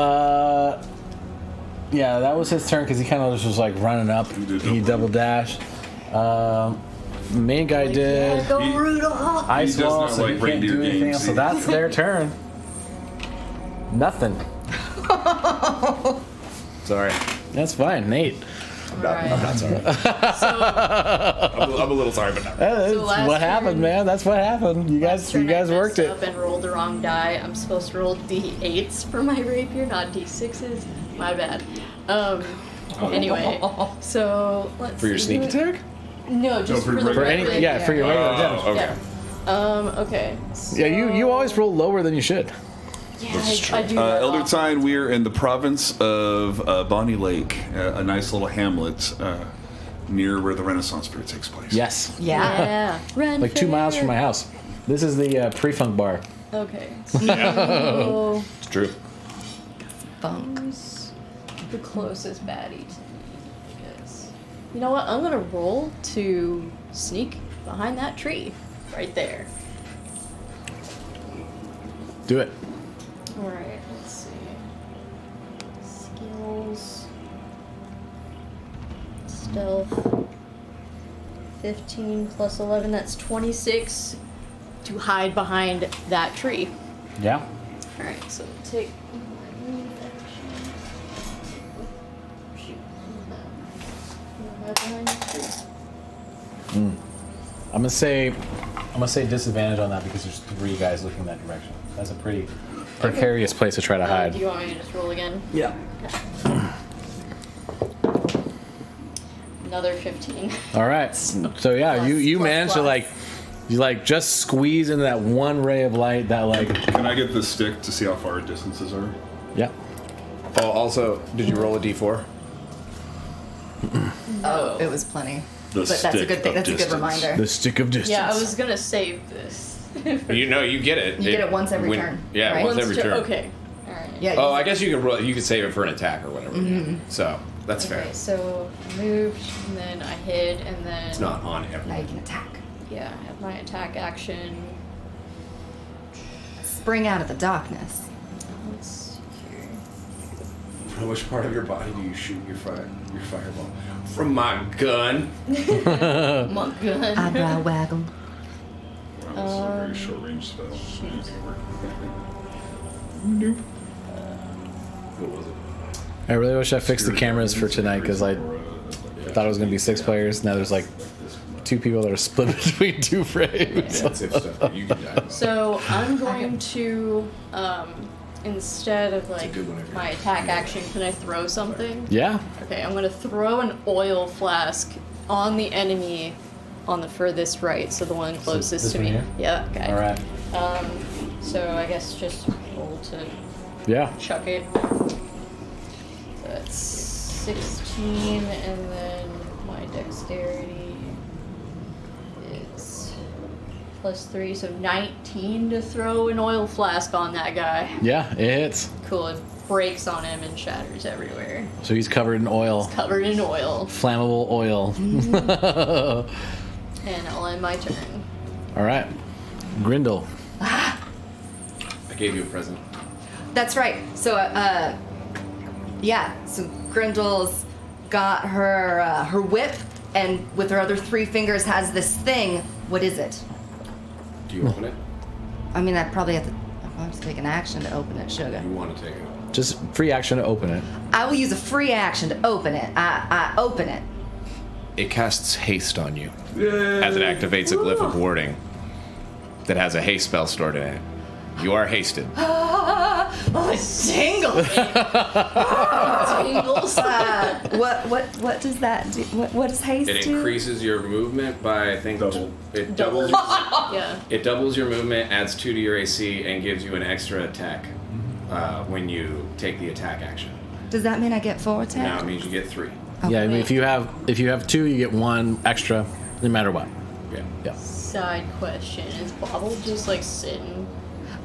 S1: yeah, that was his turn because he kind of just was like running up. He double dashed. Main guy did.
S3: Yeah, go Rudolph!
S1: Ice
S4: He does
S1: wall,
S4: not
S1: so
S4: like
S1: he can't
S4: reindeer
S1: do anything
S4: games.
S1: else. So that's their turn. Nothing.
S5: Sorry.
S1: That's fine, Nate.
S5: I'm not sorry. I'm a little sorry, but not.
S1: That's
S3: last
S1: what happened,
S3: turn-
S1: man. That's what happened. You guys worked it.
S3: Up and rolled the wrong die. I'm supposed to roll D8s for my rapier, not D6s. My bad. Anyway, so let's
S5: For your
S3: see.
S5: sneak attack?
S3: No, just
S4: for
S3: for the
S1: For any,
S3: rapier.
S1: yeah, for your regular damage.
S5: Oh, okay.
S3: Yeah. Okay. So,
S1: Yeah, you always roll lower than you should.
S3: Yeah, I do that
S4: Elder
S3: often.
S4: Tide, we are in the province of Bonnie Lake, a nice little hamlet near where the Renaissance Fair takes place.
S1: Yes.
S2: Yeah.
S3: Yeah.
S1: Like 2 miles from my house. This is the pre-funk bar.
S3: Okay. So
S5: It's true.
S2: Funk.
S3: who's the closest baddie to me? I guess. You know what? I'm gonna roll to sneak behind that tree, right there.
S1: Do it.
S3: All right. Let's see. Skills. Stealth. 15 plus 11. That's 26 to hide behind that tree.
S1: Yeah.
S3: All right. So take. Move action. Shoot. Hide behind the tree.
S1: I'm gonna say disadvantage on that because there's 3 guys looking that direction. That's a pretty precarious place to try to hide.
S3: Do you want me to just roll again?
S1: Yeah.
S3: Another 15.
S1: All right. So yeah,
S3: Plus,
S1: you
S3: plus,
S1: managed to
S3: plus.
S1: you just squeeze into that one ray of light that
S4: Can I get the stick to see how far distances are?
S1: yeah.
S5: Oh, also, did you roll a d4?
S2: Oh, it was plenty.
S4: The
S2: But that's a
S4: stick
S2: good thing.
S4: of
S2: That's a good
S4: distance.
S2: reminder.
S1: The stick of distance.
S3: Yeah, I was gonna save this.
S5: You know, you get it.
S2: You get it once every turn,
S5: Yeah,
S2: right?
S5: once every turn.
S3: Okay. All right.
S2: Yeah.
S5: Oh, I guess you could roll. You could save it for an attack or whatever. So that's fair.
S3: Okay, so I moved, and then I hid, and then
S5: It's not on
S2: Now
S5: everyone.
S2: you can attack.
S3: yeah, I have my attack action.
S2: Spring out of the darkness.
S3: Let's see here.
S5: From which part of your body do you shoot your fireball? From my gun.
S3: Monk gun.
S2: Eyebrow waggle.
S4: That was a very short range spell.
S5: What was it?
S1: I really wish I fixed the cameras for tonight because I thought it was gonna be 6 players. Now there's like 2 people that are split between 2 frames.
S5: That's if stuff that you can die.
S3: So I'm going to, instead of like
S5: good one if you're-
S3: my attack action, can I throw something?
S1: Yeah.
S3: Okay, I'm gonna throw an oil flask on the enemy on the furthest right, so the one closest
S1: this
S3: to
S1: one
S3: me.
S1: here?
S3: Yeah, okay.
S1: All right.
S3: So I guess just roll to
S1: Yeah.
S3: chuck it. That's 16, and then my dexterity is +3, so 19 to throw an oil flask on that guy.
S1: Yeah. It hits.
S3: Cool, it breaks on him and shatters everywhere.
S1: So he's covered in oil,
S3: Covered in oil.
S1: flammable oil.
S3: And I'll end my turn.
S1: All right. Grindel.
S5: I gave you a present.
S2: That's right. So, yeah. So Grindel's got her her whip, and with her other 3 fingers has this thing. What is it?
S5: Do you open it?
S2: I mean, I probably have to. I'll have to take an action to open it, sugar.
S5: You want to take it?
S1: Just free action to open it.
S2: I will use a free action to open it. I open it.
S5: It casts haste on you as it activates a glyph of warding that has a haste spell stored in it. You are hasted.
S2: Oh, it's tingling.
S3: Tingles.
S2: What does that do? What does haste
S5: It
S2: do?
S5: increases your movement by, I think,
S4: Double.
S5: It
S3: Double.
S5: doubles.
S3: Yeah.
S5: It doubles your movement, adds 2 to your AC, and gives you an extra attack when you take the attack action.
S2: Does that mean I get 4
S5: Now
S2: attacks?
S5: it means you get 3.
S1: Yeah. I mean, if you have 2, you get 1 extra, no matter what.
S5: Yeah.
S1: Yeah.
S3: Side question: is Bobble just like sitting?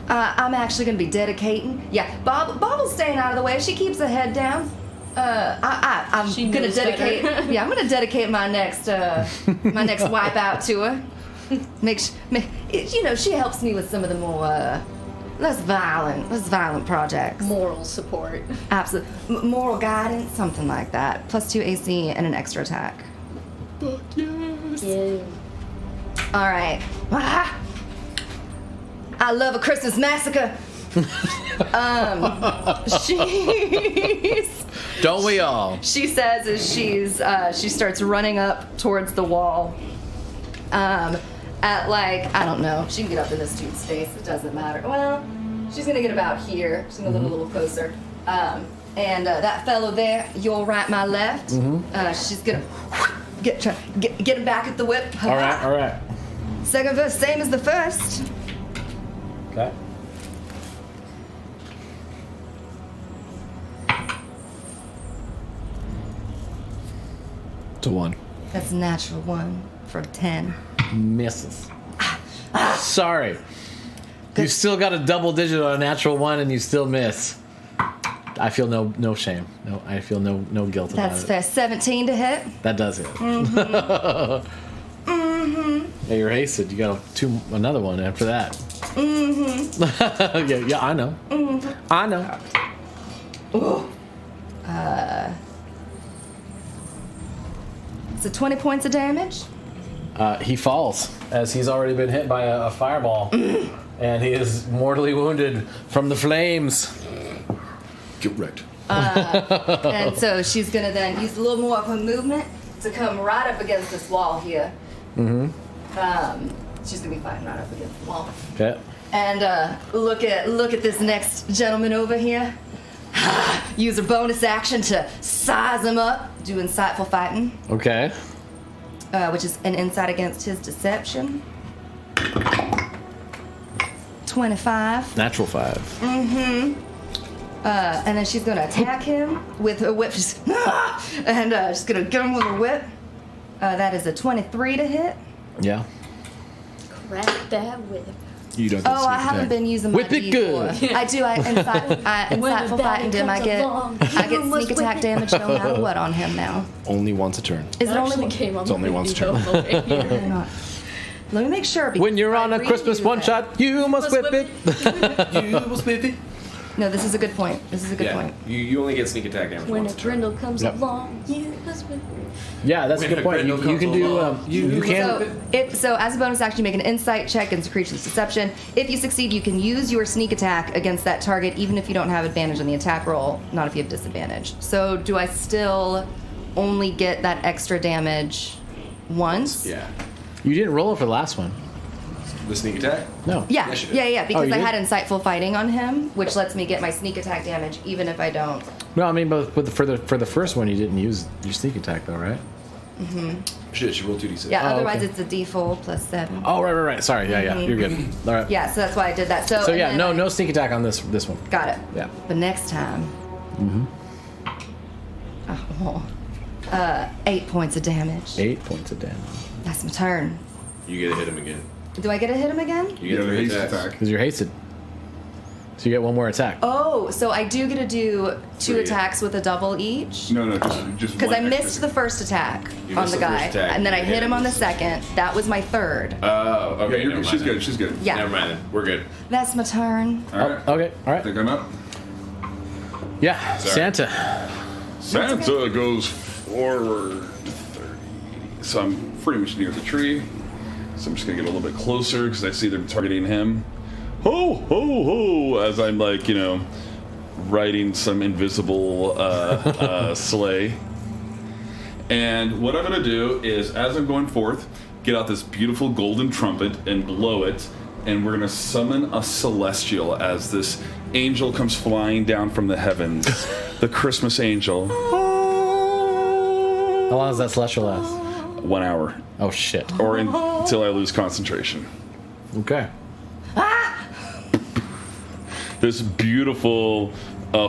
S2: I'm actually gonna be dedicating. Yeah, Bobble's staying out of the way. She keeps her head down. I'm
S3: She
S2: gonna
S3: knows
S2: dedicate.
S3: better.
S2: Yeah, I'm gonna dedicate my next wipe out to her. She helps me with some of the more less violent projects.
S3: Moral support.
S2: Absolutely, moral guidance, something like that. +2 AC and an extra attack.
S3: Yeah.
S2: All right. Ah, I love a Christmas massacre. She's.
S1: Don't we all?
S2: She says as she starts running up towards the wall. At like, I don't know. She can get up in this dude's face. It doesn't matter. Well, she's gonna get about here. She's gonna look a little closer. And that fellow there, your right, my left. She's gonna get him back at the whip.
S1: All right.
S2: Second verse, same as the first.
S1: Okay.
S6: To 1.
S2: That's a natural 1 for a 10.
S1: Misses. Sorry. You still got a double digit on a natural 1 and you still miss. I feel no shame. No, I feel no guilt about
S2: That's
S1: it.
S2: fair. 17 to hit.
S1: That does it. Yeah, you're hasted. You got another one after that. yeah, I know. I know.
S2: So 20 points of damage.
S1: He falls as he's already been hit by a fireball, and he is mortally wounded from the flames.
S6: Get wrecked.
S2: And so she's gonna then use a little more of her movement to come right up against this wall here. She's gonna be fighting right up against the wall.
S1: Okay.
S2: And look at this next gentleman over here. Use a bonus action to size him up. Do insightful fighting,
S1: Okay.
S2: which is an insight against his deception. 25.
S1: Natural 5.
S2: And then she's gonna attack him with her whip. She's and she's gonna get him with her whip. That is a 23 to hit.
S1: Yeah.
S3: Crack that whip.
S6: You don't.
S2: Oh, I haven't been using my
S1: Whip it
S2: D4.
S1: good.
S2: I do. Insightful fighting dim. I get sneak attack damage no matter what on him now.
S6: Only once a turn.
S2: Is it only?
S6: It's only once a turn.
S2: Hang on. Let me make sure.
S1: When you're on a
S2: I
S1: Christmas
S2: reviewed
S1: one
S2: that.
S1: shot, you must whip it.
S6: You will spit it.
S2: No, this is a good point. This is a good
S5: Yeah,
S2: point.
S5: you only get sneak attack damage
S3: When a
S5: once a turn.
S3: Grindle comes
S1: Yep.
S3: along, you must whip it.
S1: Yeah, that's a
S5: When
S1: good
S5: a
S1: point. You
S5: Grendel
S1: can
S5: comes
S1: do.
S5: along,
S1: You can.
S2: So as a bonus action, you make an insight check against the creature's deception. If you succeed, you can use your sneak attack against that target, even if you don't have advantage on the attack roll. Not if you have disadvantage. So do I still only get that extra damage once?
S5: Yeah.
S1: You didn't roll it for the last one.
S5: The sneak attack?
S1: No.
S2: Yeah,
S5: Yes, you did.
S2: yeah, because
S1: you
S2: I
S1: did?
S2: had insightful fighting on him, which lets me get my sneak attack damage even if I don't.
S1: No, I mean, but for the first one, you didn't use your sneak attack though, right?
S5: Shit, she rolled 2d6.
S2: Yeah,
S1: Oh,
S2: otherwise
S1: okay.
S2: it's a D4 plus 7.
S1: Oh, right. Sorry. Yeah. You're good. All right.
S2: Yeah, so that's why I did that. So
S1: So
S2: and
S1: yeah,
S2: then
S1: no sneak attack on this one.
S2: Got it.
S1: Yeah.
S2: But next time. 8 points of damage.
S1: 8 points of damage.
S2: That's my turn.
S5: You get to hit him again.
S2: Do I get to hit him again?
S5: You
S4: You
S5: get
S4: have a
S5: 3
S4: haste
S5: attacks.
S4: attack.
S1: Because you're hasted. So you get one more attack.
S2: Oh, so I do get to do 2
S5: Three.
S2: attacks with a double each?
S4: No, just
S2: Because
S4: one
S2: I missed
S4: extra.
S2: the first attack
S5: You
S2: on
S5: missed
S2: the
S5: the
S2: guy,
S5: first attack,
S2: and then I
S5: you
S2: hit him on the
S5: missed.
S2: second. That was my third.
S5: Oh, okay.
S4: Yeah, you're
S5: never
S4: good. She's
S5: mind
S4: good. She's good.
S2: Yeah.
S5: Never mind then. We're good.
S2: That's my turn.
S4: All right.
S1: Okay. All
S4: I
S1: right.
S4: think I'm up.
S1: Yeah.
S5: Sorry.
S1: Santa.
S4: Santa goes forward 30. So I'm pretty much near the tree. So I'm just gonna get a little bit closer because I see them targeting him. Ho, ho, ho! As I'm like, riding some invisible sleigh. And what I'm gonna do is, as I'm going forth, get out this beautiful golden trumpet and blow it. And we're gonna summon a celestial as this angel comes flying down from the heavens. The Christmas angel.
S1: How long does that celestial last?
S4: 1 hour.
S1: Oh shit.
S4: Or until I lose concentration.
S1: Okay.
S4: This beautiful,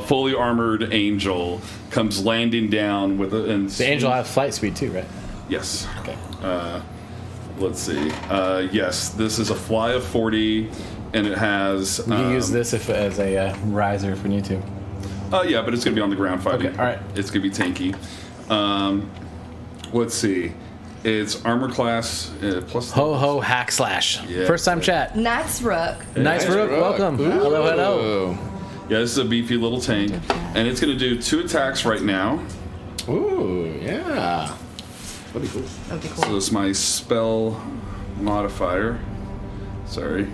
S4: fully armored angel comes landing down with a. And
S1: The angel has flight speed too, right?
S4: Yes.
S1: Okay.
S4: Let's see. Yes, this is a fly of 40, and it has.
S1: We can use this as a riser if we need to.
S4: Yeah, but it's going to be on the ground fighting.
S1: Okay, all right.
S4: It's going to be tanky. Let's see. It's armor class plus.
S1: Ho ho hack slash.
S4: Yeah.
S1: First time chat.
S2: Nice Rook.
S1: Nice Rook, welcome. Hello.
S6: Oh.
S4: Yeah, this is a beefy little tank, and it's going to do 2 attacks right now.
S6: Ooh, yeah. That'd be cool.
S2: That'd be
S4: So
S2: cool.
S4: this is my spell modifier. Sorry.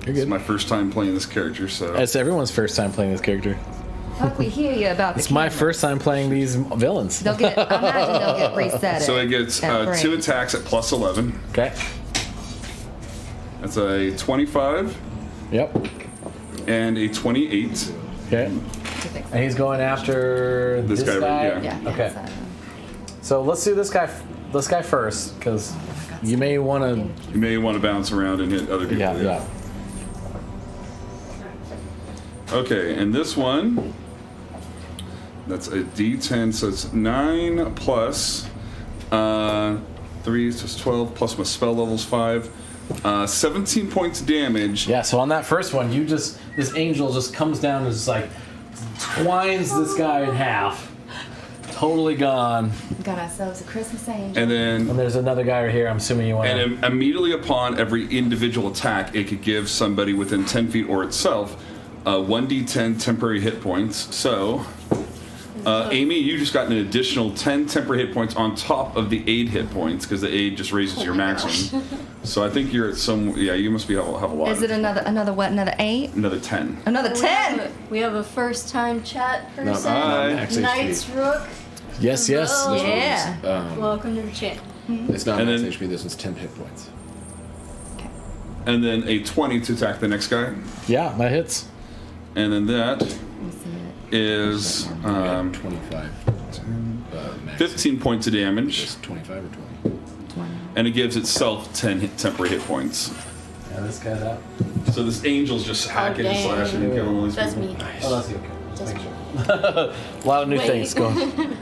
S1: You're
S4: It's
S1: good.
S4: my first time playing this character, so
S1: It's everyone's first time playing this character.
S2: Fuck, we hear you about the
S1: It's my
S2: cameras.
S1: first time playing these villains.
S2: They'll get. I imagine they'll get reset.
S4: it gets
S2: at break.
S4: 2 attacks at plus 11.
S1: Okay.
S4: That's a 25
S1: Yep.
S4: and a 28.
S1: Okay. And he's going after
S4: This guy, right?
S2: Yeah.
S1: Okay.
S2: so-
S1: So let's do this guy. This guy first, because you may want to.
S4: You may want to bounce around and hit other people.
S1: Yeah.
S4: Okay, and this one, that's a D10, so it's 9 plus 3, so it's 12, plus my spell level's 5. 17 points of damage.
S1: Yeah. So on that first one, this angel just comes down and just like twines this guy in half. Totally gone.
S2: Got ourselves a Christmas angel.
S4: And then
S1: And there's another guy right here. I'm assuming you want to.
S4: and immediately upon every individual attack, it could give somebody within 10 feet or itself 1d10 temporary hit points. So, Amy, you just got an additional 10 temporary hit points on top of the aid hit points because the aid just raises your maximum. So I think you're at some. Yeah, you must have a lot.
S2: Is it another what? Another 8?
S4: Another 10.
S2: Another 10.
S3: We have a first time chat person.
S4: Hi.
S6: Max
S3: Knight's
S6: HP.
S3: Rook.
S1: Yes. Yes.
S3: Hello.
S2: Yeah.
S3: Welcome to the channel.
S6: It's not
S4: And
S6: max
S4: then-
S6: HP. This one's 10 hit points.
S4: And then a 20 to attack the next guy.
S1: Yeah. That hits.
S4: And then that
S2: Let me see it.
S4: is
S6: 25. Max
S4: 15 points of damage.
S6: is 25 or 20?
S2: 20.
S4: And it gives itself 10 temporary hit points.
S1: Yeah. This guy's out.
S4: So this angel's just hacking and
S3: dang.
S4: slashing and killing all these
S3: That's
S4: people.
S3: me.
S1: Oh, that's you. Okay.
S3: That's me.
S1: A lot of new
S3: Wait.
S1: things going.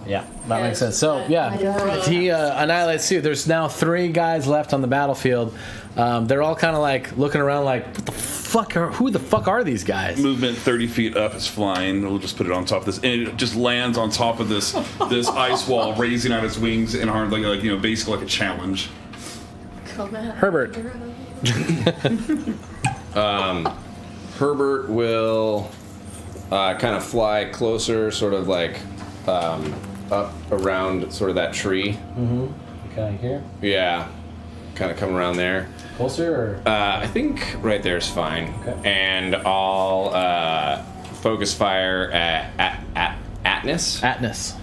S1: Yeah, that makes sense. So yeah, he annihilates you. There's now 3 guys left on the battlefield. They're all kind of like looking around, like, what the fuck? Who the fuck are these guys?
S4: Movement 30 feet up is flying. We'll just put it on top of this, and it just lands on top of this ice wall, raising out its wings and arms like basically like a challenge.
S3: Come at
S1: Herbert.
S5: Herbert will kind of fly closer, sort of like up around sort of that tree.
S1: Okay, here,
S5: Yeah, kind of come around there.
S1: closer. Or?
S5: I think right there is fine.
S1: Okay.
S5: And I'll focus fire at Atnis.
S1: Atnus.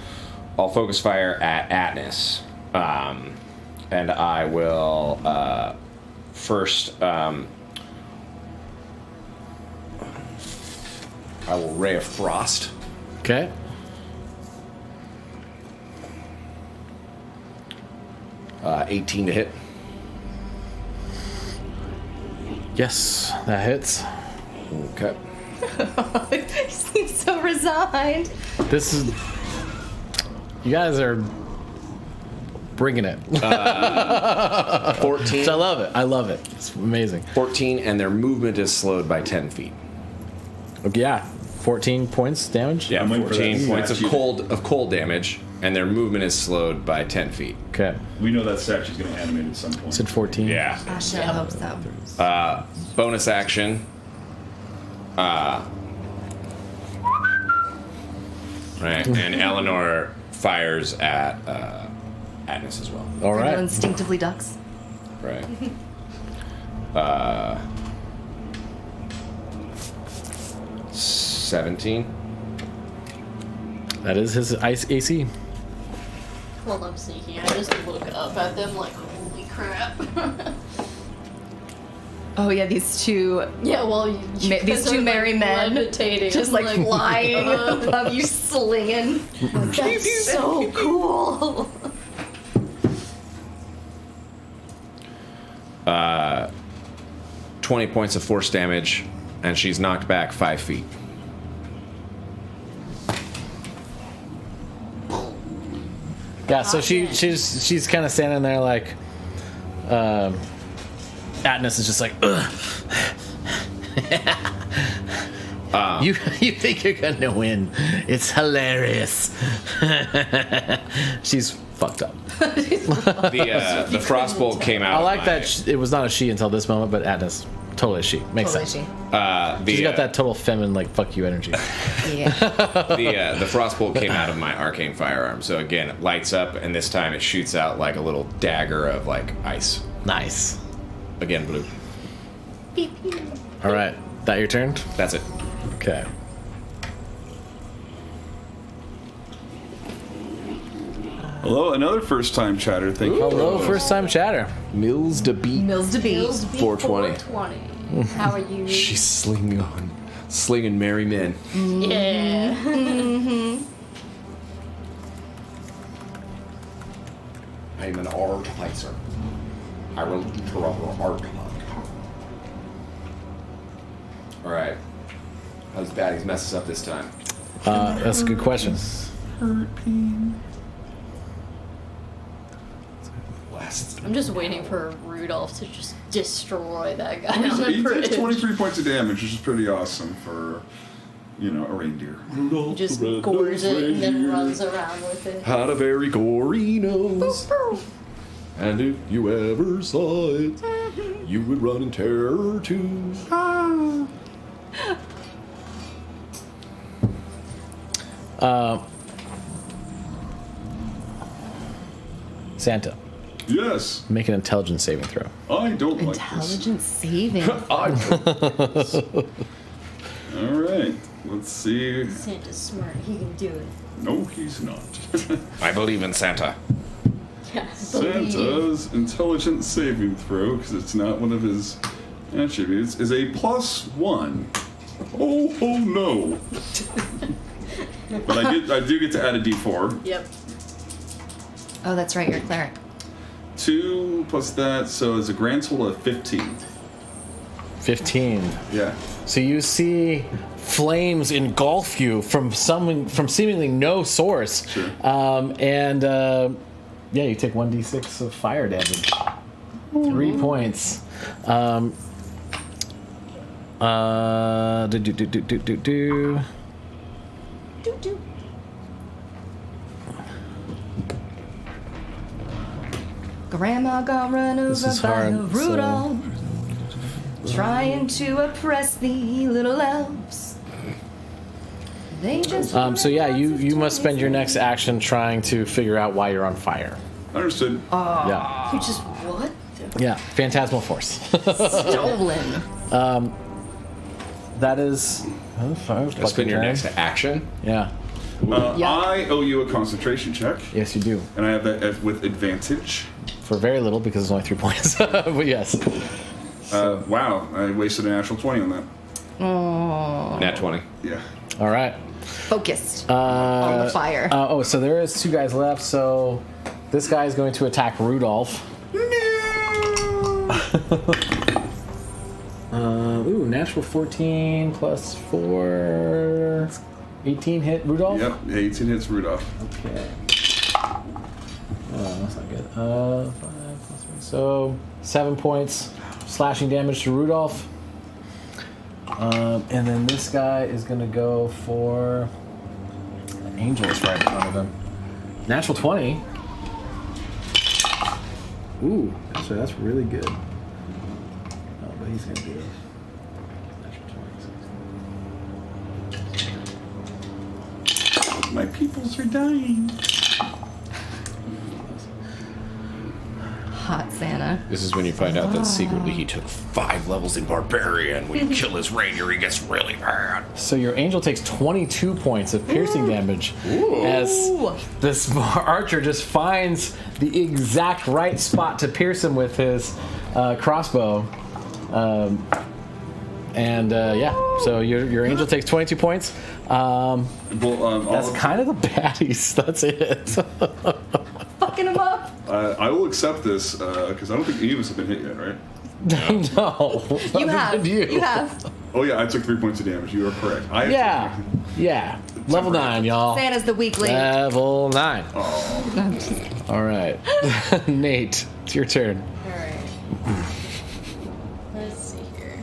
S5: I'll focus fire at Atnis. And I will first. I will Ray of Frost.
S1: Okay.
S5: 18 to hit.
S1: Yes, that hits.
S5: Okay.
S2: He seems so resigned.
S1: This is. You guys are bringing it.
S5: 14.
S1: I love it. I love it. It's amazing.
S5: 14, and their movement is slowed by 10 feet.
S1: Yeah, 14 points damage.
S5: Yeah,
S4: I'm waiting for
S5: 14
S4: that
S5: points of
S4: statue.
S5: cold damage, and their movement is slowed by 10 feet.
S1: Okay.
S4: We know that statue's going to animate at some point.
S1: Said 14.
S5: Yeah.
S2: I sure hope so.
S5: Bonus action. Right, and Eleanor fires at Agnes as well.
S1: All
S2: Everyone
S1: right.
S2: instinctively ducks.
S5: Right. 17.
S1: That is his ice AC.
S3: Hold up, sneaking. I just look up at them like, holy crap.
S2: Oh yeah, these two,
S3: Yeah, well,
S2: these
S3: guys
S2: two
S3: are,
S2: merry
S3: like,
S2: men,
S3: levitating.
S2: just
S3: I'm
S2: like lying above you, slinging.
S3: That's so cool.
S5: 20 points of force damage, and she's knocked back 5 feet.
S1: Yeah, so she's kind of standing there like, Atnus is just like, ugh. You think you're gonna win? It's hilarious. She's fucked up.
S5: The frostbolt came out.
S1: I like
S5: of
S1: that it was not a she until this moment, but Atnus totally a she. Makes
S2: Totally
S1: sense.
S5: She's
S1: She's got that total feminine like fuck you energy.
S2: Yeah.
S5: the frostbolt came out of my arcane firearm. So again, it lights up, and this time it shoots out like a little dagger of like ice.
S1: Nice.
S5: again blue.
S1: All right. That your turn?
S5: That's it.
S1: Okay.
S4: Hello, another first-time chatter. Thank you.
S1: Hello, first time chatter.
S5: Mills to beat.
S2: Mills to beat.
S5: 420.
S3: 420. How are you?
S5: She's slinging merry men.
S3: Yeah.
S5: I'm an artificer. I will interrupt your art. All right. How's baddies mess us up this time?
S1: That's a good question.
S5: Last.
S3: I'm just waiting for Rudolph to just destroy that guy on the
S4: He
S3: bridge.
S4: takes 23 points of damage, which is pretty awesome for, a reindeer.
S3: He just gores it and then runs around with it.
S5: Had a very gory nose. And if you ever saw it, you would run in terror too.
S4: Yes,
S1: Santa, make an intelligence saving throw.
S4: I don't like this.
S2: Intelligence saving.
S5: I
S4: All right, let's see.
S3: Santa's smart. He can do it.
S4: No, he's not.
S5: I believe in Santa.
S3: Yeah.
S4: Santa's intelligence saving throw, because it's not one of his attributes, is a +1. Oh no! But I do get to add a D4.
S3: Yep.
S2: Oh, that's right, you're a cleric.
S4: 2 plus that, so it's a grand total of 15.
S1: 15.
S4: Yeah.
S1: So you see flames engulf you from seemingly no source.
S4: Sure.
S1: Yeah, you take 1d6 of fire damage. 3 points.
S2: Grandma got run
S1: This
S2: over
S1: is
S2: by
S1: hard,
S2: a Rudolph, trying to oppress the little elves. They just
S1: So yeah, you must spend your next action trying to figure out why you're on fire.
S4: Understood.
S1: Yeah.
S3: You just what?
S1: Yeah. Phantasmal force.
S2: stolen.
S1: That is.
S5: Spend your next action.
S1: Yeah.
S2: Yeah.
S4: I owe you a concentration check,
S1: Yes, you do.
S4: and I have that with advantage.
S1: For very little because it's only 3 points. But yes.
S4: Wow, I wasted a natural 20 on that.
S5: Nat 20.
S4: Yeah.
S1: All right.
S2: Focused on the fire.
S1: So there is 2 guys left. So this guy is going to attack Rudolph. Natural 14 plus 4. 18 hit Rudolph?
S4: Yep, 18 hits Rudolph.
S1: Okay. Oh, that's not good. 5 plus 3. So 7 points slashing damage to Rudolph. And then this guy is going to go for. The angel is right in front of him. Natural 20. Ooh, actually, that's really good. Oh, but he's going to do it. Natural 20.
S4: My peoples are dying.
S2: Hot Santa.
S5: This is when you find out that secretly he took 5 levels in Barbarian. When you kill his reindeer, he gets really bad.
S1: So your angel takes 22 points of piercing damage as this archer just finds the exact right spot to pierce him with his crossbow. So your angel takes 22 points. That's kind of the baddies. That's it.
S2: Fucking him up.
S4: I will accept this because I don't think any of us have been hit yet, right?
S1: No.
S2: You have. You have.
S4: Oh yeah, I took 3 points of damage. You are correct.
S1: Yeah. Level 9, y'all.
S2: Santa's the weak link.
S1: Level 9.
S4: Oh.
S1: All right. Nate, it's your turn.
S3: Alright. Let's see here.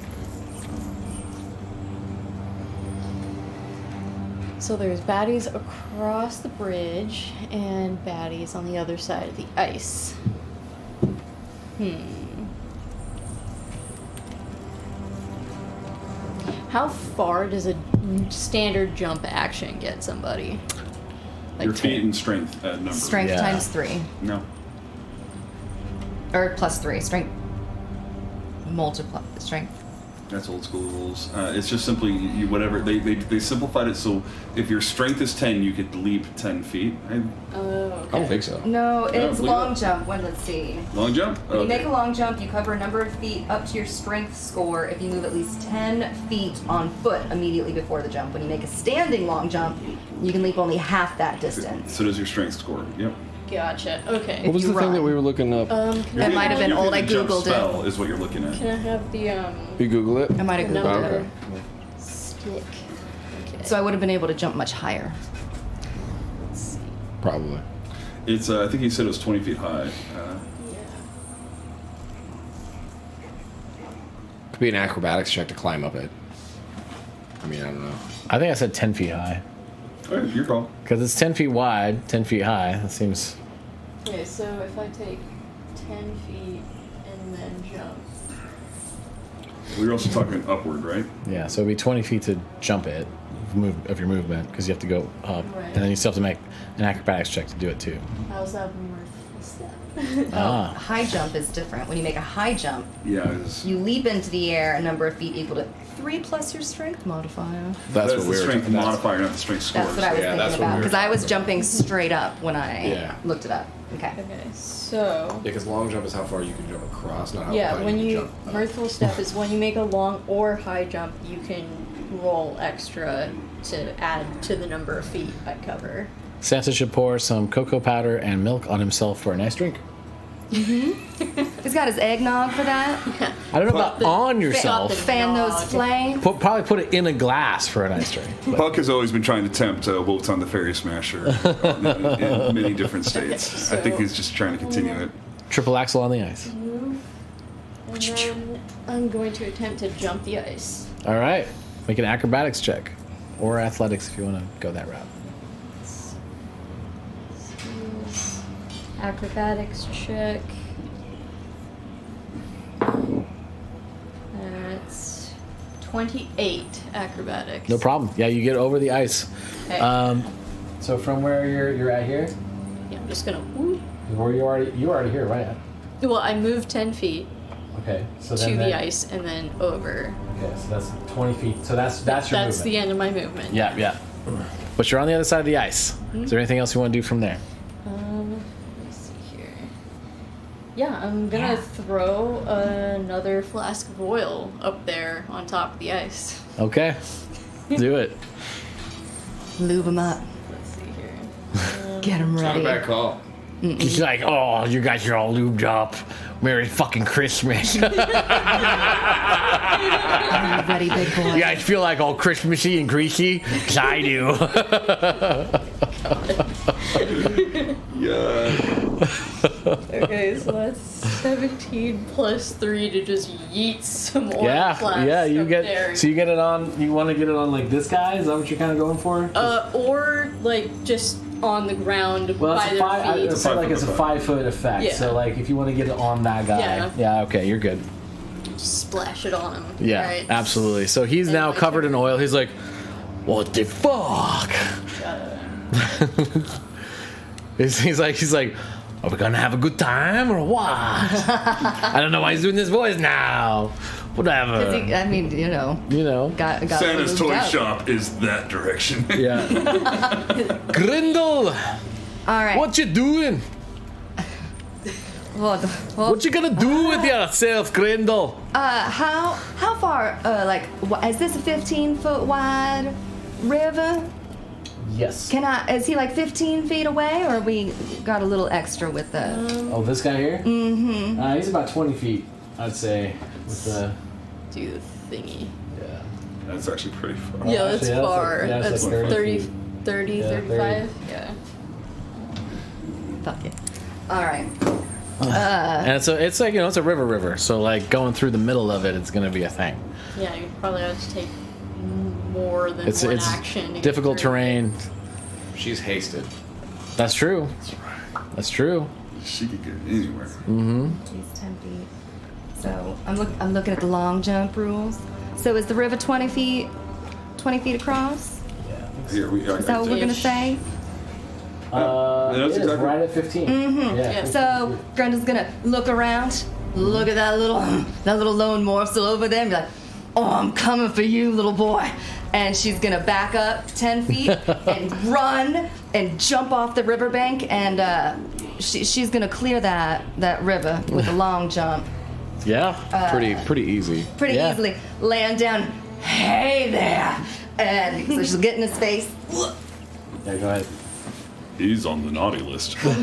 S3: So there's baddies across the bridge and baddies on the other side of the ice. How far does a standard jump action get somebody?
S4: Your feet and strength number.
S2: Strength
S1: Yeah.
S2: times 3.
S4: No.
S2: Or plus 3. Strength. Multiply the strength.
S4: That's old school rules. It's just simply whatever they simplified it so if your strength is 10, you could leap 10 feet.
S6: I don't think so.
S2: No, it's
S4: believe
S2: long
S4: it.
S2: jump. Let's see.
S4: Long jump.
S2: When you make a long jump, you cover a number of feet up to your strength score if you move at least 10 feet on foot immediately before the jump. When you make a standing long jump, you can leap only half that distance.
S4: So does your strength score. Yep.
S3: Gotcha. Okay.
S6: What was
S2: you
S6: the thing
S2: run.
S6: that we were looking up?
S3: Can I
S2: It might have been
S4: You
S2: old. I
S4: get the jump
S2: googled
S4: spell
S2: it.
S4: is what you're looking at.
S3: Can I have the
S6: You Google it?
S2: I might have googled
S3: number
S2: it.
S6: Okay.
S3: stick? Okay.
S2: So I would have been able to jump much higher.
S3: Let's see.
S6: Probably.
S4: It's I think he said it was 20 feet high.
S3: Yeah.
S6: Could be an acrobatics check to climb up it. I mean, I don't know.
S1: I think I said 10 feet high.
S4: All right, your call.
S1: Because it's 10 feet wide, 10 feet high. That seems...
S3: Okay, so if I take 10 feet and then jump.
S4: We were also talking upward, right?
S1: Yeah, so it'd be 20 feet to jump it of your movement, because you have to go up.
S3: Right.
S1: And then you still have to make an acrobatics check to do it, too.
S3: How's that worth a step?
S1: Ah.
S2: High jump is different. When you make a high jump,
S4: Yeah. It's,
S2: you leap into the air a number of feet equal to 3 plus your strength modifier.
S6: That's what
S4: the
S6: we were
S4: strength
S6: talking about.
S4: modifier, not the strength score.
S2: That's what I was
S6: Yeah, that's
S2: thinking
S6: what we
S2: about
S6: were
S2: because I was jumping straight up when I
S6: Yeah.
S2: looked it up. Okay.
S3: Okay, so
S6: Yeah, because long jump is how far you can jump across, not how
S3: yeah,
S6: high
S3: when
S6: you
S3: you
S6: can jump.
S3: mirthful step is when you make a long or high jump, you can roll extra to add to the number of feet I cover.
S1: Santa should pour some cocoa powder and milk on himself for a nice drink.
S2: He's got his eggnog for that.
S1: I don't know about on yourself.
S2: Fan those
S3: Nog.
S2: flames.
S1: Probably put it in a glass for a nice drink. But
S4: Puck has always been trying to tempt Wolf on the Fairy Smasher in many different states. I think he's just trying to continue it.
S1: triple axle on the ice.
S3: And then I'm going to attempt to jump the ice.
S1: All right. Make an acrobatics check. Or athletics if you want to go that route.
S3: Acrobatics check. That's 28 acrobatics.
S1: No problem. Yeah, you get over the ice.
S3: Okay.
S1: So from where you're at here,
S3: Yeah, I'm just gonna. Whoop.
S1: where you already here, right?
S3: Well, I moved 10 feet
S1: Okay. So
S3: to the ice and then over.
S1: Okay, so that's 20 feet. So that's your
S3: That's
S1: movement.
S3: the end of my movement.
S1: Yeah, yeah. But you're on the other side of the ice. Is there anything else you want to do from there?
S3: Let me see here. Yeah, I'm gonna throw another flask of oil up there on top of the ice.
S1: Okay. Do it.
S2: Lube him up.
S3: Let's see here.
S2: Get him
S6: Not a
S2: ready.
S6: bad call.
S1: She's like, oh, you guys are all lubed up. Merry fucking Christmas. You
S2: Ready, big boy.
S1: guys feel like all Christmassy and greasy? 'Cause I do.
S4: Yeah.
S3: Okay, so that's 17 plus 3 to just yeet some oil
S1: Yeah,
S3: flasks
S1: yeah. You
S3: up
S1: get
S3: there.
S1: so you get it on. You want to get it on like this guy? Is that what you're kind of going for?
S3: Or like just on the ground
S1: Well,
S3: by
S1: it's a
S3: their
S1: five.
S3: feet.
S1: It's like it's a 5 foot effect.
S3: Yeah.
S1: So like if you want to get it on that guy,
S3: Yeah.
S1: okay, you're good.
S3: Just splash it on him.
S1: Yeah,
S3: right?
S1: absolutely. So he's
S3: And
S1: now
S3: my
S1: covered
S3: turn.
S1: in oil. He's like, what the fuck? he's like, are we gonna have a good time or what? I don't know why he's doing this voice now. Whatever.
S2: I mean, you know,
S1: You know.
S2: got
S4: Santa's
S2: lubed
S4: toy
S2: up.
S4: shop is that direction.
S1: Yeah. Grindel,
S2: All right.
S1: what you doing?
S2: Well,
S1: What you gonna do with yourself, Grindel?
S2: how far? Is this a 15-foot wide river?
S1: Yes.
S2: Is he like 15 feet away, or we got a little extra with the?
S1: Oh, this guy here? Mm-hmm. He's about 20 feet, I'd say. With the
S3: Do the thingy.
S1: yeah.
S4: That's actually pretty far.
S3: Yeah, that's
S1: actually, that's like-
S3: far.
S1: yeah, it's
S3: That's
S1: like 30
S3: 30,
S1: feet.
S3: 30,
S1: Yeah,
S3: 35. Yeah.
S2: Fuck it. All right.
S1: And it's like it's a river. So like going through the middle of it, it's gonna be a thing.
S3: Yeah, you probably have to take more than
S1: It's
S3: one action. to get
S1: difficult
S3: through.
S1: terrain.
S6: She's hasted.
S1: That's true. That's true.
S4: She could get anywhere.
S2: He's 10 feet. So I'm looking at the long jump rules. So is the river 20 feet? 20 feet across?
S4: Here we are.
S2: Is that what we're gonna say?
S4: that's
S1: It is
S4: exactly-
S1: right at 15. Yeah.
S3: Yeah.
S2: So Grenda's gonna look around, look at that little lone morsel over there and be like, oh, I'm coming for you, little boy. And she's gonna back up 10 feet and run and jump off the riverbank, and she's gonna clear that river with a long jump.
S1: Yeah.
S6: Pretty easy.
S2: Pretty
S1: Yeah.
S2: easily. Land down, hey there. And so she'll get in his face.
S1: Yeah, go ahead.
S4: He's on the naughty list.
S2: Come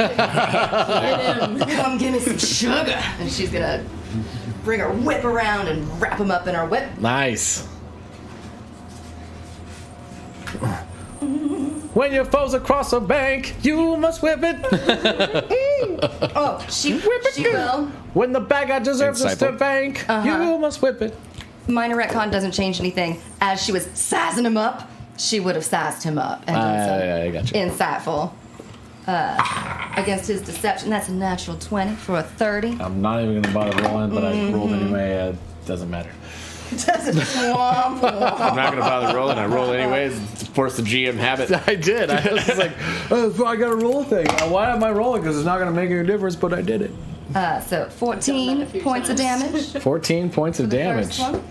S2: give me some sugar. And she's gonna bring her whip around and wrap him up in her whip.
S1: Nice. When your foes across a bank, you must whip it.
S2: Oh, she will.
S1: When the bad guy deserves us to
S6: Insightful.
S1: bank, you must whip it.
S2: Minor retcon doesn't change anything. As she was sizing him up, she would have sized him up. And
S1: I got you.
S2: insightful. Against his deception, that's a natural 20 for a 30.
S1: I'm not even gonna bother rolling, but I rolled anyway. Doesn't matter.
S2: Doesn't womp womp.
S6: I'm not gonna bother rolling. I roll anyways. To force the GM habit.
S1: I did. I was just like, oh, I gotta roll a thing. Why am I rolling? Because it's not gonna make any difference, but I did it.
S2: So 14 points of damage.
S1: 14 points of
S2: The
S1: damage.
S2: first one.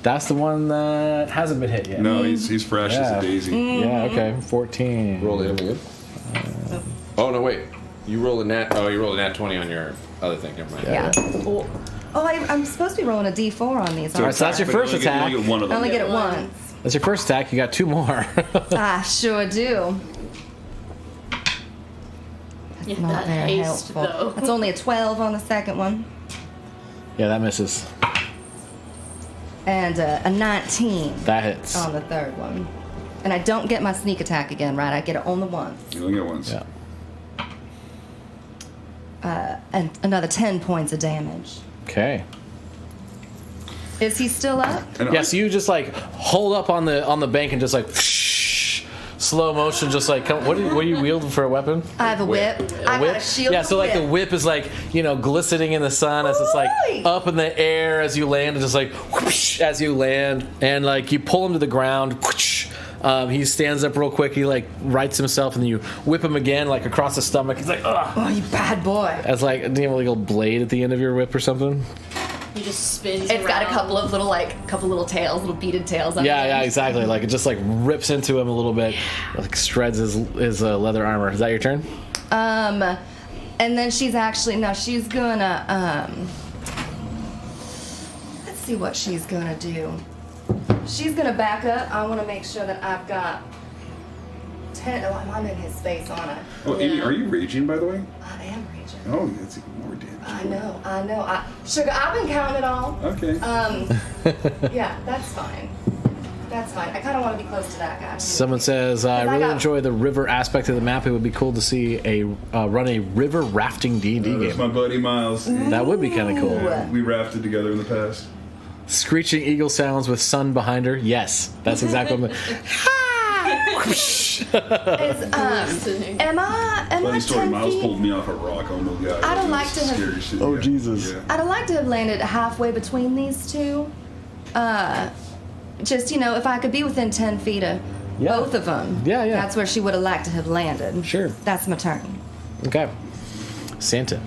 S1: That's the one that hasn't been hit yet.
S4: No, he's fresh as
S1: Yeah.
S4: a daisy.
S1: Yeah, okay. 14.
S6: Roll it again. Oh no, wait. You roll a nat. Oh, you rolled a nat 20 on your other thing. Never mind.
S2: Yeah. Oh, I'm supposed to be rolling a d4 on these.
S1: All right, so that's your
S4: But
S1: first
S4: you only
S1: attack.
S4: get one of
S2: I
S4: them.
S2: only get it
S3: One.
S2: once.
S1: That's your first attack. You got 2 more.
S2: I sure do.
S3: Yeah,
S2: Not
S3: that
S2: very
S3: haste,
S2: helpful.
S3: though.
S2: That's only a 12 on the second one.
S1: Yeah, that misses.
S2: And a 19
S1: That hits.
S2: on the third one. And I don't get my sneak attack again, right? I get it only once.
S4: You only get once.
S1: Yeah.
S2: And another 10 points of damage.
S1: Okay.
S2: Is he still up?
S4: And
S1: Yeah, so you just like hold up on the bank and just like slow motion, just like what are you wielding for a weapon?
S2: I have a whip. I got a shield.
S1: Yeah,
S2: and
S1: so
S2: a
S1: like the whip is like, glistening in the sun as it's like
S2: Right.
S1: up in the air as you land, and just like whoosh, as you land, and like you pull him to the ground. Whoosh. He stands up real quick. He like rights himself, and then you whip him again, like across the stomach. He's like, ugh.
S2: Oh, you bad boy.
S1: As like, do you have like a blade at the end of your whip or something?
S3: He just spins
S2: It's got a
S3: around.
S2: couple of little tails, little beaded tails on
S1: Yeah,
S2: the
S1: yeah,
S2: end.
S1: exactly. Like it just like rips into him a little bit, like shreds his leather armor. Is that your turn?
S2: And then she's gonna, let's see what she's gonna do. She's gonna back up. I wanna make sure that I've got 10, I'm in his face, aren't I?
S4: Oh, Amy, are you raging, by the way?
S2: I am raging.
S4: Oh, that's even more damage.
S2: I know. Sugar, I've been counting it all.
S4: Okay.
S2: Yeah, that's fine. That's fine. I kind of want to be close to that guy.
S1: Someone says, I
S2: Because I
S1: really
S2: got-
S1: enjoy the river aspect of the map. It would be cool to see run a river rafting D&D
S4: That's
S1: game.
S4: my buddy Miles.
S1: That would be kind of cool.
S4: We rafted together in the past.
S1: Screeching eagle sounds with sun behind her. Yes, that's exactly what
S2: Am I
S4: Funny story,
S2: 10
S4: Miles
S2: feet?
S4: pulled me off a rock. Oh my god.
S2: I'd
S4: It was
S2: like to have-
S4: scary shit.
S1: Oh,
S4: Yeah.
S1: Jesus.
S4: Yeah.
S2: I'd like to have landed halfway between these two. Just, if I could be within 10 feet of
S1: Yeah.
S2: both of them.
S1: Yeah, yeah.
S2: That's where she would have liked to have landed.
S1: Sure.
S2: That's my turn.
S1: Okay. Santa,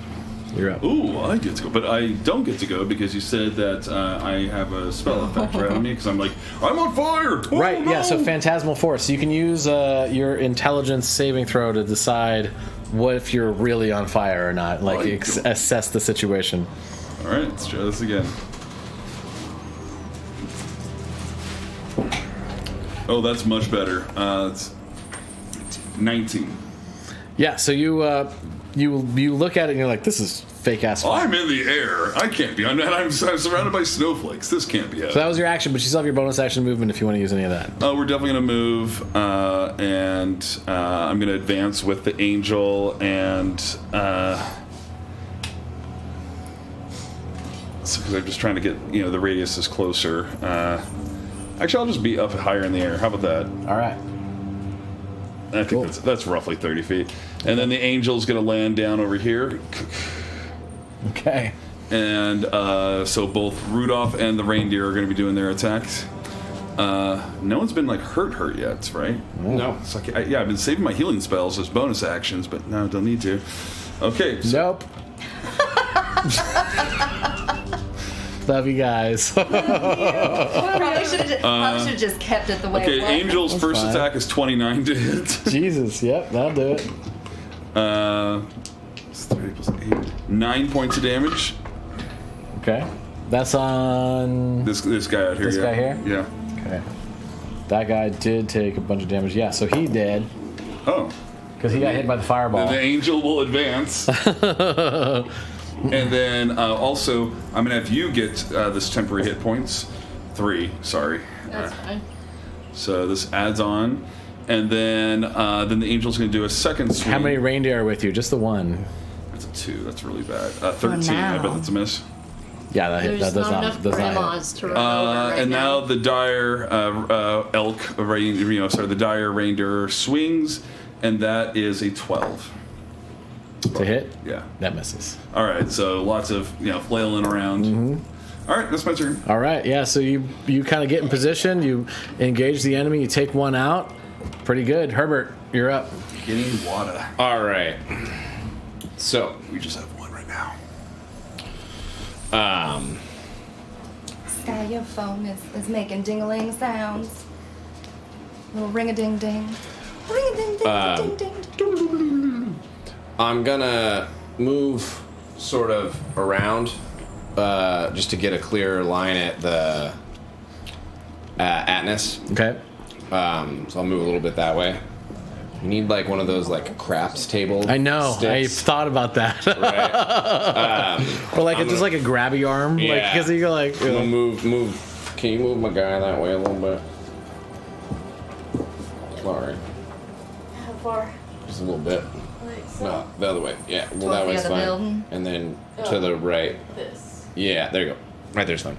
S1: you're up.
S4: Ooh, I get to go, but I don't get to go because you said that I have a spell effect right on me because I'm like, I'm on fire. Oh,
S1: Right, yeah,
S4: no!
S1: so Phantasmal Force. You can use your intelligence saving throw to decide what if you're really on fire or not. Like,
S4: Right.
S1: assess the situation.
S4: All right, let's try this again. Oh, that's much better. It's 19.
S1: Yeah, so you look at it and you're like, this is fake ass fire.
S4: I'm in the air. I can't be. I'm surrounded by snowflakes. This can't be
S1: So
S4: it.
S1: that was your action, but you still have your bonus action movement if you want to use any of that.
S4: We're definitely gonna move, and I'm gonna advance with the angel, and because I'm just trying to get the radius is closer. Actually, I'll just be up higher in the air. How about that?
S1: All right.
S4: I think that's roughly 30 feet. And then the angel's gonna land down over here,
S1: Okay.
S4: and so both Rudolph and the reindeer are gonna be doing their attacks. No one's been hurt yet, right?
S6: No.
S4: It's like, I've been saving my healing spells as bonus actions, but no, don't need to. Okay, so
S1: Nope. Love you guys.
S2: Probably should have just kept it the way
S4: Okay,
S2: it was.
S4: Angel's first
S1: fine.
S4: attack is 29 to hit.
S1: Jesus, yep, that'll do it.
S4: It's 3 plus 8. 9 points of damage.
S1: Okay. That's on
S4: This guy out here.
S1: This
S4: yeah.
S1: guy here?
S4: Yeah.
S1: Okay. That guy did take a bunch of damage. Yeah, so he did.
S4: Oh.
S1: Because he got hit by the fireball.
S4: The angel will advance. And then also, I'm going to have you get this temporary hit points. 3, sorry.
S3: That's fine.
S4: So this adds on. And then the angel's going to do a second swing.
S1: How many reindeer are with you? Just the one.
S4: That's a 2. That's really bad. 13. I bet
S2: now.
S4: that's a miss.
S1: Yeah, that
S3: There's
S1: does
S3: not
S1: not.
S3: enough
S1: Does not hit.
S3: grandmas to run over right
S4: And
S3: now.
S4: now the dire the dire reindeer swings, and that is a 12
S1: To hit?
S4: Yeah.
S1: That misses.
S4: All right. So lots of flailing around. All right, that's my turn.
S1: All right, yeah, so you kind of get in position, you engage the enemy, you take one out. Pretty good. Herbert, you're up.
S4: Getting water.
S5: All right. So,
S4: We just have one right now.
S2: Sky, your phone is making ding-a-ling sounds. Little ring-a-ding-ding. Ring-a-ding-ding-ding-ding.
S5: I'm gonna move sort of around just to get a clearer line at the Atlas.
S1: Okay.
S5: So I'll move a little bit that way. You need like one of those like craps table.
S1: I know. I
S5: sticks,
S1: thought about that.
S5: right?
S1: Or like just like a grabby arm, like
S5: Yeah.
S1: because you go like.
S5: I'm gonna move. Can you move my guy that way a little bit? Sorry,
S3: How far?
S5: just a little bit.
S3: Like so?
S5: No, the other way. Yeah, well
S2: Towards
S5: that
S2: the
S5: way's
S2: other
S5: fine.
S2: building?
S5: And then to the right.
S3: This.
S5: Yeah, there you go. Right there's fine.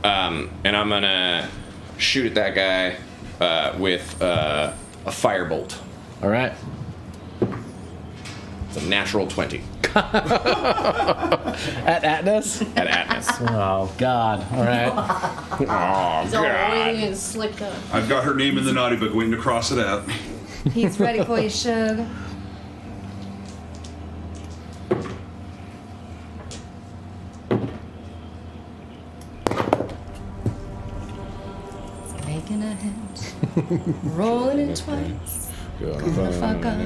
S5: And I'm gonna shoot at that guy with a firebolt.
S1: All right.
S5: It's a natural 20
S1: At Atlas?
S5: at Atlas.
S1: Oh God. All right.
S5: Oh
S3: It's all oily and slicked up.
S4: I've got her name in the naughty book, waiting to cross it out.
S2: He's ready for you, Sugar. He's making a hit. Rolling it twice. Gonna fuck up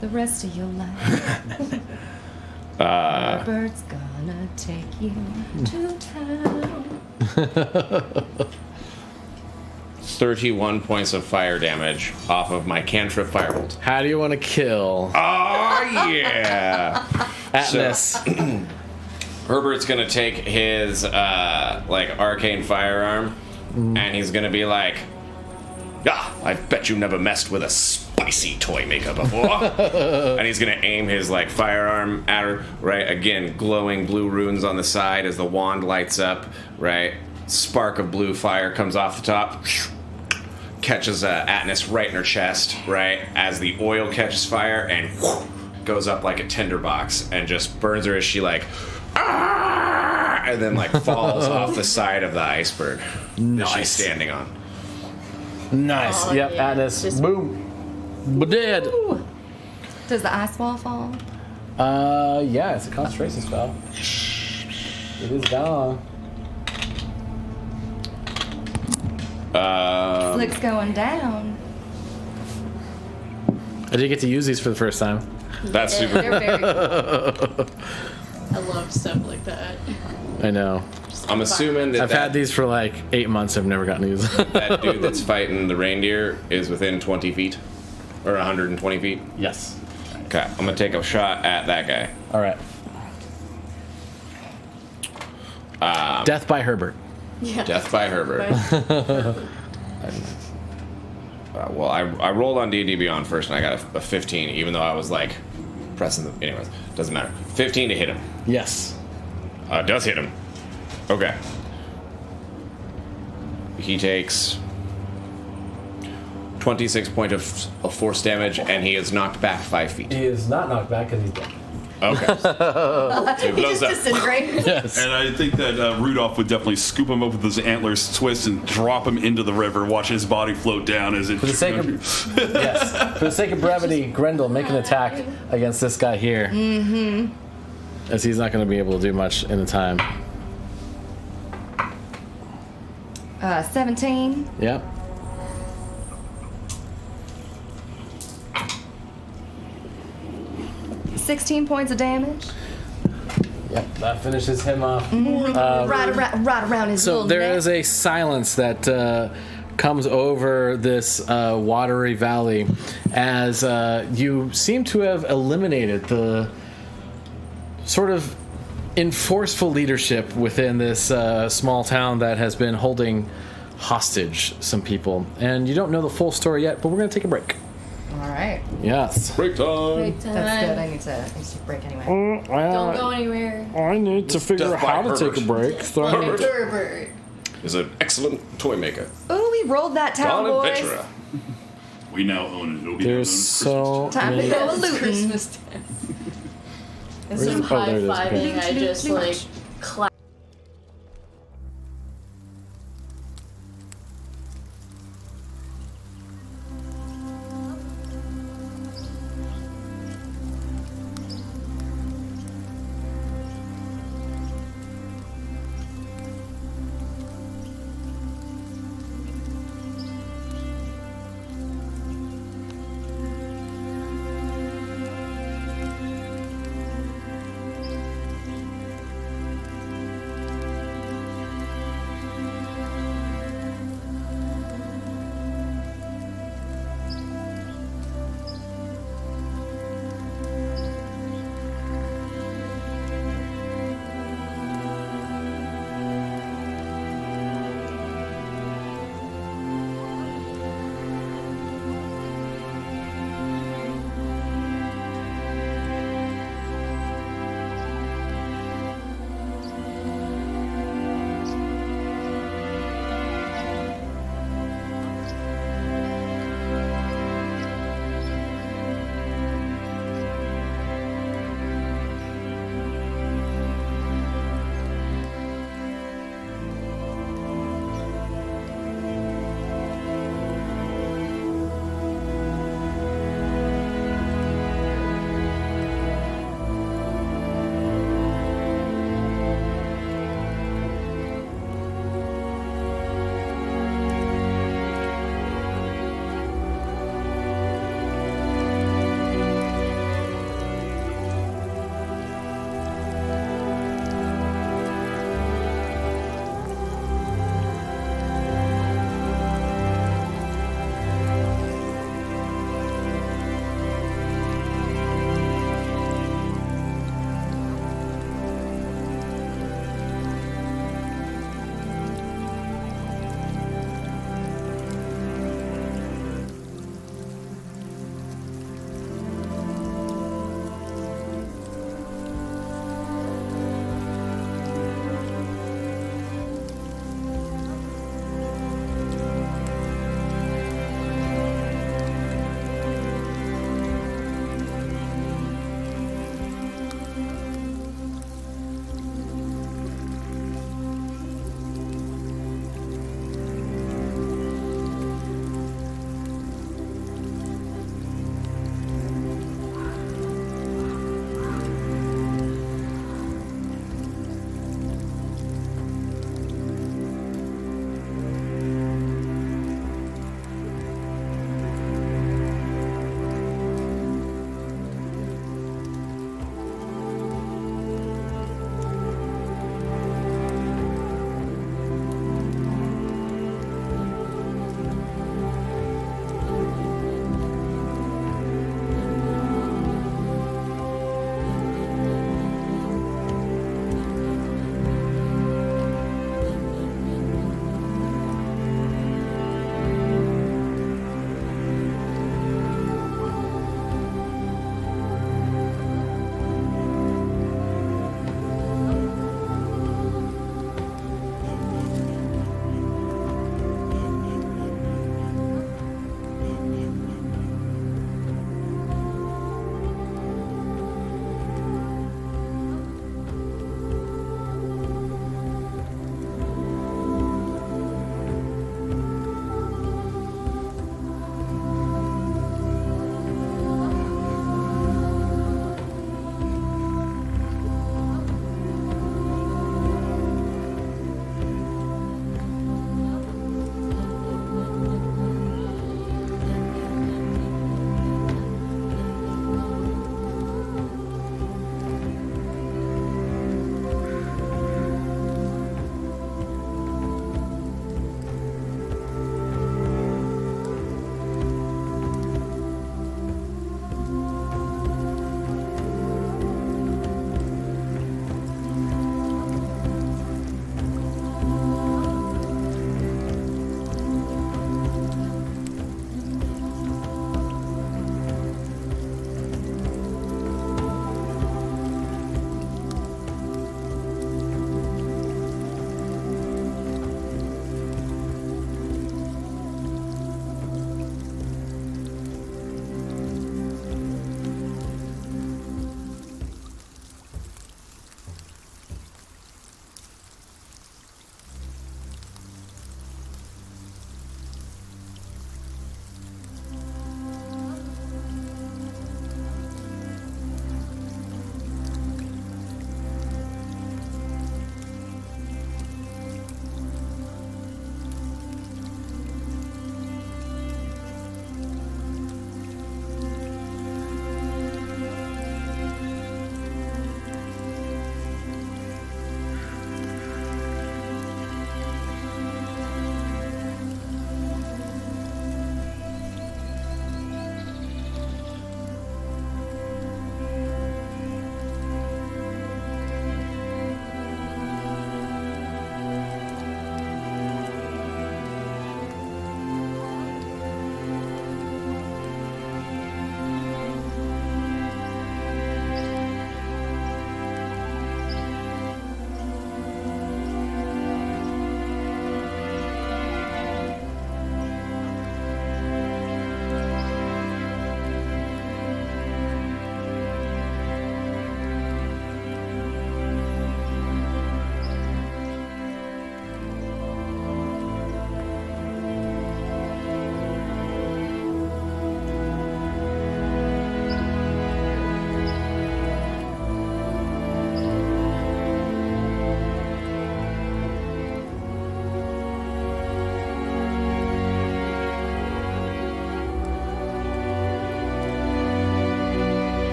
S2: the rest of your life. Bird's gonna take you to town.
S5: 31 points of fire damage off of my cantrip firebolt.
S1: How do you want to kill
S5: Oh yeah!
S1: Atlas?
S5: Herbert's gonna take his like arcane firearm, and he's gonna be like, "Ah, I bet you never messed with a spicy toy maker before." And he's gonna aim his like firearm at her. Right, again, glowing blue runes on the side as the wand lights up. Right, spark of blue fire comes off the top. Catches Atlas right in her chest. Right, as the oil catches fire and goes up like a tinderbox and just burns her as she like. Ah! And then like falls off the side of the iceberg that she's standing on.
S1: Nice.
S3: Oh,
S1: Yep.
S3: yeah.
S1: Atlas.
S3: Just-
S1: Boom. But dead.
S2: Does the ice wall fall?
S1: Yeah, it's a concentration spell. It is gone.
S2: Slick's going down.
S1: I did get to use these for the first time.
S5: That's
S3: Yeah,
S5: super.
S2: They're very cool.
S3: I love stuff like that.
S1: I know.
S5: I'm assuming that
S1: I've had these for like 8 months. I've never gotten to use them.
S5: that dude that's fighting the reindeer is within 20 feet or 120 feet.
S1: Yes.
S5: Okay, I'm gonna take a shot at that guy.
S1: All right. Death by Herbert.
S3: Yeah.
S5: Death by Herbert.
S3: Right.
S5: Well, I rolled on D&D Beyond first, and I got a 15, even though I was like pressing the. Anyways, doesn't matter. 15 to hit him.
S1: Yes.
S5: Does hit him. Okay. He takes 26 points of force damage, and he is knocked back 5 feet.
S1: He is not knocked back because he's dead.
S5: Okay. So he
S2: He
S5: blows
S2: just
S5: up.
S2: disintegrated.
S1: Yes.
S4: And I think that Rudolph would definitely scoop him up with his antlers, twist, and drop him into the river, watch his body float down as it.
S1: For the sake of yes, for the sake of brevity, Grendel, make an attack against this guy here. as he's not going to be able to do much in the time.
S2: 17.
S1: Yep.
S2: $16 points of damage.
S1: Yep, that finishes him off.
S2: Right around his
S1: So
S2: little
S1: there
S2: neck.
S1: is a silence that comes over this watery valley as you seem to have eliminated the sort of enforceful leadership within this small town that has been holding hostage some people. And you don't know the full story yet, but we're going to take a break.
S2: All right.
S1: Yes.
S6: Break time.
S3: Break time.
S2: That's good. I need to break anyway.
S3: Don't go anywhere.
S1: I need to figure
S6: Death
S1: out
S6: by
S1: how to take a break. So I need-
S3: Herbert.
S6: Is an excellent toy maker.
S2: Ooh, we rolled that town,
S6: Dawn
S2: boys.
S6: adventurer.
S8: We now own it. It'll be
S1: There's
S8: known as
S1: so
S2: Time to
S1: many.
S2: go
S3: It's
S2: looting.
S3: Christmas time. Instead of
S1: Oh, there it is.
S3: high-fiving, I just like clap.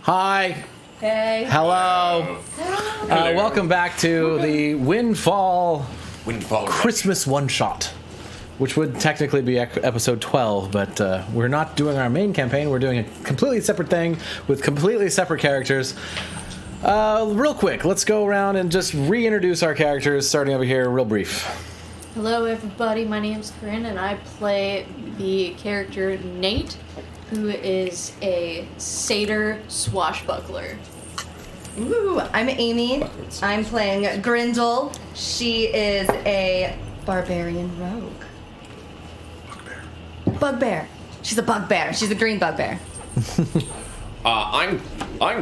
S1: Hi.
S3: Hey.
S1: Hello. Welcome back to the Windfall Christmas one-shot, which would technically be episode 12, but we're not doing our main campaign. We're doing a completely separate thing with completely separate characters. Real quick, let's go around and just reintroduce our characters, starting over here real brief.
S3: Hello, everybody. My name's Corinne, and I play the character Nate, who is a satyr swashbuckler.
S2: Ooh, I'm Amy. I'm playing Grindel. She is a barbarian rogue. Bugbear. She's a bugbear. She's a green bugbear.
S7: I'm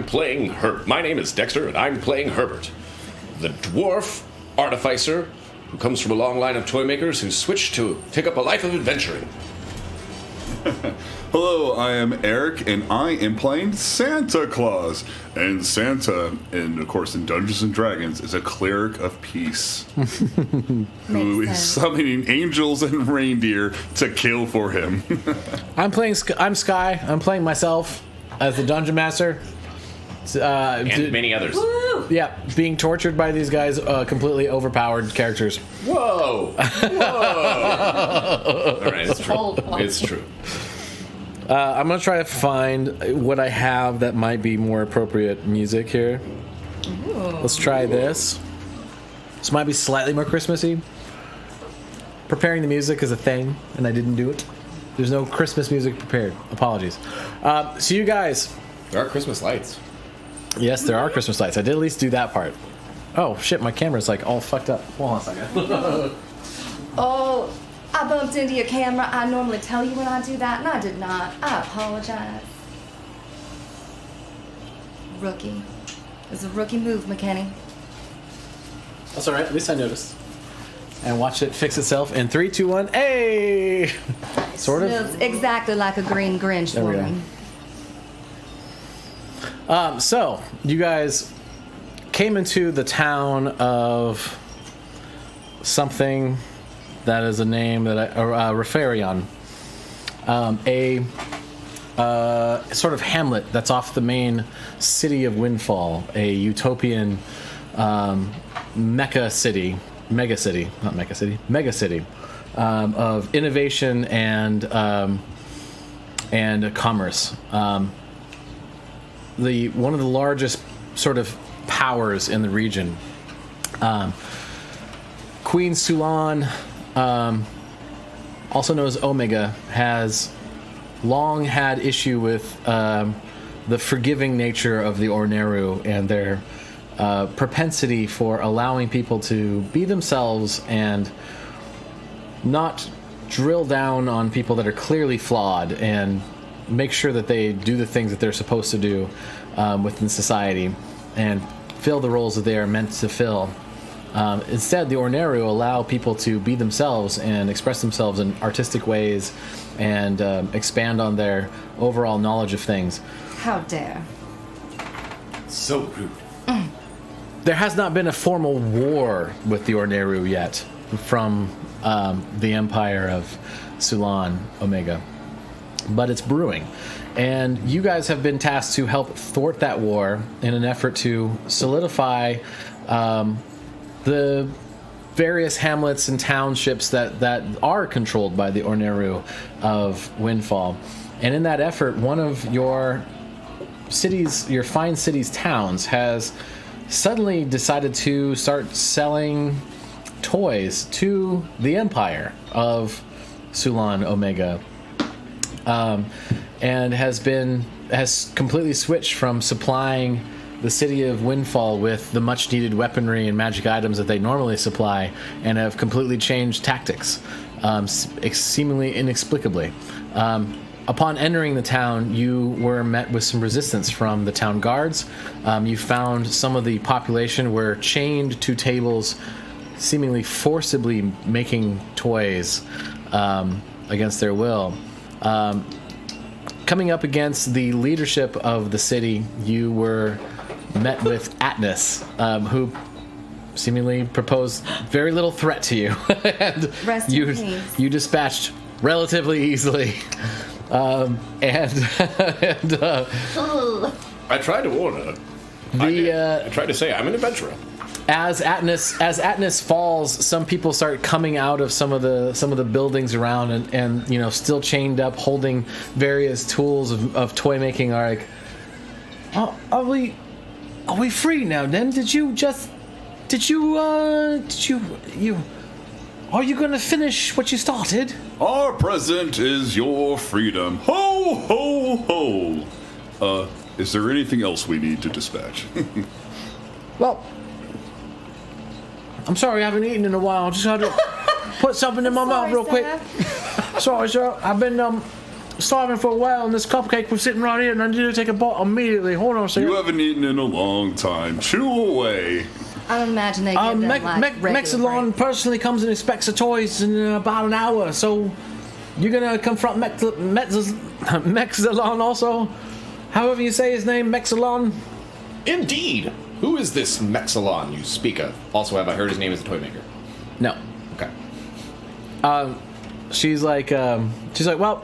S7: playing my name is Dexter, and I'm playing Herbert, the dwarf artificer who comes from a long line of toy makers who switched to take up a life of adventuring.
S4: Hello, I am Eric, and I am playing Santa Claus. And Santa, of course, in Dungeons and Dragons, is a cleric of peace who is summoning angels and reindeer to kill for him.
S1: I'm Sky. I'm playing myself as the dungeon master.
S5: And many others.
S3: Woo!
S1: Yeah, being tortured by these guys, completely overpowered characters.
S5: Whoa! Whoa! All right, it's true. It's true.
S1: I'm gonna try to find what I have that might be more appropriate music here.
S2: Ooh.
S1: Let's try this. This might be slightly more Christmassy. Preparing the music is a thing, and I didn't do it. There's no Christmas music prepared. Apologies. So you guys.
S5: There are Christmas lights.
S1: Yes, there are Christmas lights. I did at least do that part. Oh shit, my camera's like all fucked up. Hold on a second.
S2: Oh, I bumped into your camera. I normally tell you when I do that, and I did not. I apologize. Rookie. It's a rookie move, McKenny.
S1: That's alright, at least I noticed. And watch it fix itself in 3, 2, 1. Hey! Sort of.
S2: Smells exactly like a green Grinch
S1: There we go.
S2: woman.
S1: So, you guys came into the town of something that is a name that Referion. A sort of hamlet that's off the main city of Windfall, a utopian mega city of innovation and commerce. One of the largest sort of powers in the region. Queen Sulan, also known as Omega, has long had issue with the forgiving nature of the Orneru and their propensity for allowing people to be themselves and not drill down on people that are clearly flawed and make sure that they do the things that they're supposed to do within society and fill the roles that they are meant to fill. Instead, the Orneru allow people to be themselves and express themselves in artistic ways and expand on their overall knowledge of things.
S2: How dare.
S5: So rude.
S1: There has not been a formal war with the Orneru yet from the Empire of Sulan Omega, but it's brewing. And you guys have been tasked to help thwart that war in an effort to solidify the various hamlets and townships that are controlled by the Orneru of Windfall. And in that effort, one of your cities, your fine cities' towns, has suddenly decided to start selling toys to the Empire of Sulan Omega. And has completely switched from supplying the city of Windfall with the much needed weaponry and magic items that they normally supply, and have completely changed tactics, seemingly inexplicably. Upon entering the town, you were met with some resistance from the town guards. You found some of the population were chained to tables, seemingly forcibly making toys against their will. Coming up against the leadership of the city, you were met with Atlas, who seemingly proposed very little threat to you. And
S2: Rest in peace.
S1: you dispatched relatively easily. I
S6: I tried to order. I tried to say I'm an adventurer.
S1: As Atnus falls, some people start coming out of some of the buildings around, and you know, still chained up, holding various tools of toy making. Are like, are we free now? Then are you gonna finish what you started?
S8: Our present is your freedom. Ho, ho, ho. Is there anything else we need to dispatch?
S1: Well, I'm sorry, I haven't eaten in a while. I just had to put something in my mouth real quick. Sorry, sir. I've been starving for a while, and this cupcake was sitting right here, and I need to take a bite immediately. Hold on a second.
S8: You haven't eaten in a long time. Chew away.
S2: I imagine they give them like
S1: Mexilon
S2: breaks.
S1: personally comes and inspects the toys in about an hour, so you're gonna confront Mexilon also? However you say his name, Mexilon?
S6: Indeed. Who is this Mexilon you speak of? Also, have I heard his name is a toy maker?
S1: No.
S6: Okay.
S1: She's like, well,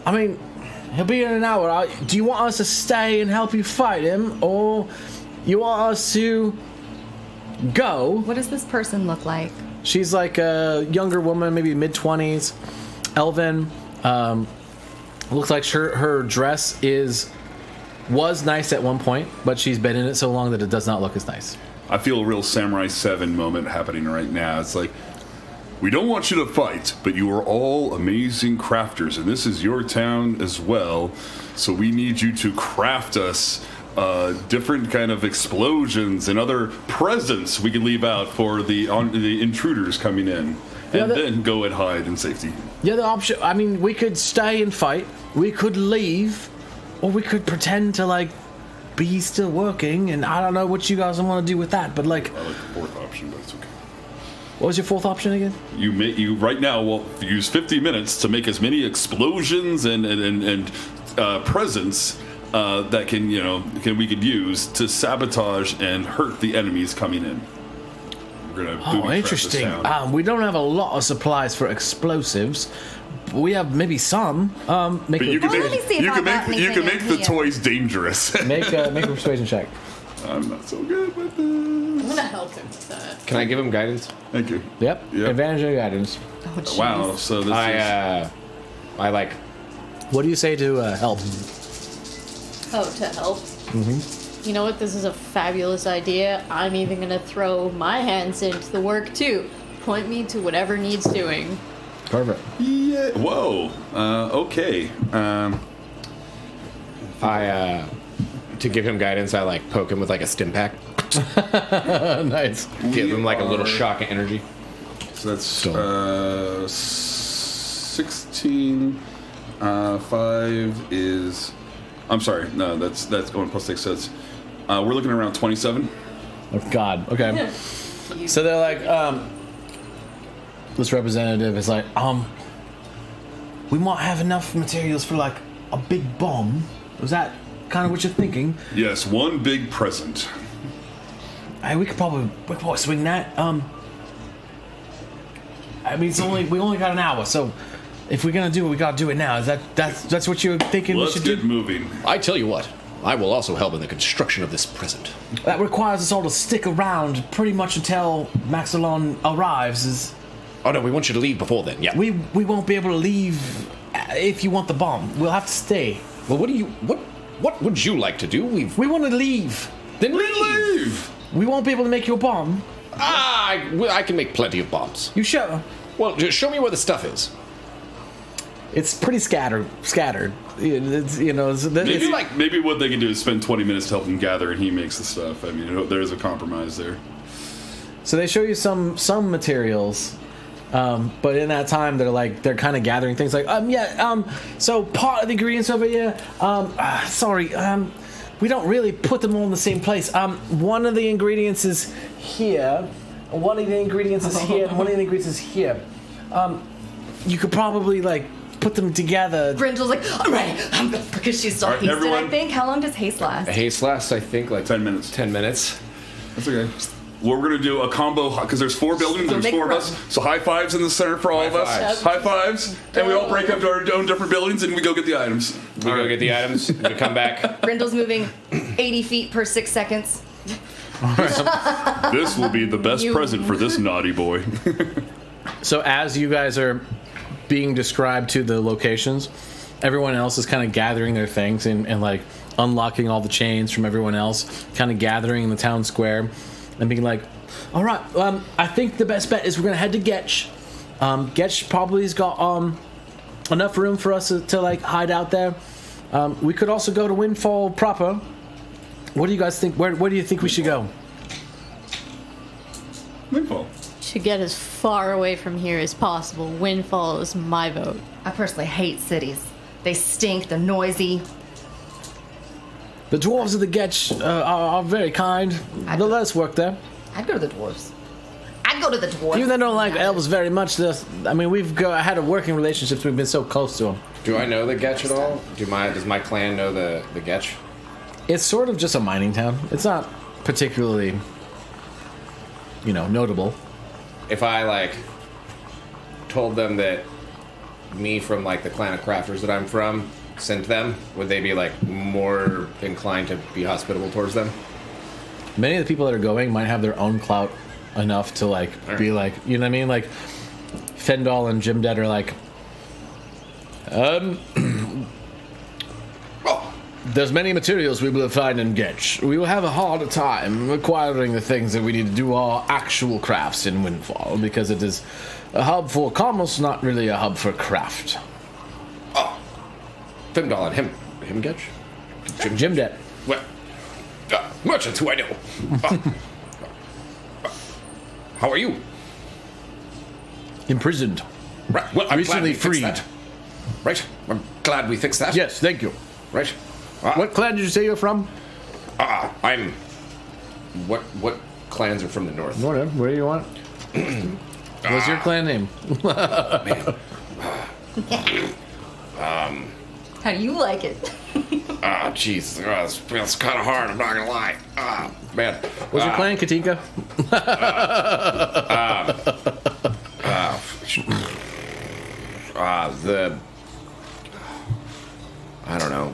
S1: I mean, he'll be in an hour. Do you want us to stay and help you fight him, or you want us to go?
S2: What does this person look like?
S1: She's like a younger woman, maybe mid-20s, elven. Looks like her dress was nice at one point, but she's been in it so long that it does not look as nice.
S8: I feel a real Samurai 7 moment happening right now. It's like, we don't want you to fight, but you are all amazing crafters, and this is your town as well, so we need you to craft us different kind of explosions and other presents we can leave out for the intruders coming in, and then go and hide in safety.
S1: The other option, I mean, we could stay and fight, we could leave, or we could pretend to, like, be still working, and I don't know what you guys want to do with that, but, like...
S8: I like the fourth option, but it's okay.
S1: What was your fourth option again?
S8: You right now will use 50 minutes to make as many explosions and presents that we could use to sabotage and hurt the enemies coming in. We're gonna booby trap
S1: interesting.
S8: this town.
S1: We don't have a lot of supplies for explosives. We have maybe some.
S8: But you can
S2: let me see if I got
S8: make
S2: anything
S8: the
S2: in here.
S8: toys dangerous.
S1: make a persuasion check.
S8: I'm not so good with this.
S3: I'm gonna help him with that.
S6: Can I give him guidance?
S8: Thank you.
S1: Yep.
S8: Yep.
S1: Advantage of guidance.
S2: Oh, jeez.
S8: Wow. So this is.
S6: I like.
S1: What do you say to help?
S3: Oh, to help? Mm-hmm. You know what? This is a fabulous idea. I'm even gonna throw my hands into the work too. Point me to whatever needs doing.
S1: Perfect.
S8: Yeah. Whoa. Okay.
S6: To give him guidance, I like poke him with like a stim pack.
S1: Nice.
S6: Give him like a little shock of energy.
S8: So that's 16. 5 is. I'm sorry. No, that's going plus 6. So it's, we're looking around 27.
S1: Oh God. Okay. So they're like, this representative is like, we might have enough materials for like a big bomb. Was that kind of what you're thinking?
S8: Yes, one big present.
S1: Hey, we could probably swing that. I mean, we only got an hour, so if we're gonna do it, we gotta do it now. Is that's what you're thinking?
S8: Let's
S1: we should
S8: get
S1: do?
S8: moving.
S6: I tell you what, I will also help in the construction of this present.
S1: That requires us all to stick around pretty much until Maxilon arrives.
S6: Oh no, we want you to leave before then. Yeah.
S1: We won't be able to leave if you want the bomb. We'll have to stay.
S6: Well, what would you like to do?
S1: We want to leave.
S6: Then leave.
S1: We won't be able to make you a bomb.
S6: I can make plenty of bombs.
S1: You sure?
S6: Well, just show me where the stuff is.
S1: It's pretty scattered. It's,
S8: Maybe what they can do is spend 20 minutes to help him gather, and he makes the stuff. I mean, there's a compromise there.
S1: So they show you some materials, but in that time they're kind of gathering things like so part of the ingredients over here. We don't really put them all in the same place. One of the ingredients is here. One of the ingredients is here. And one of the ingredients is here. You could probably put them together.
S2: Grindel's like, all right, because she's still hasted,
S8: everyone.
S2: I think. How long does haste last?
S6: Haste lasts, I think,
S8: 10 minutes.
S6: 10 minutes.
S8: That's okay. Well, we're gonna do a combo because there's 4 buildings.
S2: So
S8: There's 4 of us. So high fives in the center for all of us.
S6: fives.
S8: High fives, and we all break up to our own different buildings, and we go get the items.
S5: We go get the items. We come back.
S2: Brindle's moving 80 feet per 6 seconds.
S8: This will be the best present for this naughty boy.
S1: So as you guys are being described to the locations, everyone else is kind of gathering their things and like unlocking all the chains from everyone else, kind of gathering in the town square and being like, all right, I think the best bet is we're going to head to Getch. Getch probably has got enough room for us to like hide out there. We could also go to Windfall proper. What do you guys think? Where do you think we should go?
S8: Windfall.
S3: To get as far away from here as possible, Windfall is my vote.
S2: I personally hate cities. They stink, they're noisy.
S1: The dwarves of the Getch are very kind. They'll let us work there.
S2: I'd go to the dwarves. I'd go to the dwarves.
S1: Even though they don't like elves very much, we've had a working relationship. We've been so close to them.
S5: Do I know the Getch at all? Does my clan know the Getch?
S1: It's sort of just a mining town. It's not particularly, notable.
S5: If I like told them that me from like the clan of crafters that I'm from sent them, would they be like more inclined to be hospitable towards them?
S1: Many of the people that are going might have their own clout enough to like be like, you know what I mean? Like Fendal and Jim Dead are like, there's many materials we will find in Getch. We will have a harder time acquiring the things that we need to do our actual crafts in Windfall because it is a hub for commerce, not really a hub for craft.
S5: Oh, Fendal and him Getch?
S1: Jim Dead.
S5: Well, merchants who I know. How are you?
S1: Imprisoned.
S5: Right. Well, I'm
S1: recently
S5: glad we
S1: freed.
S5: fixed that. Right. I'm glad we fixed that.
S1: Yes, thank you.
S5: Right.
S1: What clan did you say you're from?
S5: I'm. What clans are from the north?
S1: Whatever. Where do you want? What's your clan name?
S5: Man.
S2: How do you like it?
S5: Jeez. It's kind of hard. I'm not gonna lie. Man.
S1: What's your clan, Katinka?
S5: I don't know.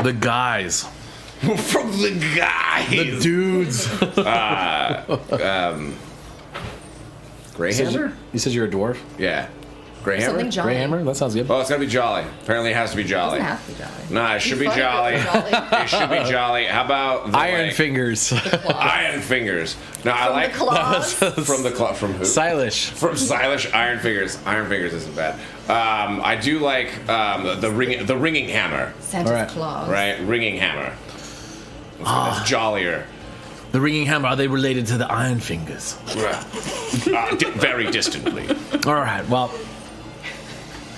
S1: The guys.
S5: From the guys.
S1: The dudes.
S5: Greyhammer?
S1: You said you're a dwarf?
S5: Yeah. Greyhammer?
S2: Something jolly.
S1: Greyhammer? That sounds good.
S5: Oh, it's gotta be Jolly. Apparently it has to be Jolly.
S2: Doesn't have to be jolly.
S5: Nah, it should be
S2: You fuck
S5: Jolly.
S2: it, jolly.
S5: It should be Jolly. How about the,
S1: Iron
S5: like,
S1: Fingers.
S5: Iron Fingers. No, I like
S2: The claws.
S5: from the claw. From who?
S1: Stylish.
S5: From Stylish Iron Fingers. Iron Fingers isn't bad. I do like the ringing hammer.
S2: Santa's
S1: Alright.
S2: claws.
S5: Right, ringing hammer. That's jollier.
S1: The ringing hammer, are they related to the Iron Fingers?
S5: Very distantly.
S1: All right, well,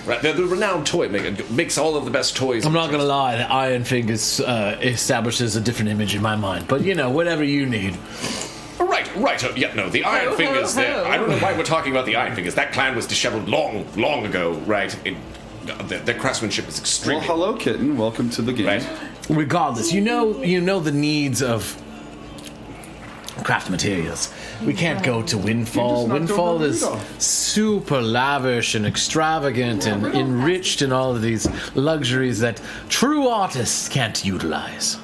S5: Right, they're the renowned toy maker. Makes all of the best toys.
S1: I'm not going to lie, the Iron Fingers establishes a different image in my mind. But, whatever you need.
S5: Right. Yeah, no, the Iron Fingers. I don't know why we're talking about the Iron Fingers. That clan was disheveled long ago, right? Their craftsmanship is
S8: Well,
S5: extremely.
S8: hello, kitten. Welcome to the game.
S5: Right.
S1: Regardless, you know the needs of craft materials. We can't go to Windfall.
S8: knocked
S1: Windfall
S8: over
S1: is
S8: Rudolph.
S1: super lavish and extravagant and enriched in all of these luxuries that true artists can't utilize.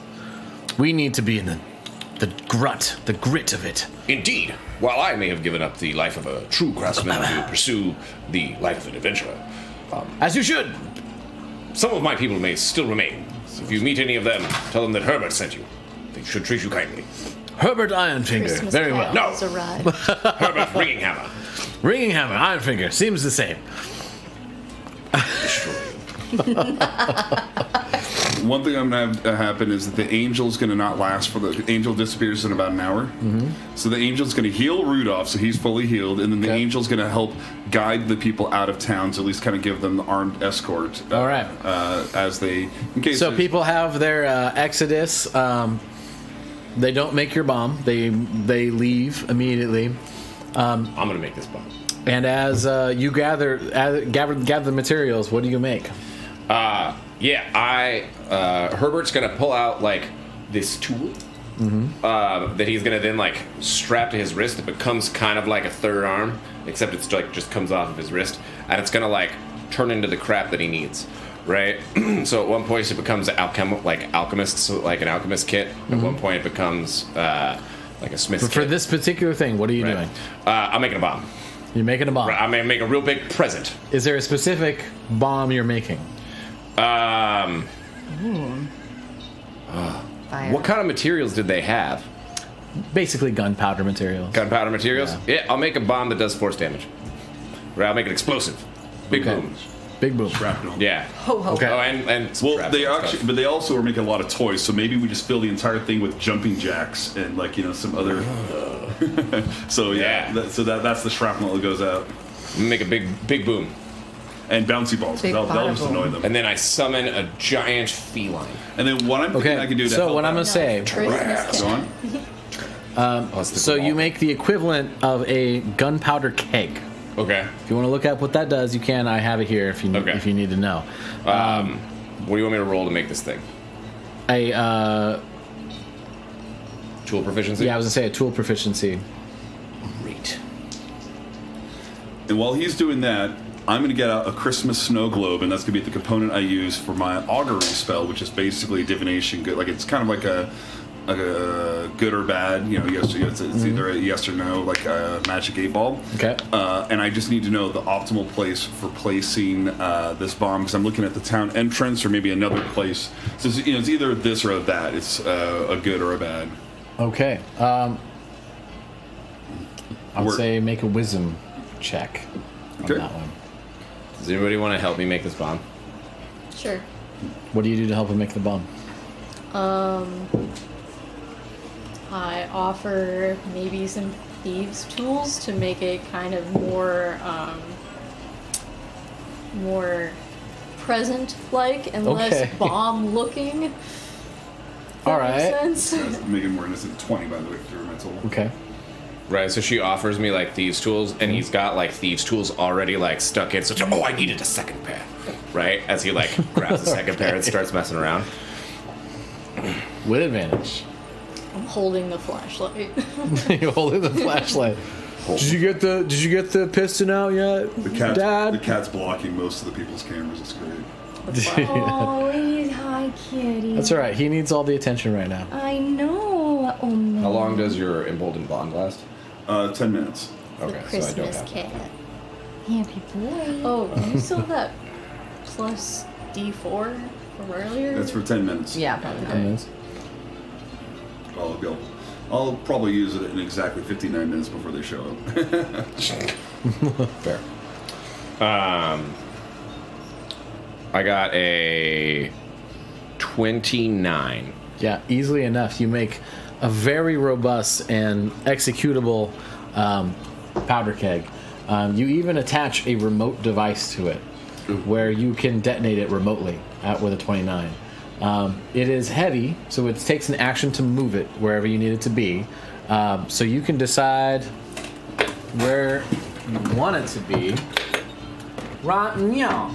S1: We need to be in the grit of it.
S5: Indeed. While I may have given up the life of a true craftsman to pursue the life of an adventurer,
S1: As you should.
S5: some of my people may still remain. So if you meet any of them, tell them that Herbert sent you. They should treat you kindly.
S1: Herbert Ironfinger.
S3: Christmas
S1: Very well.
S5: No.
S3: has arrived.
S5: Herbert Ringing Hammer.
S1: Ringing Hammer, Ironfinger. Seems the same.
S8: One thing I'm going to happen is that the angel's going to not last for the angel disappears in about an hour. Mm-hmm. So the angel's going to heal Rudolph, so he's fully healed, and then the angel's going to help guide the people out of town to at least kind of give them the armed escort.
S1: All right.
S8: As they, in case.
S1: So people have their exodus. They don't make your bomb. They leave immediately.
S5: I'm gonna make this bomb.
S1: And as you gather the materials, what do you make?
S5: Herbert's gonna pull out like this tool that he's gonna then like strap to his wrist. It becomes kind of like a third arm, except it's like just comes off of his wrist, and it's gonna like turn into the crap that he needs. right? So at one point it becomes alchemist, so like an alchemist kit. At one point it becomes like a smith's
S1: But for
S5: kit.
S1: this particular thing, what are you
S5: Right.
S1: doing?
S5: I'm making a bomb.
S1: You're making a bomb.
S5: I'm gonna make a real big present.
S1: Is there a specific bomb you're making?
S2: Fire.
S5: What kind of materials did they have?
S1: Basically gunpowder materials.
S5: Gunpowder materials? Yeah, I'll make a bomb that does force damage. Right, I'll make it explosive. Big
S1: Okay.
S5: boom.
S1: Big boom.
S8: Shrapnel.
S5: Yeah.
S2: Ho ho.
S1: Okay.
S5: Oh, and
S8: Well,
S5: scrap
S8: they
S5: and
S8: actually,
S5: stuff.
S8: but they also are making a lot of toys. So maybe we just fill the entire thing with jumping jacks and some other. So
S5: Yeah.
S8: that's the shrapnel that goes out,
S5: I'm gonna make a big boom.
S8: and bouncy balls. 'Cause
S2: Big
S8: They'll
S2: bada
S8: just
S2: boom.
S8: annoy them.
S5: And then I summon a giant feline.
S8: And then what I'm thinking
S1: Okay.
S8: I can do to
S1: So
S8: help
S1: what I'm
S8: out-
S1: gonna say.
S3: Christmas
S8: Go on.
S5: Oh, it's the
S1: So
S5: ball.
S1: you make the equivalent of a gunpowder keg.
S5: Okay.
S1: If you want to look up what that does, you can. I have it here if you
S5: Okay.
S1: if you need to know.
S5: What do you want me to roll to make this thing? Tool proficiency?
S1: Yeah, I was gonna say a tool proficiency.
S5: Great.
S8: And while he's doing that, I'm going to get out a Christmas snow globe, and that's going to be the component I use for my augury spell, which is basically divination. Good, like it's kind of like a good or bad. Yes, it's either a yes or no, like a magic 8-ball.
S1: Okay.
S8: And I just need to know the optimal place for placing this bomb because I'm looking at the town entrance or maybe another place. So it's either this or that. It's a good or a bad.
S1: Okay. I would
S8: Work.
S1: say make a wisdom check on
S8: Okay.
S1: that one.
S5: Does anybody want to help me make this bomb?
S3: Sure.
S1: What do you do to help him make the bomb?
S3: I offer maybe some thieves' tools to make it kind of more present-like and
S1: Okay.
S3: less bomb-looking.
S1: All
S3: That makes
S1: right.
S3: sense.
S8: Make it more innocent. 20, by the way, through my total.
S1: Okay.
S5: Right, so she offers me like thieves' tools, and he's got like thieves' tools already like stuck in. So it's like, oh, I needed a second pair. Right, as he like grabs the second pair and starts messing around.
S1: With advantage.
S3: I'm holding the flashlight.
S1: You're holding the flashlight. Did you get the piston out yet,
S8: The cat's blocking most of the people's cameras. It's great.
S2: Oh, hi, kitty.
S1: That's all right. He needs all the attention right now.
S2: I know. Oh no.
S5: How long does your emboldened bond last?
S8: 10 minutes.
S3: The
S5: Okay, so I don't
S3: Christmas
S5: have.
S3: cat.
S2: Happy boy.
S3: Oh, you saw that plus D4 from earlier?
S8: That's for 10 minutes.
S2: Yeah, probably.
S3: Okay.
S8: I'll probably use it in exactly 59 minutes before they show up.
S5: Fair. I got a 29.
S1: Yeah, easily enough. You make a very robust and executable powder keg. You even attach a remote device to it where you can detonate it remotely with a 29. It is heavy, so it takes an action to move it wherever you need it to be. So you can decide where you want it to be. Right now.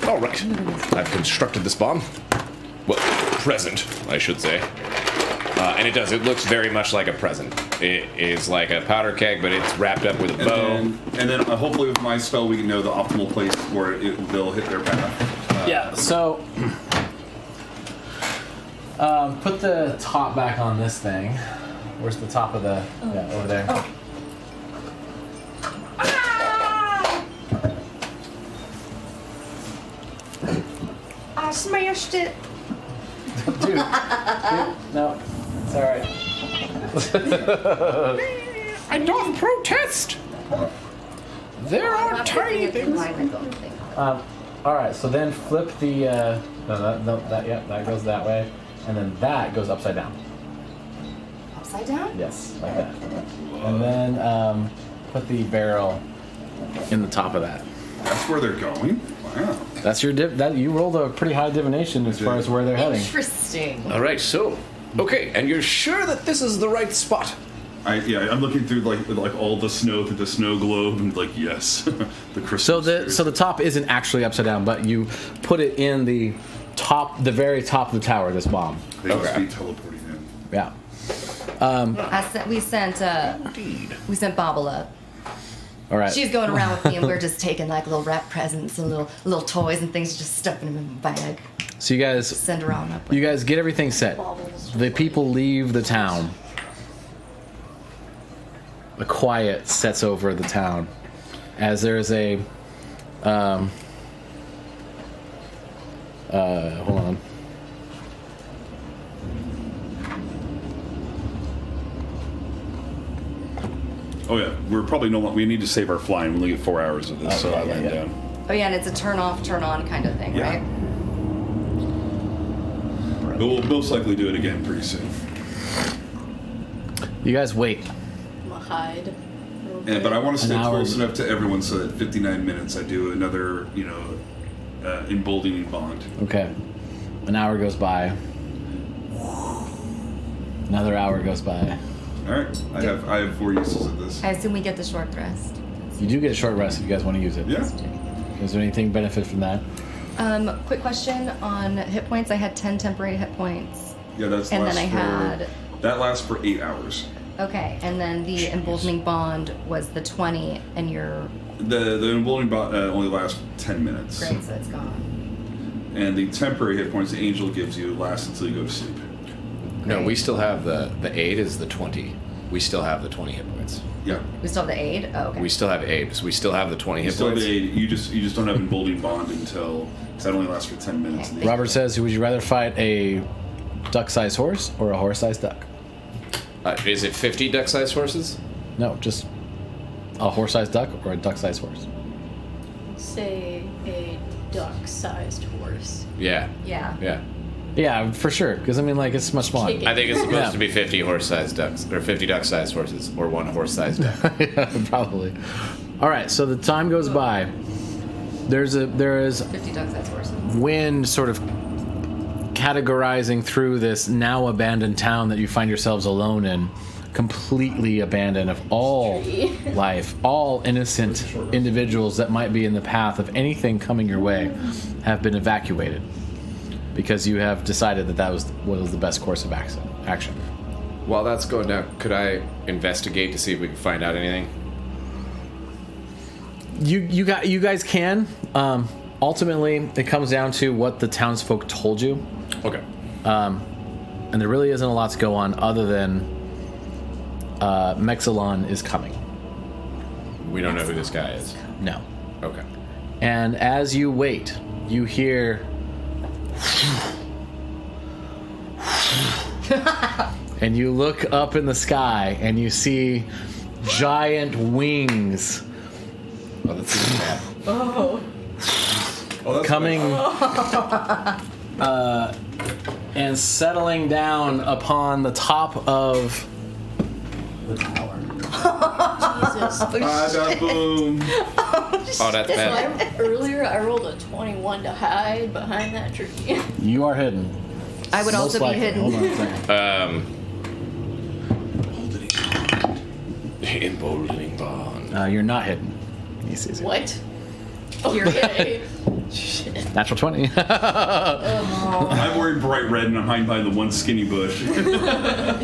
S7: All right. I've constructed this bomb. Well, present, I should say.
S5: And it does. It looks very much like a present. It is like a powder keg, but it's wrapped up with a bow.
S8: And then hopefully with my spell we can know the optimal place where they'll hit their path.
S1: Yeah, so put the top back on this thing. Where's the top of the... Yeah, over there.
S2: I smashed it.
S1: Dude, no, it's alright.
S6: I doth protest. There are tiny things.
S1: Alright, so then flip the... that goes that way. And then that goes upside down.
S2: Upside down?
S1: Yes, like that. And then put the barrel in the top of that.
S8: That's where they're going? Wow.
S1: That's your you rolled a pretty high divination as far as where they're heading.
S2: Interesting.
S7: All right, so, okay, and you're sure that this is the right spot?
S8: I'm looking through like all the snow through the snow globe and yes, the Christmas.
S1: So the top isn't actually upside down, but you put it in the very top of the tower. This bomb.
S8: They must be teleporting in.
S1: Yeah.
S2: We sent Bobble up.
S1: All right.
S2: She's going around with me, and we're just taking like little wrap presents and little toys and things, just stuffing them in my bag.
S1: So you guys
S2: Send her on up.
S1: You guys get everything set. The people leave the town. A quiet sets over the town as there is a hold on.
S8: Oh yeah, we're probably we need to save our flying. We only get 4 hours of this, so I land down.
S2: Oh yeah, and it's a turn off, turn on kind of thing,
S8: Yeah.
S2: right?
S8: But we'll most likely do it again pretty soon.
S1: You guys wait.
S3: I'm gonna hide.
S8: But I want to stay
S1: An hour.
S8: close enough to everyone so that 59 minutes I do another, emboldening bond.
S1: Okay. An hour goes by. Another hour goes by.
S8: All right, I have 4 uses of this.
S2: I assume we get the short rest.
S1: You do get a short rest if you guys want to use it.
S8: Yeah.
S1: Is there anything benefit from that?
S2: Quick question on hit points. I had 10 temporary hit points.
S8: Yeah, that's
S2: And
S8: lasts
S2: then I had-
S8: that lasts for 8 hours.
S2: Okay, and then the emboldening bond was the 20, and you're
S8: The emboldening bond only lasts 10 minutes.
S2: great, so it's gone.
S8: And the temporary hit points the angel gives you last until you go to sleep.
S6: No,
S2: Great.
S6: we still have the aid is the 20. We still have the 20 hit points.
S8: Yeah.
S2: We still have the aid? Oh, okay.
S6: We still have aid, so we still have the 20
S8: You
S6: hit
S8: still have
S6: points.
S8: the aid. You just don't have emboldening bond until that only lasts for 10 minutes.
S2: Okay.
S1: Robert says, would you rather fight a duck-sized horse or a horse-sized duck?
S6: Is it 50 duck-sized horses?
S1: No, just a horse-sized duck or a duck-sized horse.
S3: Say a duck-sized horse.
S6: Yeah.
S2: Yeah.
S6: Yeah.
S1: Yeah, for sure. Because I mean, like, it's much smaller.
S3: Chicken.
S6: I think it's supposed
S1: Yeah.
S6: to be 50 horse-sized ducks, or 50 duck-sized horses, or one horse-sized duck.
S1: Yeah, probably. All right, so the time goes by. There is
S2: 50 duck-sized horses.
S1: wind sort of categorizing through this now abandoned town that you find yourselves alone in, completely abandoned of all life, all innocent individuals that might be in the path of anything coming your way have been evacuated because you have decided that was the best course of action.
S6: While that's going down, could I investigate to see if we can find out anything?
S1: You guys can. Ultimately, it comes down to what the townsfolk told you.
S6: Okay.
S1: And there really isn't a lot to go on other than Mexilon is coming.
S6: We don't know who this guy is.
S1: No.
S6: Okay.
S1: And as you wait, you hear and you look up in the sky and you see giant wings
S6: Oh, that's even bad.
S8: Oh, that's
S1: coming
S8: nice.
S1: and settling down upon the top of the tower.
S3: Jesus.
S8: Boom.
S6: Oh, that's
S3: So
S6: bad.
S3: earlier I rolled a 21 to hide behind that tree.
S1: You are hidden.
S2: I would
S1: Most
S2: also be
S1: likely.
S2: hidden.
S1: Hold on a second.
S6: Emboldening bond.
S1: You're not hidden. He sees you.
S3: What?
S2: You're
S3: Okay. Shit.
S1: Natural 20.
S8: I'm wearing bright red and I'm hiding behind the one skinny bush.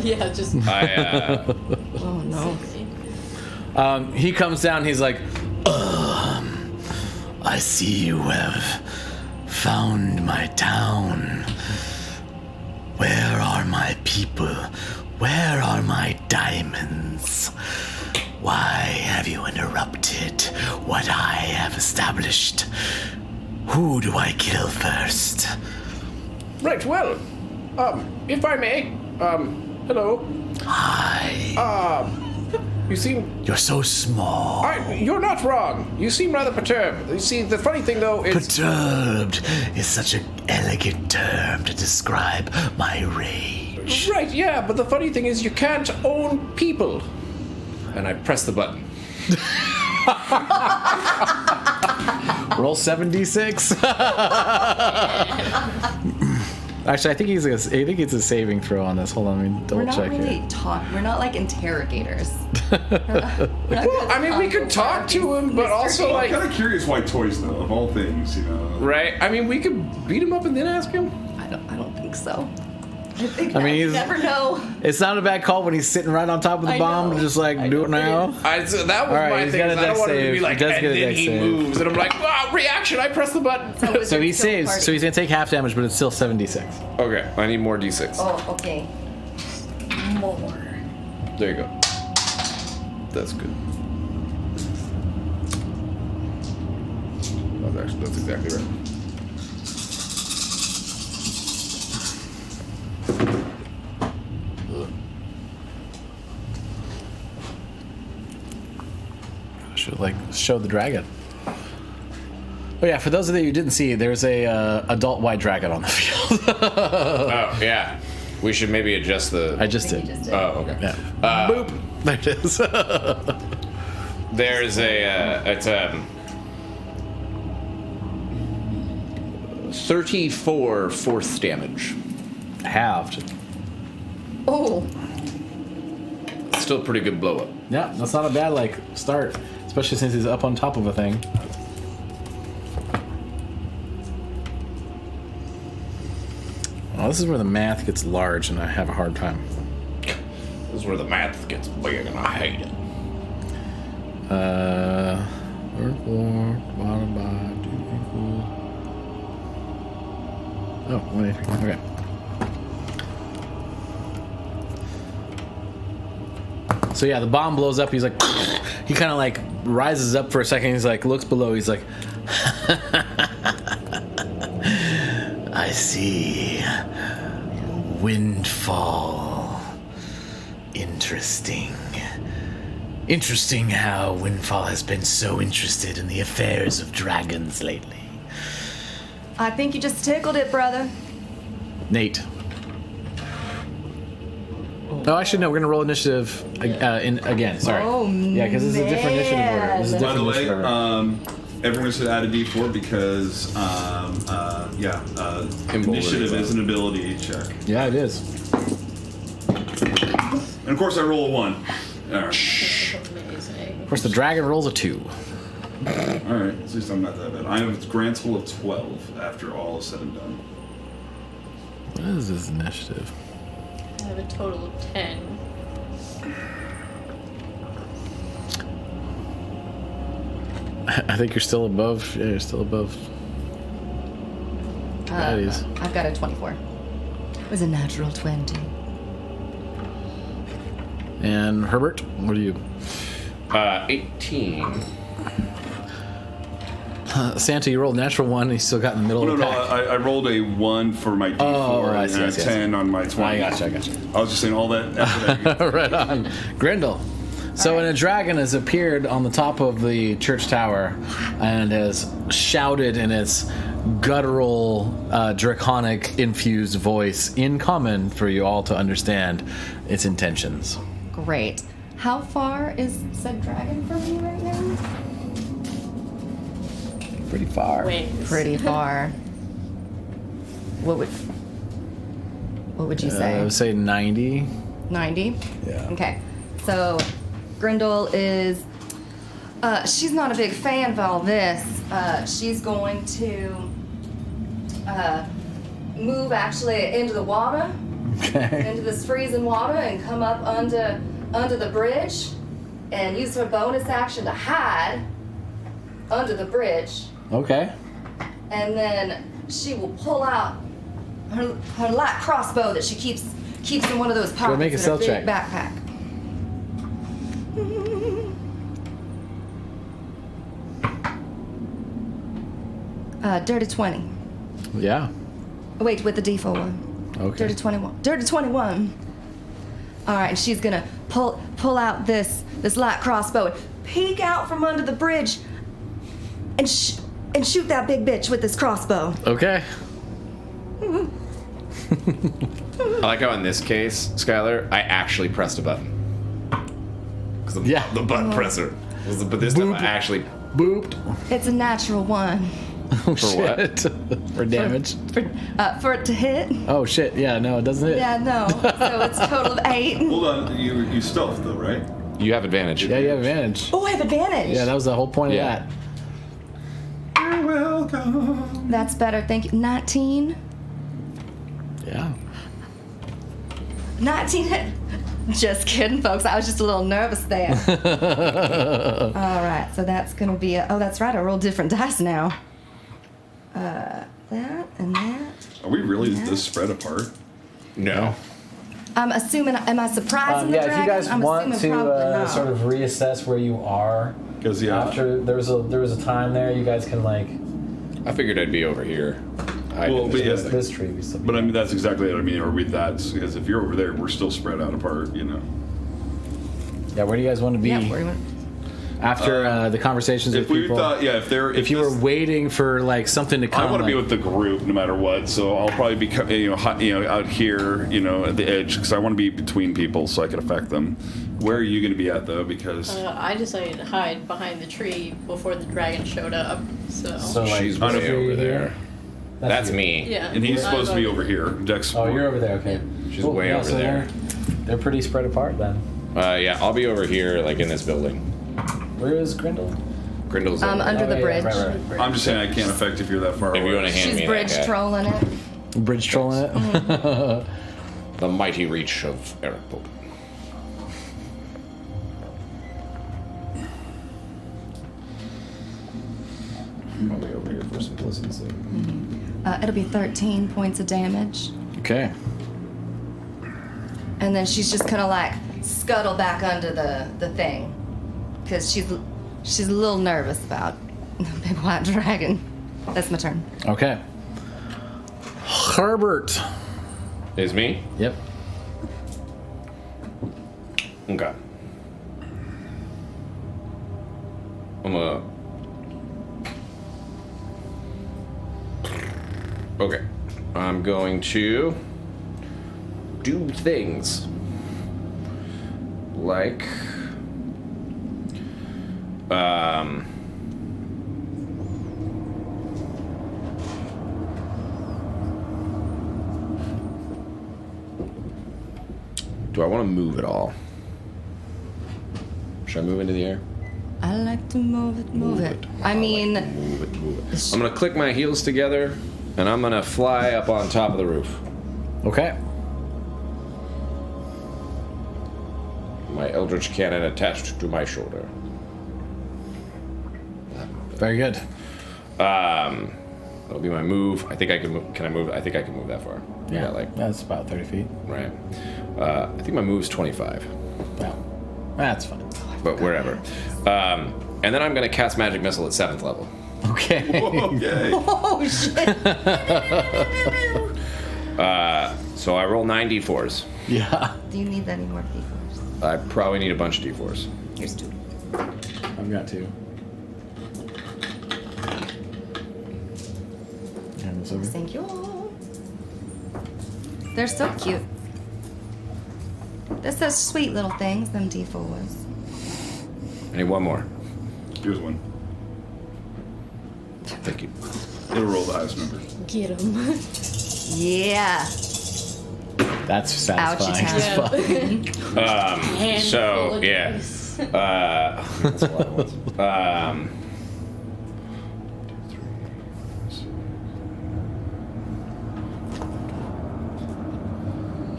S3: Yeah, just.
S2: Oh no.
S1: He comes down. He's like, I see you have found my town. Where are my people? Where are my diamonds? Why have you interrupted what I have established? Who do I kill first?
S6: Right, well, if I may, hello.
S1: Hi.
S6: You seem,
S1: You're so small.
S6: you're not wrong. You seem rather perturbed. You see, the funny thing though is,
S1: Perturbed is such an elegant term to describe my rage.
S6: right, yeah, but the funny thing is you can't own people. And I press the button.
S1: Roll 7d6. Actually, I think it's a saving throw on this. Hold on, let me
S2: We're
S1: double
S2: not
S1: check
S2: really
S1: here.
S2: we're not like interrogators.
S6: Well, I mean, we could talk to him, but also
S8: I'm
S6: like,
S8: kind of curious why toys, though, of all things, you know.
S6: right? I mean, we could beat him up and then ask him.
S2: I don't think so.
S1: I mean,
S2: You never know.
S1: it's not a bad call when he's sitting right on top of the
S3: I
S1: bomb
S3: know.
S1: to just like do it now.
S5: That was
S1: Alright,
S5: my
S1: he's
S5: thing.
S1: got a
S5: Is I don't
S1: dex
S5: want him to
S1: save.
S5: be like,
S1: He does
S5: and
S1: get a
S5: then
S1: dex
S5: he
S1: save.
S5: moves, and I'm like, reaction! I press the button.
S1: So he saves, so he's gonna take half damage, but it's still 76.
S5: Okay, I need more d6.
S2: Oh, okay.
S3: More.
S5: There you go. That's good. That's exactly right.
S1: Should like show the dragon. Oh yeah, for those of you who didn't see, there's a adult white dragon on the field.
S5: Oh, yeah. We should maybe adjust the...
S1: I just did.
S5: Oh, okay.
S1: Yeah. Boop. There it is.
S5: There's it's 34 force damage.
S1: Halved.
S2: Oh,
S5: Still a pretty good blow up.
S1: Yeah, that's not a bad like start, especially since he's up on top of a thing. Oh, this is where the math gets large, and I have a hard time.
S5: This is where the math gets big, and I hate it.
S1: Divided by 2 equals. Oh, 183. Okay. So yeah, the bomb blows up. He's like, he kind of like rises up for a second. He's like, looks below. He's like, I see. Windfall. Interesting. Interesting how Windfall has been so interested in the affairs of dragons lately.
S2: I think you just tickled it, brother.
S1: Nate. Oh, actually, no. We're gonna roll initiative again. Sorry.
S2: Oh,
S1: yeah, because this is a different initiative order. This is a
S4: By the
S1: different
S4: way,
S1: initiative order.
S4: everyone should add a d4 because, initiative is an ability check.
S1: Yeah, it is.
S4: And of course, I roll a 1. All right.
S3: Amazing.
S1: Of course, the dragon rolls a 2.
S4: All right. At least I'm not that bad. I have a grand total of 12 after all is said and done.
S1: What is this initiative?
S3: I have a total of 10.
S1: I think you're still above. Yeah, you're still above. Baddies.
S2: I've got a 24. It was a natural 20.
S1: And Herbert, what are you?
S5: 18.
S1: Santa, you rolled a natural 1, and you still got in the middle of the pack.
S4: I rolled a 1 for my d4
S1: I
S4: and
S1: see,
S4: a
S1: I see,
S4: 10 on my 20.
S1: I gotcha.
S4: I was just saying all that effort.
S1: Right on. Grendel. So a dragon has appeared on the top of the church tower and has shouted in its guttural, draconic infused voice in common for you all to understand its intentions.
S2: Great. How far is said dragon from me right now?
S1: Pretty far.
S3: Wait.
S2: Pretty far. What would you
S1: I
S2: say?
S1: would say 90.
S2: 90?
S1: Yeah.
S2: Okay. So Grendel is she's not a big fan of all this. She's going to move actually into the water,
S1: Okay.
S2: into this freezing water, and come up under the bridge, and use her bonus action to hide under the bridge,
S1: Okay.
S2: and then she will pull out her light crossbow that she keeps in one of those pockets
S1: make a
S2: in her
S1: stealth
S2: big
S1: check.
S2: backpack. Dirty 20.
S1: Yeah.
S2: Wait, with the D4.
S1: Okay.
S2: Dirty 21. Dirty 21. All right, and she's gonna pull out this light crossbow and peek out from under the bridge and shoot that big bitch with this crossbow.
S1: Okay.
S5: I like how in this case, Skylar, I actually pressed a button. Because
S1: Yeah.
S5: the button presser. But this time I actually...
S1: Booped.
S2: It's a natural 1
S1: Oh, shit. For damage.
S2: for it to hit.
S1: Oh, shit. Yeah, no, it doesn't hit.
S2: Yeah, no. So it's a total of 8.
S4: Hold on, you stealth though, right?
S5: You have advantage.
S1: Yeah, you have advantage.
S2: Oh, I have advantage.
S1: Yeah, that was the whole point
S5: Yeah.
S1: of
S4: You're welcome.
S2: That's better. Thank you. 19.
S1: that. Yeah.
S2: 19. Just kidding, folks. I was just a little nervous there. All right, so that's going to be oh, that's right. I rolled different dice now. That and that.
S8: Are we really this spread apart?
S5: No.
S2: I'm assuming, am I surprising the
S1: Yeah,
S2: dragon?
S1: if you guys
S2: I'm
S1: want
S2: assuming
S1: to
S2: probably not.
S1: sort of reassess where you are,
S8: Because
S1: after there was a time there, you guys can like.
S5: I figured I'd be over here.
S8: Well, but yeah,
S1: This tree. We still
S8: but I mean that's exactly what I mean. Or with that, because if you're over there, we're still spread out apart. You know.
S1: Yeah, where do you guys want to be
S2: Yeah, where you went?
S1: after the conversations
S8: If
S1: with
S8: we
S1: people?
S8: thought, yeah,
S1: if you were waiting for like something to come,
S8: I want to be
S1: like-
S8: with the group no matter what, so I'll probably be out here, at the edge, because I want to be between people so I can affect them. Where are you going to be at though? Because
S3: I decided to hide behind the tree before the dragon showed up. So
S1: like,
S5: She's
S1: this
S5: way
S1: is where
S5: over
S1: you're
S5: there.
S1: here?
S5: That's
S1: you.
S5: me.
S3: yeah.
S8: and he's
S3: I'm
S8: supposed to be over here. Dex.
S1: Oh, you're over there. Okay.
S5: She's way over
S1: so
S5: there.
S1: They're pretty spread apart then.
S5: Yeah, I'll be over here, like in this building.
S1: Where is Grindel?
S5: Grindle's over there.
S2: Under the
S1: yeah,
S2: bridge.
S1: Right.
S8: I'm just saying I can't affect if you're that far
S5: If
S8: away.
S5: you want to hand
S2: She's
S5: me
S2: bridge
S5: that guy.
S2: trolling it.
S1: Bridge trolling it.
S5: The mighty reach of Eric Pope. I'll be over here for simplicity's sake.
S2: It'll be 13 points of damage.
S1: Okay.
S2: And then she's just gonna like scuttle back under the thing. Because she's a little nervous about the big white dragon. That's my turn.
S1: Okay. Herbert.
S5: Is me?
S1: Yep.
S5: Okay. Okay. I'm going to do things like do I want to move at all? Should I move into the air?
S2: I like to move it. I mean,
S5: Move it. I'm gonna click my heels together, and I'm gonna fly up on top of the roof.
S1: Okay.
S5: My eldritch cannon attached to my shoulder.
S1: Very good.
S5: That'll be my move. I think I can move. Can I move? I think I can move that far.
S1: Yeah.
S5: Like
S1: That's about 30 feet.
S5: right. I think my move's 25,
S1: Yeah. That's fine.
S5: but wherever. And then I'm gonna cast magic missile at 7th level.
S1: Okay.
S8: Okay.
S2: oh shit.
S5: So I roll 9 d4s.
S1: Yeah.
S2: Do you need any more d4s?
S5: I probably need a bunch of d4s.
S2: Here's 2.
S1: I've got 2. And this over.
S2: Thank you. They're so cute. They're such sweet little things, them d4s.
S5: I need one more.
S8: Here's one.
S5: Thank you.
S8: It'll roll the highest number.
S3: Get him.
S2: Yeah.
S1: That's satisfying.
S2: Ouchie
S1: as
S2: town.
S1: fuck.
S5: So yeah. That's a lot of ones.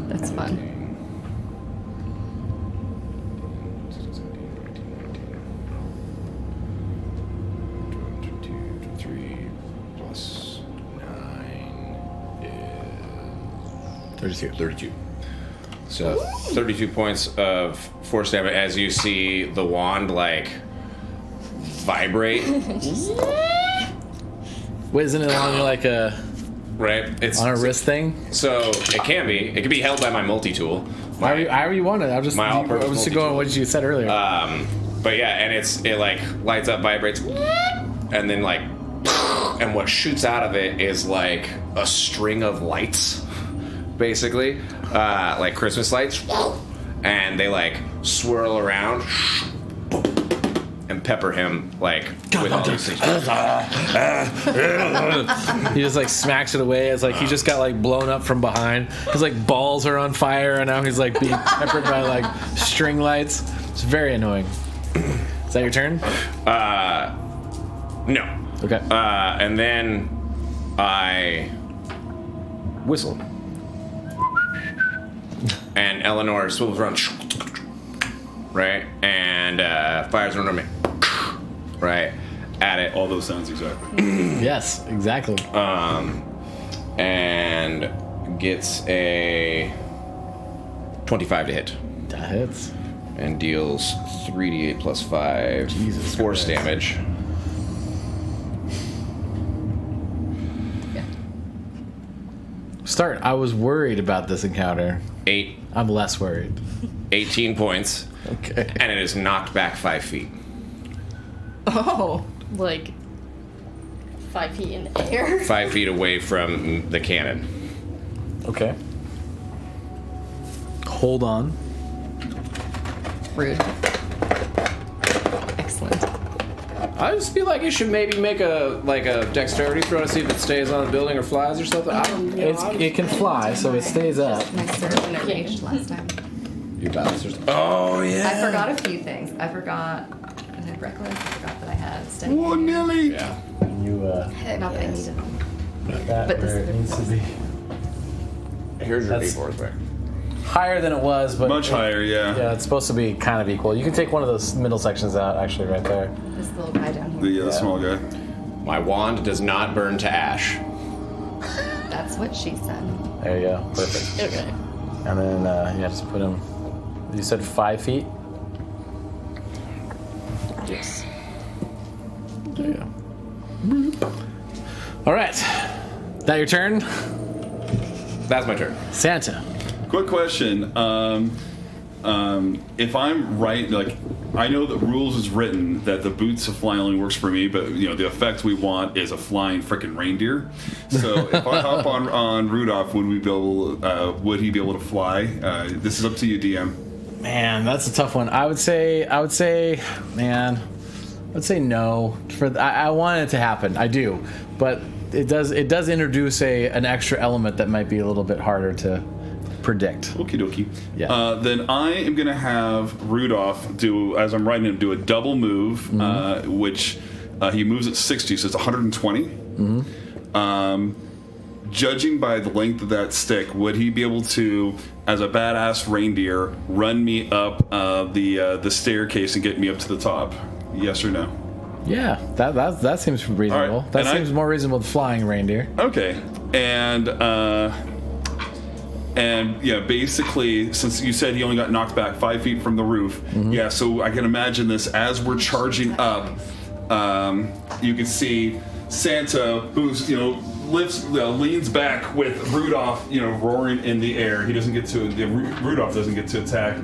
S2: That's fun.
S5: 3 plus 9 is
S1: 32.
S5: 32. So 32 points of force damage as you see the wand like vibrate.
S1: Wait, isn't it on like a
S5: Right? It's
S1: on a wrist thing?
S5: so it can be. It can be held by my multi-tool.
S1: However you want it. I'm just
S5: My all-purpose
S1: I was just
S5: multi-tool.
S1: going what you said earlier.
S5: But yeah, and it like lights up, vibrates, and then like, and what shoots out of it is like a string of lights, basically, like Christmas lights, and they like swirl around and pepper him like with all these things.
S1: He just like smacks it away. It's like he just got like blown up from behind. His like balls are on fire, and now he's like being peppered by like string lights. It's very annoying. Is that your turn?
S5: No.
S1: Okay.
S5: And then I whistle. And Eleanor swivels around, right, and fires an ornament, right, at it.
S8: All those sounds exactly.
S1: Yes, exactly.
S5: And gets a 25 to hit.
S1: That hits.
S5: And deals 3d8 plus 5
S1: Jesus
S5: force
S1: Christ.
S5: damage.
S1: Start. I was worried about this encounter.
S5: 8,
S1: I'm less worried.
S5: 18 points.
S1: Okay.
S5: And it is knocked back 5 feet.
S2: Oh.
S3: Like 5 feet in the air.
S5: 5 feet away from the cannon.
S1: Okay. Hold on.
S2: Rude. Excellent.
S6: I just feel like you should maybe make a dexterity throw to see if it stays on the building or flies or something. I don't, you know,
S1: It can fly, so it stays up.
S2: My servant raged last time.
S6: you bastards.
S5: Oh, yeah.
S2: I forgot a few things. I forgot I had reckless. I forgot that I had steady.
S8: Oh, Nelly!
S6: Yeah.
S1: You
S2: Not that I needed them.
S1: that
S2: But this
S1: where it
S2: is
S1: needs to be.
S6: Here's your
S1: That's-
S6: D4s back.
S1: Higher than it was, but
S8: Much higher, yeah.
S1: Yeah, it's supposed to be kind of equal. You can take one of those middle sections out, actually, right there.
S2: This little guy down here.
S8: The
S1: Yeah.
S8: small guy.
S5: My wand does not burn to ash.
S2: That's what she said.
S1: There you go. Perfect.
S3: Okay.
S1: And then yeah, just put him. You said 5 feet.
S3: Yes.
S1: There you go. All right. That your turn,
S5: That's my turn.
S1: Santa.
S8: Quick question. If I'm right, like, I know that rules is written that the boots of flying only works for me, but you know the effect we want is a flying frickin' reindeer. So if I hop on Rudolph, would he be able to fly? This is up to you, DM.
S1: Man, that's a tough one. I would say, man, I'd say no. I want it to happen. I do, but it does introduce an extra element that might be a little bit harder to predict.
S8: Okie dokie.
S1: Yeah.
S8: Then I am going to have Rudolph do, as I'm writing him, do a double move, which he moves at 60, so it's 120. Judging by the length of that stick, would he be able to, as a badass reindeer, run me up the staircase and get me up to the top? Yes or no?
S1: Yeah, that seems reasonable.
S8: All right,
S1: That
S8: and
S1: seems more reasonable than flying reindeer.
S8: Okay, and yeah, basically, since you said he only got knocked back 5 feet from the roof, yeah, so I can imagine this as we're charging up. You can see Santa, who's leans back with Rudolph, roaring in the air. He doesn't get to Rudolph doesn't get to attack,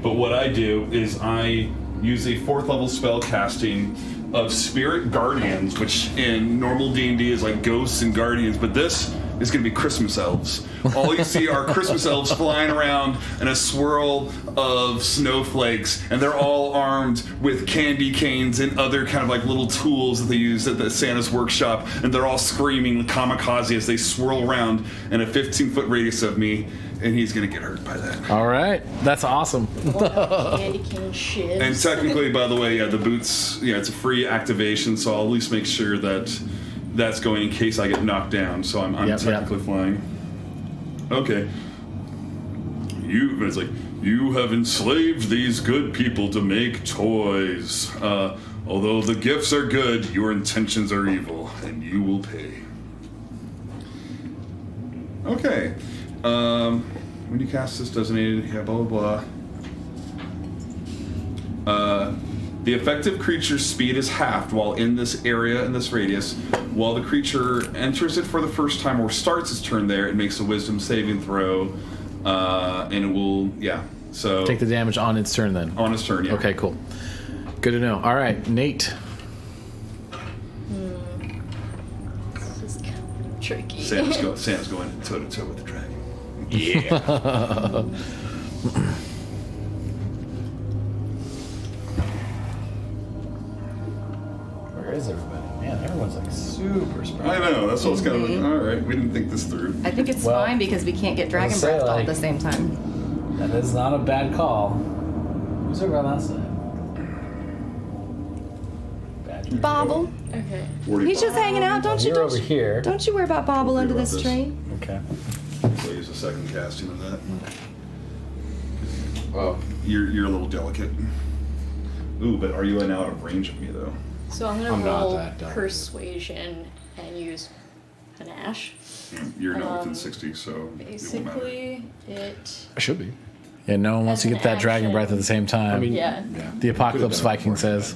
S8: but what I do is I use a 4th level spell casting of Spirit Guardians, which in normal D&D is like ghosts and guardians, but this is going to be Christmas elves. All you see are Christmas elves flying around in a swirl of snowflakes, and they're all armed with candy canes and other kind of like little tools that they use at the Santa's workshop, and they're all screaming kamikaze as they swirl around in a 15-foot radius of me, and he's going to get hurt by that.
S1: All right, that's awesome.
S3: Candy cane shit.
S8: And technically, by the way, yeah, the boots, it's a free activation, so I'll at least make sure that that's going in case I get knocked down, so I'm technically flying. Okay. It's like, you have enslaved these good people to make toys. Although the gifts are good, your intentions are evil, and you will pay. Okay. When you cast this designated, yeah, blah, blah, blah. The effective creature's speed is halved while in this area, in this radius. While the creature enters it for the first time or starts its turn there, it makes a wisdom saving throw, and it will, so...
S1: Take the damage on its turn then.
S8: On its turn, yeah.
S1: Okay, cool. Good to know. All right, Nate.
S3: This is kind of tricky.
S8: Sam's going toe-to-toe with the dragon.
S5: Yeah.
S1: Where is everybody? Man, everyone's like super spread.
S8: I know, that's what I was kind of like, all right, we didn't think this through.
S2: I think it's
S1: Well,
S2: fine because we can't get dragon
S1: say,
S2: breath all
S1: like-
S2: at the same time.
S1: That is not a bad call. Who's over on that side? Badger.
S2: Bobble.
S3: Okay.
S2: He's just hanging out, don't you?
S1: You're over here.
S2: Don't you worry about Bobble
S8: Don't
S2: under
S8: worry
S2: this
S8: about
S2: tree.
S1: Okay.
S8: So use a second casting of that.
S5: Oh.
S4: You're a little delicate. Ooh, but are you now out of range of me though?
S3: So I'm
S5: I'm
S3: gonna
S5: not
S3: roll
S5: that dumb.
S3: persuasion and use panache.
S4: You're now within 60, so it won't matter.
S3: Basically, it.
S6: I should be.
S1: Yeah, no one wants to
S3: As
S1: get that
S3: an
S1: dragon
S3: action.
S1: breath at the same time.
S3: Yeah.
S1: The Apocalypse Viking says.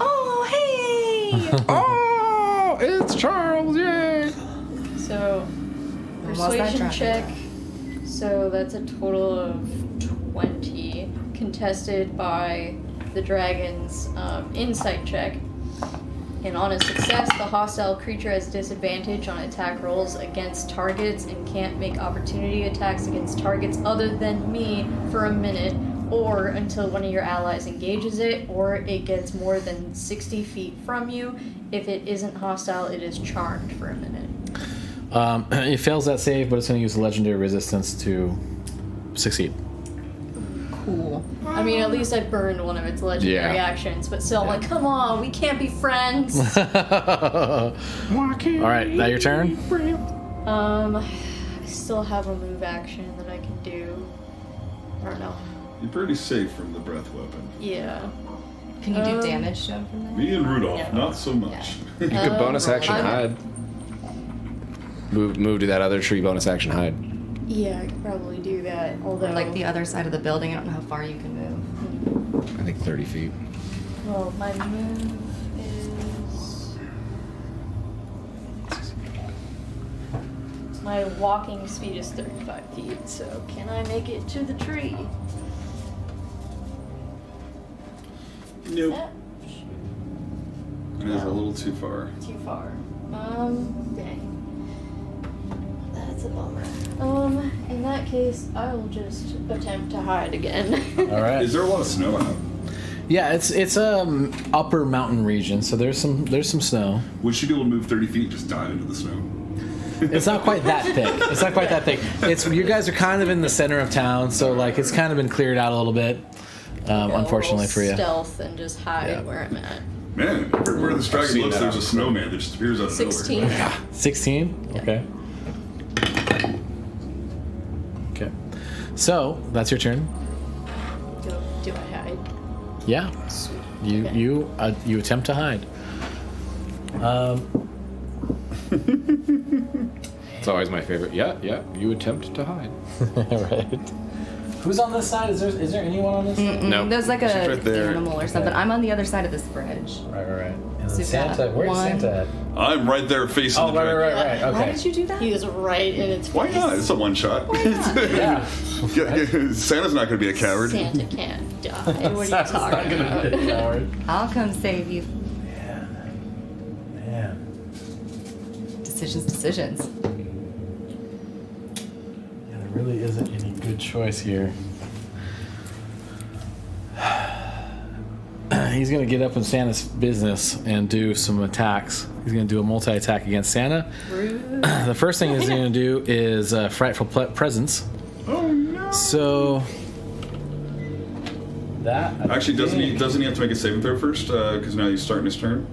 S2: Oh, hey!
S6: Oh, it's Charles! Yay!
S3: So,
S2: was that
S3: persuasion
S2: dragon
S3: check. So that's a total of 20, contested by the dragon's insight check. And on a success, the hostile creature has disadvantage on attack rolls against targets and can't make opportunity attacks against targets other than me for a minute, or until one of your allies engages it, or it gets more than 60 feet from you. If it isn't hostile, it is charmed for a minute.
S1: It fails that save, but it's going to use a legendary resistance to succeed.
S2: Cool.
S3: I mean, at least I burned one of its legendary
S6: Yeah.
S3: actions, but still, like, come on, we can't be friends.
S1: All right, now your turn.
S3: I still have a move action that I can do. I don't know.
S4: You're pretty safe from the breath weapon.
S3: Yeah.
S2: Can you do damage to him from there?
S4: Me and Rudolph,
S3: Yeah.
S4: not so much.
S6: You could bonus action
S3: I'm-
S6: hide. Move to that other tree, bonus action hide.
S3: Yeah, I could probably do that. Although,
S2: Or like the other side of the building. I don't know how far you can move.
S6: I think 30 feet.
S3: well, my move is. My walking speed is 35 feet, so can I make it to the tree?
S4: Nope.
S3: Eh,
S4: It is a little too far.
S3: Too far. Dang. That's a bummer. In that case, I will just attempt to hide again.
S1: All right.
S4: Is there a lot of snow out?
S1: Yeah, it's upper mountain region, so there's some snow.
S4: Would she be able to move 30 feet and just dive into the snow?
S1: It's not quite that thick. It's not quite that thick. It's you guys are kind of in the center of town, so like it's kind of been cleared out a little bit. Unfortunately for you.
S3: Stealth and just hide
S1: Yeah.
S3: where I'm at.
S4: Man, everywhere this dragon
S5: seen
S4: looks,
S5: that
S4: there's a
S5: on
S4: snowman that just appears out of
S3: 16.
S4: nowhere.
S1: 16?
S3: Yeah.
S1: Okay. Okay. So, that's your turn.
S3: Do I hide?
S1: Yeah. You
S3: Okay.
S1: you attempt to hide.
S6: It's always my favorite. Yeah, you attempt to hide.
S1: Right. Who's on this side? Is there anyone on this side?
S6: No.
S2: There's like
S5: She's
S2: a
S5: right there.
S2: animal or something. I'm on the other side of this bridge.
S1: Right. And then
S2: Super.
S1: Santa, where's
S2: One.
S1: Santa at?
S4: I'm right there facing
S1: Oh,
S4: the dragon.
S1: right.
S2: Why
S1: Okay.
S2: did you do that?
S3: He is right in its
S4: Why
S3: face.
S4: not? It's a one shot.
S1: Yeah.
S4: Santa's not going to be a coward.
S3: Santa can't die. What are you
S1: Santa's not
S3: talking
S1: gonna
S3: about?
S1: be a coward.
S2: I'll come save you.
S1: Man.
S2: Decisions.
S1: Yeah, there really isn't any good choice here. He's gonna get up in Santa's business and do some attacks. He's gonna do a multi-attack against Santa.
S3: Rude.
S1: The first thing he's gonna do is frightful presence.
S4: Oh no!
S1: So that
S4: Actually, doesn't he have to make a saving throw first? Because now he's starting his turn.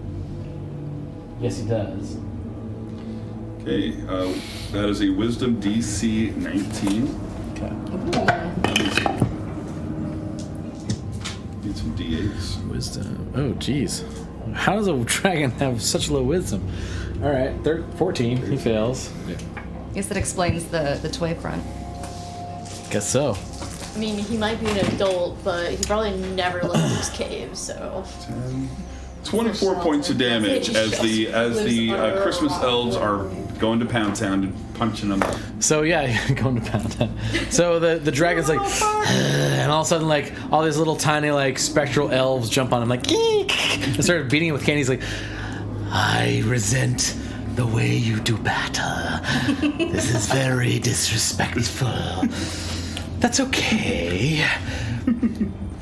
S1: Yes, he does.
S4: Okay, that is a Wisdom DC 19.
S1: Okay.
S4: Need some D8s.
S1: Wisdom. Oh, geez. How does a dragon have such low wisdom? All right, 14. He fails.
S2: Guess that explains the toy front.
S1: Guess so.
S3: I mean, he might be an adult, but he probably never left his cave, so.
S4: 24 points of damage as the Christmas elves are going to Pound Town and punching them up.
S1: So yeah, going to pound that. So the dragon's like, and all of a sudden like all these little tiny like spectral elves jump on him like, eek, and start beating him with cane. He's like, I resent the way you do battle. This is very disrespectful. That's okay.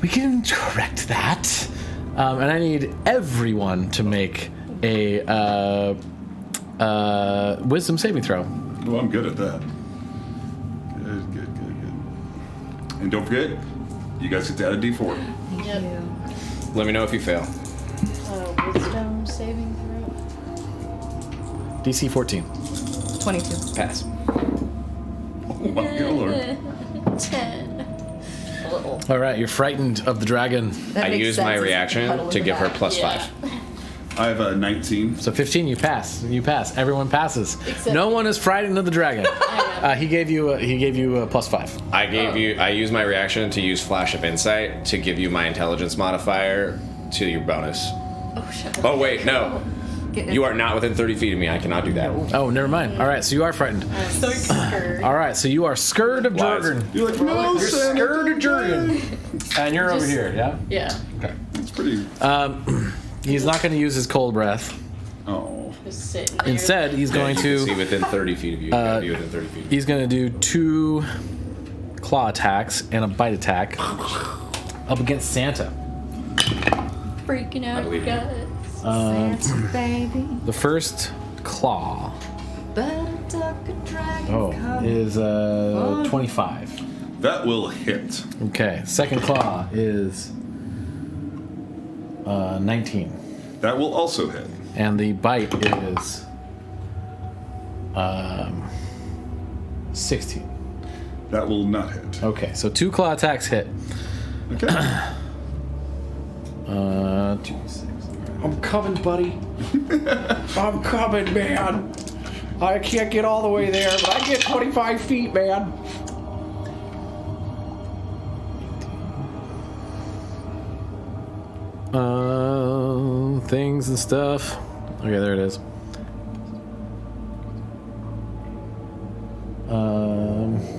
S1: We can correct that. And I need everyone to make a wisdom saving throw.
S4: Oh, I'm good at that. Good. And don't forget, you guys get to add a D4.
S3: Yep.
S6: Let me know if you fail.
S3: Wisdom saving throw.
S1: DC 14.
S2: 22.
S6: Pass.
S4: Oh my god.
S3: 10. little.
S1: All right, you're frightened of the dragon.
S2: That
S5: I
S2: makes
S5: use
S2: sense
S5: my
S2: as you
S5: reaction
S2: huddle in
S5: to
S2: the
S5: give her
S2: back.
S5: plus
S3: Yeah.
S5: 5.
S4: I have a 19.
S1: So 15, you pass. You pass. Everyone passes.
S3: Except
S1: no
S3: me.
S1: one is frightened of the dragon. He gave you a plus 5.
S5: I use my reaction to use Flash of Insight to give you my intelligence modifier to your bonus.
S3: Oh, shut up.
S5: Oh, wait, no.
S2: Getting
S5: You are not within 30 feet of me. I cannot do that.
S1: Oh, never mind. All right, so you are frightened.
S3: I'm so scared.
S1: All right, so you are scared of
S5: Wise.
S1: Jurgen.
S4: You're like, no,
S1: You're
S4: Santa,
S1: scared of
S4: don't
S1: Jurgen. And you're over
S3: Just-
S1: here, yeah?
S3: Yeah.
S1: Okay.
S4: It's pretty.
S1: He's not going to use his cold breath.
S4: Oh.
S3: Just sitting there.
S1: Instead, he's going
S5: See
S1: to
S5: within 30 feet of you. You gotta be within 30 feet.
S1: he's going to do 2 claw attacks and a bite attack up against Santa.
S3: freaking out, you
S5: believe you.
S3: guys.
S2: Santa, baby.
S1: The first claw
S2: Better duck a dragon's coming.
S1: is 25.
S4: That will hit.
S1: Okay, second claw is 19.
S4: That will also hit.
S1: And the bite is 16.
S4: That will not hit.
S1: Okay, so 2 claw attacks hit.
S4: Okay.
S1: 2, 6.
S6: I'm coming, buddy. I'm coming, man. I can't get all the way there, but I get 25 feet, man.
S1: Things and stuff. Okay, there it is.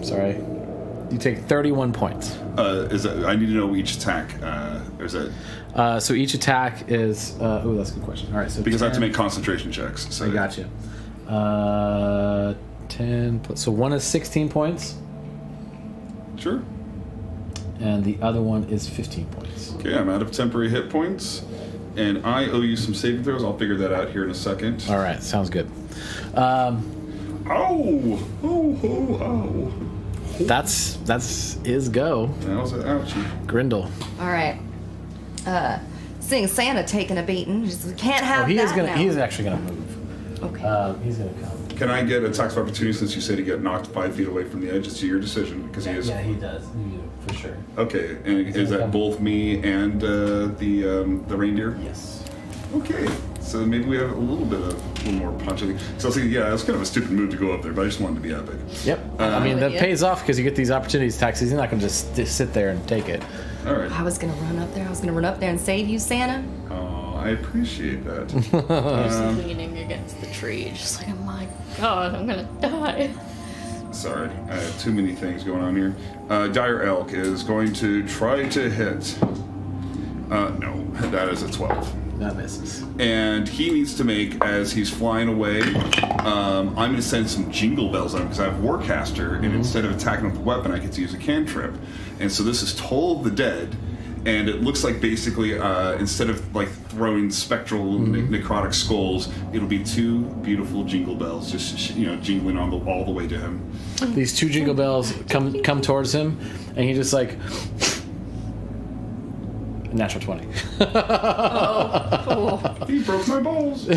S1: Sorry. You take 31 points.
S4: Is that, I need to know each attack. Or is that
S1: So each attack is. Oh, that's a good question. All right, so
S4: because I have to
S1: 10
S4: make concentration checks. So
S1: I got you. 10 plus. So one is 16 points,
S4: Sure.
S1: and the other one is 15 points.
S4: Okay, I'm out of temporary hit points, and I owe you some saving throws. I'll figure that out here in a second.
S1: All right, sounds good.
S4: Ow! Oh! Oh!
S1: That's his go.
S4: That was an ouchie.
S1: Grindel.
S2: All right. Seeing Santa taking a beating, just can't have
S1: He
S2: that
S1: is gonna.
S2: now.
S1: He is actually gonna move.
S2: Okay.
S1: He's gonna come.
S4: Can I get attacks of opportunity since you said he got knocked 5 feet away from the edge? It's your decision because he is.
S1: Yeah, he does. For sure.
S4: Okay, and is
S1: gonna
S4: that
S1: come.
S4: both me and the reindeer?
S1: Yes.
S4: Okay, so maybe we have a little more punch. I think. So I'll see. Yeah, it was kind of a stupid move to go up there, but I just wanted to be epic.
S1: Yep. I mean, that
S2: Yeah.
S1: pays off because you get these opportunities taxes. He's not gonna just sit there and take it.
S4: All right.
S2: I was gonna run up there. I was gonna run up there and save you, Santa.
S4: Oh, I appreciate that.
S3: Just leaning against the tree, just like, oh my god, I'm gonna die.
S4: Sorry, I have too many things going on here. Dire Elk is going to try to hit. No, that is a 12.
S1: That misses.
S4: And he needs to make, as he's flying away, I'm going to send some jingle bells on him because I have Warcaster, and instead of attacking with a weapon, I get to use a cantrip. And so this is Toll of the Dead, and it looks like basically instead of like throwing spectral necrotic skulls, it'll be 2 beautiful jingle bells, just jingling on all the way to him.
S1: These 2 jingle bells come towards him, and he just like. Natural 20.
S4: He broke my balls.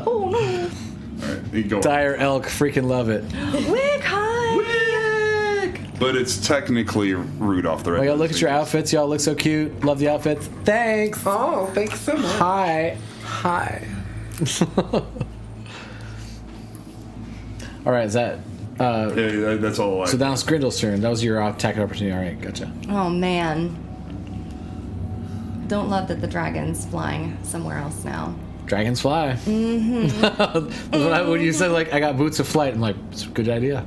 S3: Oh no.
S4: All right, you go.
S1: Dire Elk, freaking love it.
S2: Wick high.
S4: But it's technically Rudolph the Red.
S1: Oh, y'all look at your outfits. Y'all look so cute. Love the outfits. Thanks.
S6: Oh, thanks so much.
S1: Hi. All right, is that?
S4: Yeah, that's all.
S1: So now it's Grindel's turn. That was your attack opportunity. All right, gotcha.
S2: Oh man. Don't love that the dragon's flying somewhere else now.
S1: Dragons fly. Mm-hmm. When you said like I got boots of flight, I'm like, it's a good idea.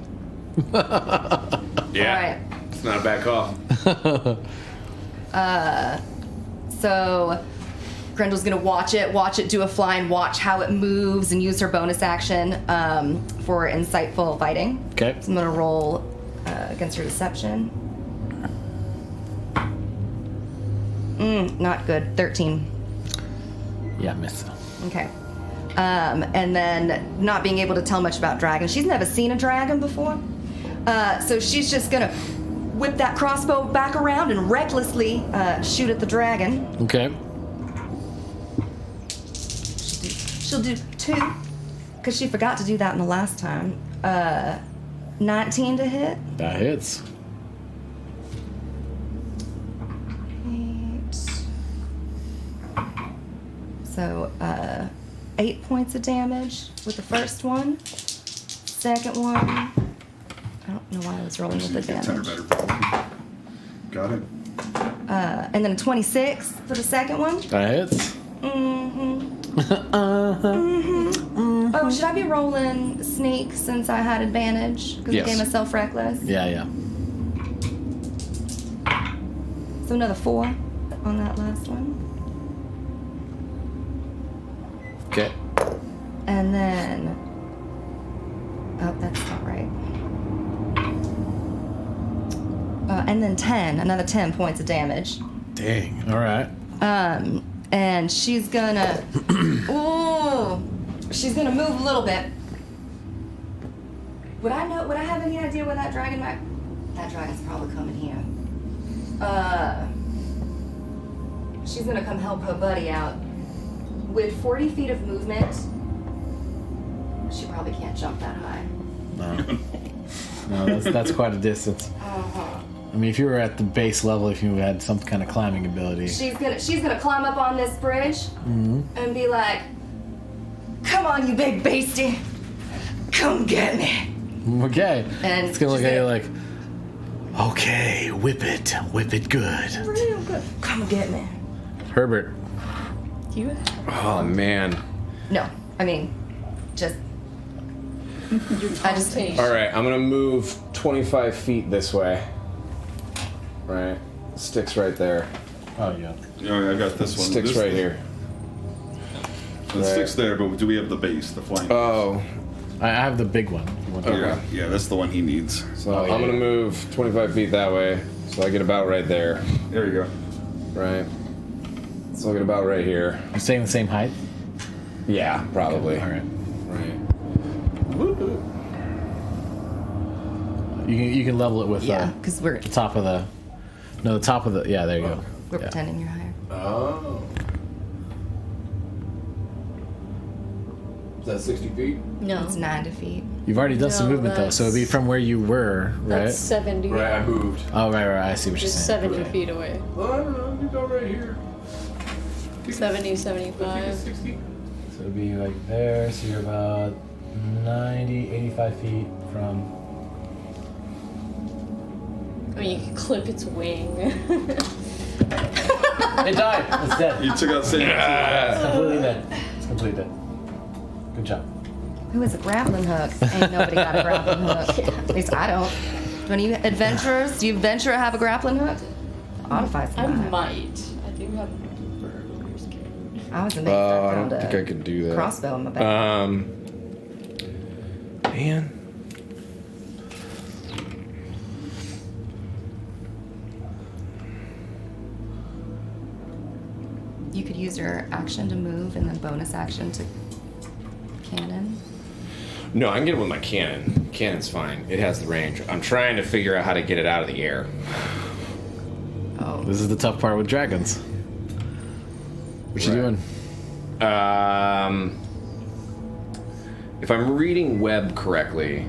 S5: Yeah.
S2: All right.
S5: It's not a bad call.
S2: So Grendel's gonna watch it do a fly and watch how it moves and use her bonus action for insightful fighting.
S1: Okay.
S2: So I'm gonna roll against her deception. Not good. 13.
S1: Yeah, miss.
S2: Okay. And then not being able to tell much about dragons. She's never seen a dragon before. So she's just gonna whip that crossbow back around and recklessly shoot at the dragon.
S1: Okay.
S2: She'll do 2, because she forgot to do that in the last time. 19 to hit.
S1: That hits.
S2: So 8 points of damage with the first one. Second one, I don't know why I was rolling with the
S8: Get 10 or
S2: damage.
S8: better. Got it.
S2: And then a 26 for the second one.
S1: That hits.
S2: Oh, should I be rolling sneak since I had advantage? Because
S1: Yes.
S2: I gave myself reckless.
S1: Yeah.
S2: So another 4 on that last one.
S1: Okay.
S2: And then... Oh, that's not right. And then 10, another 10 points of damage.
S1: Dang. All right.
S2: And she's gonna... Ooh! She's gonna move a little bit. Would I have any idea where that dragon might... That dragon's probably coming here. She's gonna come help her buddy out. With 40 feet of movement, she probably can't jump that high.
S1: No, that's quite a distance.
S2: Uh-huh.
S1: I mean, if you were at the base level, if you had some kind of climbing ability.
S2: She's gonna climb up on this bridge and be like, "Come on, you big beastie, come get me."
S1: Okay.
S2: And
S1: it's gonna look
S2: she's
S1: at you
S2: gonna-
S1: like, okay, whip it good.
S2: Real good. Come get me.
S1: Herbert.
S3: You
S5: Oh man.
S2: No, I mean, just I just
S6: All right, I'm gonna move 25 feet this way. Right, sticks right there.
S1: Oh yeah.
S8: Yeah, I got this one.
S6: Sticks
S8: This-
S6: right here.
S8: The sticks there, but do we have the base, the flank?
S6: Oh,
S1: I have the big one.
S8: Yeah, that's the one he needs.
S6: so
S1: Oh, yeah,
S6: I'm gonna
S1: yeah.
S6: move 25 feet that way, so I get about right there.
S8: There you go.
S6: Right. So I get about right here.
S1: You're staying the same height.
S6: Yeah, probably.
S1: All right.
S6: Right.
S1: You can level it with
S2: yeah, because we're
S1: the top of the. No, the top of the. Yeah, there you go.
S2: we're
S1: Yeah.
S2: pretending you're higher.
S6: Oh. Is that 60 feet?
S3: No.
S2: It's 90 feet.
S1: You've already done some
S3: No,
S1: movement though, so it'd be
S3: that's-
S1: from where you were, right?
S3: That's 70.
S6: Right, I moved.
S1: Oh, right. I see what you're
S3: Just
S1: saying.
S3: 70 feet away.
S6: Well, I don't know, you go right here.
S3: 70, 75.
S6: 60.
S1: So it'd be like there, so you're about 90, 85 feet from.
S3: I mean, you can clip its wing.
S1: It died. It's dead.
S8: You took out Sam.
S1: It's completely dead. It's completely dead. Good job.
S2: Who is a grappling hook? Ain't nobody got a grappling hook. At least I don't. Do any adventurers? Do you venture have a grappling hook? I ought to find
S3: I
S2: some.
S3: might. I do have burglar's kit.
S2: I was amazed I
S6: I
S2: found
S6: don't think I could do that.
S2: crossbow in my bag.
S5: Man.
S2: You could use your action to move and then bonus action to cannon.
S5: No, I can get it with my cannon. Cannon's fine. It has the range. I'm trying to figure out how to get it out of the air.
S2: Oh.
S1: This is the tough part with dragons. What you doing?
S5: If I'm reading web correctly,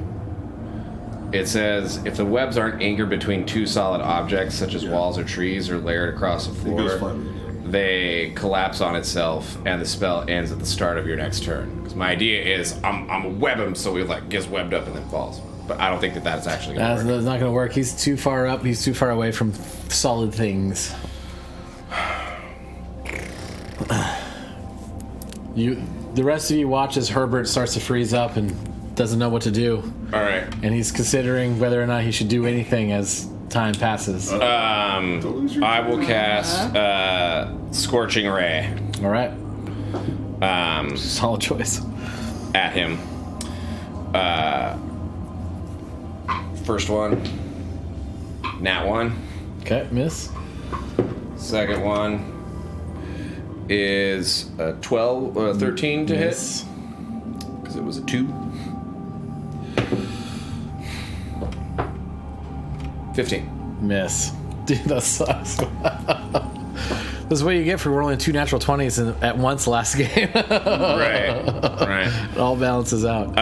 S5: it says if the webs aren't anchored between two solid objects, such as walls or trees, or layered across the
S8: It goes
S5: floor,
S8: flat.
S5: they collapse on itself, and the spell ends at the start of your next turn. Because my idea is I'm gonna web him so he like gets webbed up and then falls. But I don't think that that's actually gonna
S1: That's
S5: work.
S1: not going to work. He's too far up. He's too far away from solid things. The rest of you watch as Herbert starts to freeze up and doesn't know what to do,
S5: All right.
S1: and he's considering whether or not he should do anything as time passes.
S8: Don't lose your
S5: I will cast Scorching Ray
S1: All right, solid choice.
S5: at him. First one, nat 1.
S1: Okay, miss.
S5: Second one is 13 to
S1: Miss.
S5: hit because it was a 2. 15.
S1: Miss. Dude, that sucks. This is what you get for rolling 2 natural 20s at once last game.
S5: Right.
S1: It all balances out.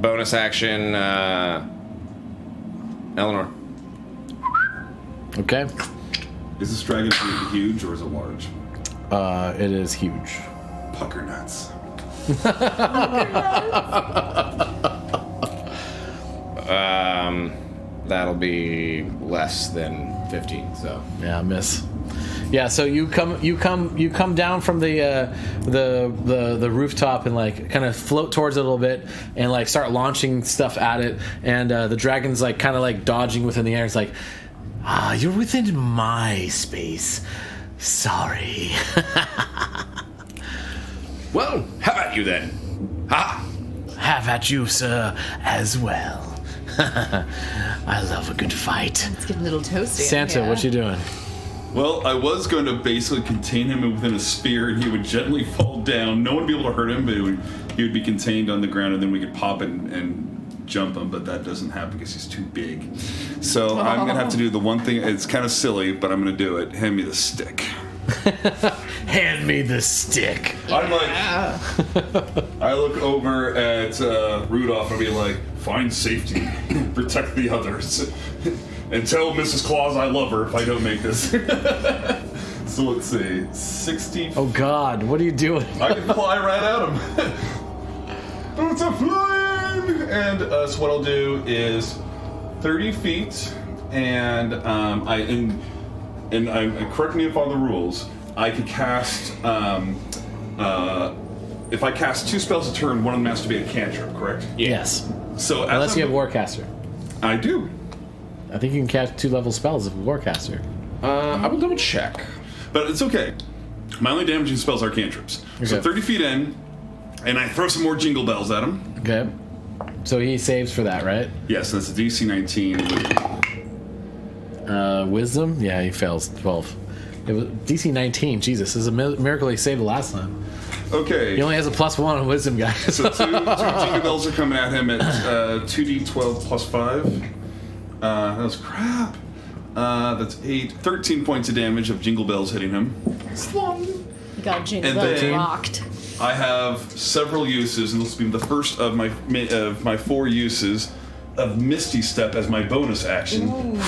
S5: Bonus action, Eleanor.
S1: Okay.
S8: Is this dragon huge or is it large?
S1: It is huge.
S8: Pucker nuts.
S5: That'll be less than 15. So
S1: Yeah, miss. Yeah, so you come down from the rooftop and like kind of float towards it a little bit and like start launching stuff at it, and the dragon's like kind of like dodging within the air. It's like, you're within my space. Sorry.
S7: Well, have at you then. Ha!
S1: Have at you, sir, as well. I love a good fight.
S2: It's getting a little toasty.
S1: Santa, what you doing?
S8: Well, I was going to basically contain him within a sphere, and he would gently fall down. No one would be able to hurt him, but he would be contained on the ground, and then we could pop and jump him, but that doesn't happen because he's too big. So I'm going to have to do the one thing. It's kind of silly, but I'm going to do it. Hand me the stick.
S1: Hand me the stick.
S8: I'm like, I look over at Rudolph and be like, find safety, protect the others, and tell Mrs. Claus I love her if I don't make this. So let's see, 60.
S1: Oh God, what are you doing?
S8: I can fly right at him. Boots are flying! And so what I'll do is 30 feet, and correct me if I'm the rules. I could cast, if I cast 2 spells a turn, one of them has to be a cantrip, correct?
S1: Yes.
S8: So
S1: Unless you have Warcaster.
S8: I do.
S1: I think you can cast 2-level spells with Warcaster.
S5: I will double check.
S8: But it's okay. My only damaging spells are cantrips. So
S1: Okay.
S8: 30 feet in, and I throw some more jingle bells at him.
S1: Okay. So he saves for that, right?
S8: Yes, that's a DC 19.
S1: Wisdom? Yeah, he fails 12. It was DC 19. Jesus, this is a miracle he saved the last time.
S8: Okay.
S1: He only has a +1 on Wisdom, guys.
S8: So two jingle bells are coming at him at 2d12 plus 5. That was crap. That's 8. 13 points of damage of jingle bells hitting him.
S3: You got Jingle
S8: And
S3: Bells
S8: then-
S3: rocked.
S8: I have several uses, and this will be the first of my 4 uses of Misty Step as my bonus action.
S2: Ooh.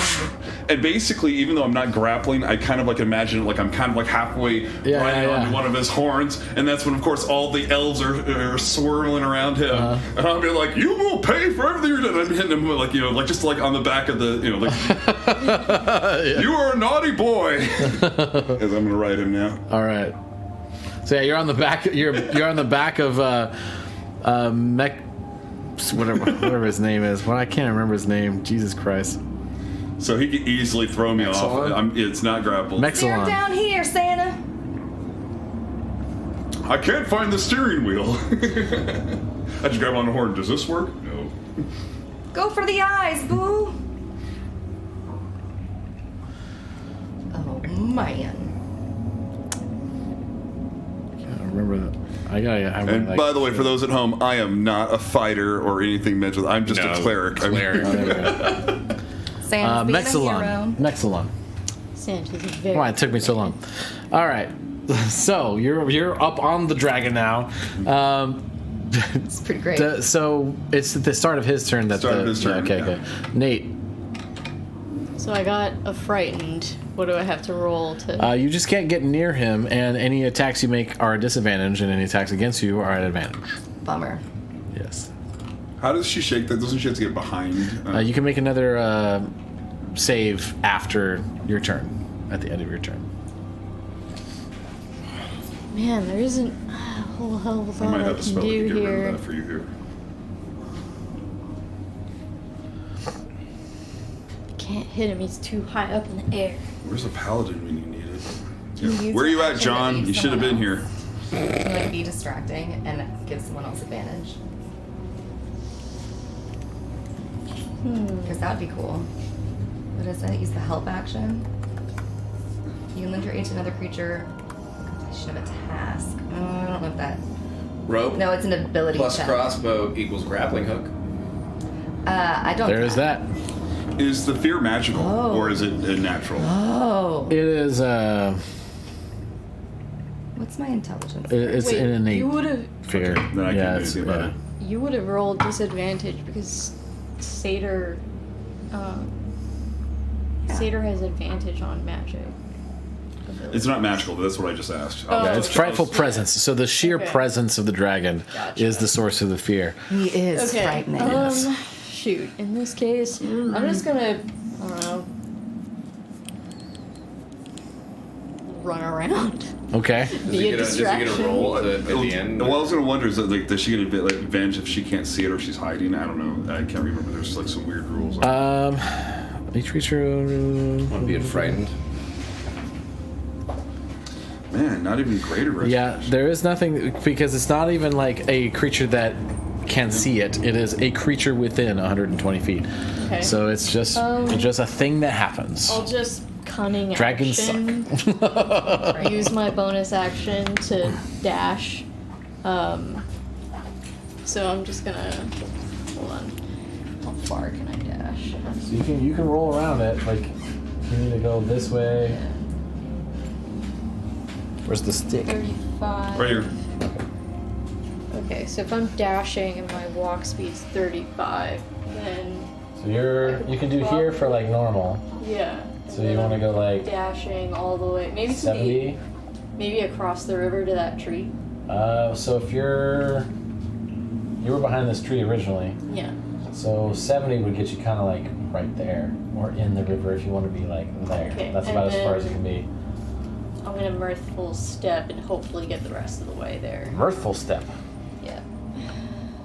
S8: And basically, even though I'm not grappling, I kind of like imagine it like I'm kind of like halfway riding onto one of his horns, and that's when, of course, all the elves are swirling around him, and I'll be like, "You will pay for everything you're doing." I'm hitting him like like just like on the back of the you are a naughty boy. As I'm gonna ride him now.
S1: All right. So yeah, you're on the back. You're on the back of whatever his name is. Well, I can't remember his name. Jesus Christ.
S8: So he can easily throw me off. It's not grappled.
S2: Steer
S1: Mexilon.
S2: down here, Santa.
S8: I can't find the steering wheel. I just grab on the horn. Does this work? No.
S2: Go for the eyes, boo. Oh man.
S1: I remember that.
S8: And by the way, for those at home, I am not a fighter or anything mental. I'm just a cleric.
S5: Cleric.
S2: Santa's being a hero.
S1: Mexilon.
S3: Santa's very.
S1: Why it took me so long? All right. So you're up on the dragon now.
S2: It's pretty great.
S1: So it's at the start of his turn. That's
S8: Start of his turn,
S1: Okay.
S8: yeah.
S1: Okay. Nate,
S3: So I got a frightened. What do I have to roll to?
S1: you just can't get near him, and any attacks you make are a disadvantage, and any attacks against you are at advantage.
S2: Bummer.
S1: Yes.
S8: How does she shake that? Doesn't she have to get behind?
S1: You can make another save after your turn, at the end of your turn.
S3: Man, there isn't a whole hell of a
S8: I might
S3: lot I
S8: have a
S3: can
S8: spell to
S3: do
S8: get rid
S3: here.
S8: of that for you here.
S3: Can't hit him. He's too high up in the air.
S8: Where's the paladin when you need it?
S2: Use
S8: Where are you
S2: your
S8: at,
S2: action to
S8: John?
S2: leave
S8: You should have been
S2: someone
S8: here.
S2: else. And, like, be distracting and give someone else advantage. Because that would be cool. What is that? Use the help action. You can lend your aid to another creature. Completion of a task. I don't know if that.
S5: Rope
S2: No, it's an ability
S5: plus
S2: check.
S5: crossbow equals grappling hook.
S2: I don't.
S1: There is that.
S8: Is the fear magical or is it natural?
S2: Oh.
S1: It is.
S2: What's my intelligence?
S1: It's
S3: Wait,
S1: an innate
S3: you would have
S1: fear.
S8: Then I can't do anything about it.
S3: you would have rolled disadvantage because Satyr Satyr has advantage on magic.
S8: It's not magical, but that's what I just asked.
S1: Yeah, it's frightful presence. So the sheer
S3: Okay.
S1: presence of the dragon
S3: Gotcha.
S1: is the source of the fear.
S2: He is
S3: Okay.
S2: frightening.
S3: Shoot. In this case, I'm just gonna, I don't know, run around.
S1: Okay.
S3: Be a
S5: Does he get a
S3: distraction.
S5: roll at the end?
S8: Well, I was gonna wonder is that like does she get a bit like advantage if she can't see it or she's hiding? I don't know. I can't remember. There's like some weird rules.
S1: Each creature.
S5: I'm being frightened.
S8: Man, not even greater.
S1: Yeah, there is nothing because it's not even like a creature that can see it. It is a creature within 120 feet.
S3: Okay.
S1: So it's just a thing that happens.
S3: I'll just cunning
S1: Dragons
S3: action. Use my bonus action to dash. So I'm just gonna hold on. How far can I dash?
S1: So you can roll around it. Like you need to go this way. Where's the stick?
S3: 35.
S8: Right here.
S3: Okay, so if I'm dashing and my walk speed's 35, then
S1: So you can do here for like normal.
S3: yeah.
S1: So you want to go like
S3: dashing all the way, maybe to
S1: 70.
S3: maybe across the river to that tree.
S1: So if you were behind this tree originally,
S3: Yeah.
S1: so 70 would get you kind of like right there, or in the river if you want to be like there.
S3: Okay,
S1: That's
S3: and
S1: about as far as
S3: then-
S1: you can be.
S3: I'm gonna mirthful step and hopefully get the rest of the way there.
S1: Mirthful step.
S3: Yeah.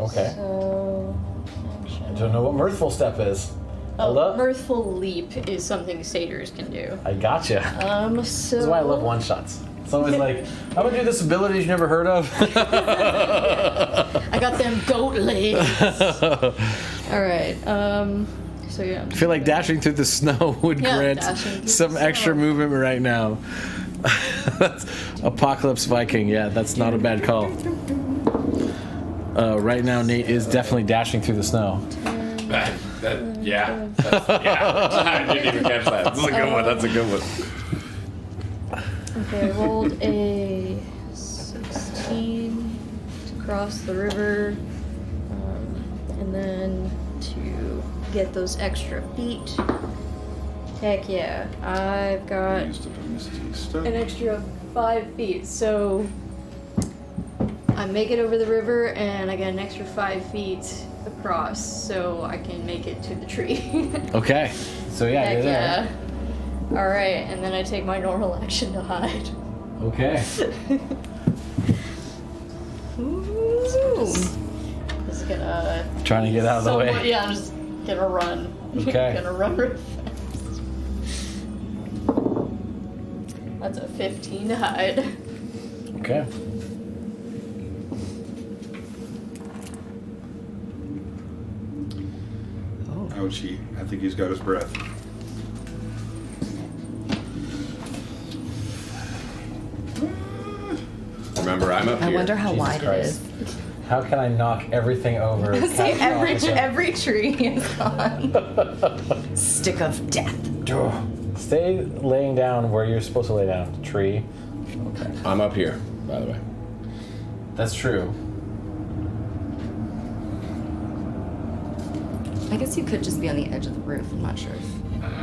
S1: Okay.
S3: So.
S1: I don't know what mirthful step is. Hold
S3: Oh,
S1: up.
S3: mirthful leap is something satyrs can do.
S1: I gotcha.
S3: So.
S1: This is why I love one shots. It's always like, I'm gonna do this ability you've never heard of.
S3: I got them goat legs. All right. So yeah.
S1: I feel like dashing through the snow would
S3: Yeah,
S1: grant
S3: dashing through
S1: some
S3: the
S1: extra
S3: snow.
S1: movement right now. That's Apocalypse Viking. Yeah, that's not a bad call. Right now, Nate is definitely dashing through the snow.
S5: Yeah. I didn't even catch that. That's a good one. That's a good one.
S3: Okay, I rolled a 16 to cross the river, and then to get those extra feet. Heck yeah, I've got
S8: Used up a misty step.
S3: an extra 5 feet, so I make it over the river and I get an extra 5 feet across, so I can make it to the tree.
S1: Okay. So yeah, you're
S3: Heck
S1: there.
S3: yeah. Alright, and then I take my normal action to hide.
S1: Okay.
S3: Just gonna.
S1: Trying to get out of the way.
S3: Yeah, I'm just gonna run.
S1: Okay.
S3: Gonna run real fast. That's a 15 to hide.
S1: Okay.
S8: Ouchie. I think he's got his breath.
S5: Remember, I'm up
S2: I
S5: here.
S2: wonder how
S1: Jesus
S2: wide
S1: Christ.
S2: it is.
S1: How can I knock everything over?
S2: See,
S1: catastrophically?
S2: every tree is gone. Stick of death.
S1: Stay laying down where you're supposed to lay down. Tree. Okay.
S5: I'm up here, by the way.
S1: That's true.
S2: I guess you could just be on the edge of the roof. I'm not sure.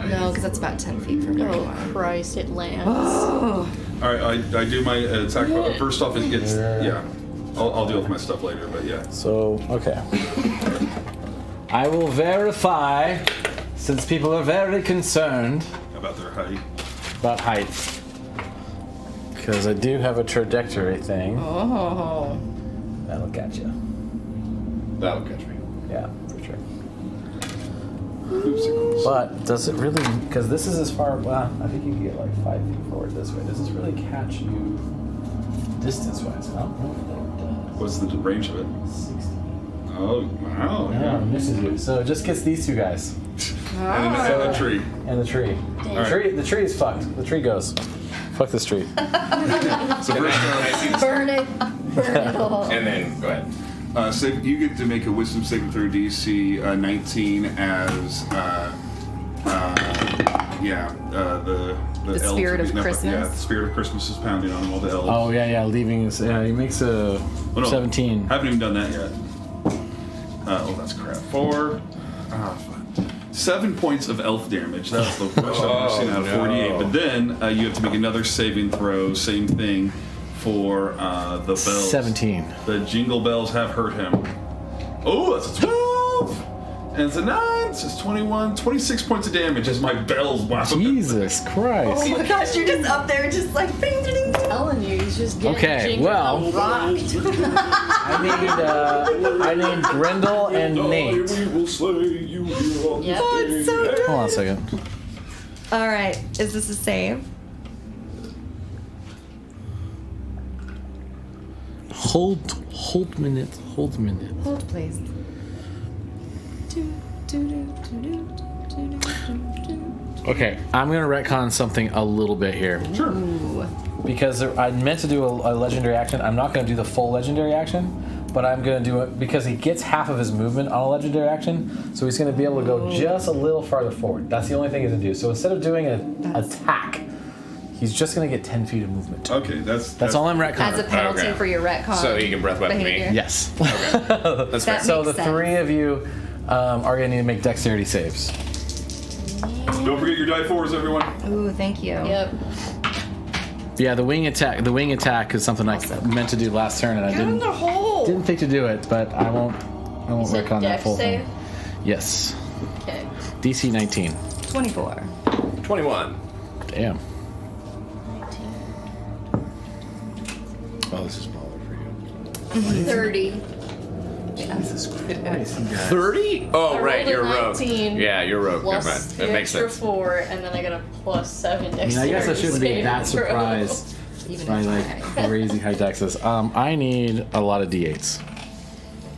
S2: No, because that's about 10 feet from where you
S3: Oh
S2: are.
S3: Christ, it lands.
S2: Oh,
S8: All right, I do my attack. First off, it's yeah. I'll deal with my stuff later, but yeah.
S1: So, okay. I will verify, since people are very concerned
S8: About their height.
S1: about height. Because I do have a trajectory thing.
S2: oh.
S1: That'll catch you.
S5: That'll catch me.
S1: Yeah, for sure.
S8: Oopsicles.
S1: But does it really, because this is as far, well, I think you can get like 5 feet forward this way. Does this really catch you distance-wise? I don't know if it does.
S8: What's the range of it?
S1: 60.
S8: Oh, wow.
S1: Yeah, it misses you. So it just gets these two guys.
S8: And the tree.
S1: And the tree.
S8: Alright.
S1: The tree is fucked. The tree goes. Fuck this tree.
S8: So first off,
S3: Burn it. Burn it all.
S5: And then, go ahead.
S8: you get to make a wisdom saving throw DC 19 as the elves
S2: spirit
S8: are
S2: of
S8: beating up-
S2: Christmas?
S8: Yeah, the spirit of Christmas is pounding on all the elves.
S1: Oh, yeah, leaving is, yeah, he makes a
S8: Oh, no,
S1: 17.
S8: Haven't even done that yet. Oh, that's crap. 4. Ah, fuck.
S4: 7 points of elf damage. That's the worst I've ever seen out of 48. But then you have to make another saving throw. Same thing for the bells.
S1: 17.
S4: The jingle bells have hurt him. Oh, that's a 12! And it's a 9, so it's 21, 26 points of damage as my bells whap him.
S1: Jesus Christ.
S2: Oh my gosh, you're just up there just like ding, ding, ding.
S3: Telling you, he's just getting jingled
S1: well.
S3: rocked.
S1: I need Grendel and Nate.
S8: We will slay you here on
S3: Yep.
S2: Oh, it's so good.
S1: Hold on a second.
S2: All right, is this a save?
S1: Hold minute.
S2: Hold, please.
S1: Okay, I'm gonna retcon something a little bit here.
S4: Sure.
S1: Because I meant to do a legendary action. I'm not gonna do the full legendary action, but I'm gonna do it because he gets half of his movement on a legendary action, so he's gonna be able to go just a little farther forward. That's the only thing he's gonna do. So instead of doing an attack, he's just gonna get 10 feet of movement.
S4: Okay, that's
S1: All I'm retconning.
S2: As a penalty
S5: Okay.
S2: for your retcon.
S5: So he can breath weapon me.
S2: behavior.
S1: Yes.
S5: That's fair.
S2: That
S1: So the
S2: makes sense.
S1: three of you are gonna need to make dexterity saves.
S4: Don't forget your die fours, everyone.
S2: Ooh, thank you.
S3: Yep.
S1: Yeah, the wing attack. The wing attack is something I meant to do last turn, and I didn't think to do it, but I won't
S3: Said
S1: retcon that
S3: dex
S1: full
S3: save?
S1: thing. Yes.
S3: Okay.
S1: DC 19.
S2: 24.
S5: 21.
S1: Damn.
S5: Oh, this is smaller for you.
S3: 30.
S1: Jesus Christ, you guys.
S5: 30? Oh,
S3: I
S5: right,
S3: rolled a
S5: you're rogue.
S3: 19
S5: Yeah, you're rogue. Never mind.
S3: Plus
S5: That
S3: the
S5: makes
S3: extra
S5: sense.
S3: 4, and then I got a +7
S1: I mean,
S3: dexterity.
S1: I guess I shouldn't be
S3: saving
S1: that
S3: throw.
S1: surprised
S2: Even
S1: by
S2: if
S1: like crazy high dexes. I need a lot of D8s.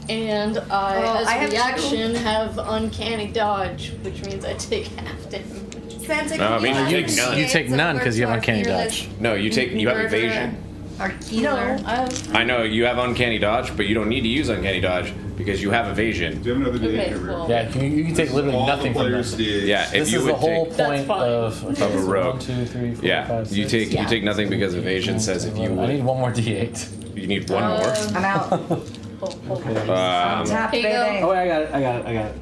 S3: And I,
S2: Well,
S3: as
S2: I
S3: a
S2: have
S3: reaction, have uncanny dodge, which means I take half damage.
S2: Santa,
S5: No, I mean,
S2: can
S5: you
S2: have
S5: take none.
S1: You take none because you have
S2: our
S1: uncanny
S2: fearless
S1: dodge.
S5: No, you have
S2: murderer,
S5: evasion.
S2: Our healer.
S3: No, I have.
S5: I know you have uncanny dodge, but you don't need to use uncanny dodge because you have evasion.
S4: Do you have another
S3: Okay,
S4: D8?
S3: well.
S1: Yeah, you can take literally
S4: All
S1: nothing
S4: the
S1: from
S4: players
S1: this.
S4: did.
S5: Yeah, if
S1: This
S5: you
S1: is the
S5: would
S1: whole
S5: take
S3: That's
S1: point
S3: fine.
S1: of
S5: a
S1: so
S5: rogue.
S1: 1, 2, 3, 4,
S5: Yeah,
S1: 5, 6,
S5: you take
S2: Yeah.
S5: you take nothing because evasion says if you
S1: I need
S5: would,
S1: one more D8.
S5: you need one more.
S2: I'm out.
S3: Hold on.
S2: Tap,
S3: Here you go.
S2: baby.
S1: Oh, wait, I got it.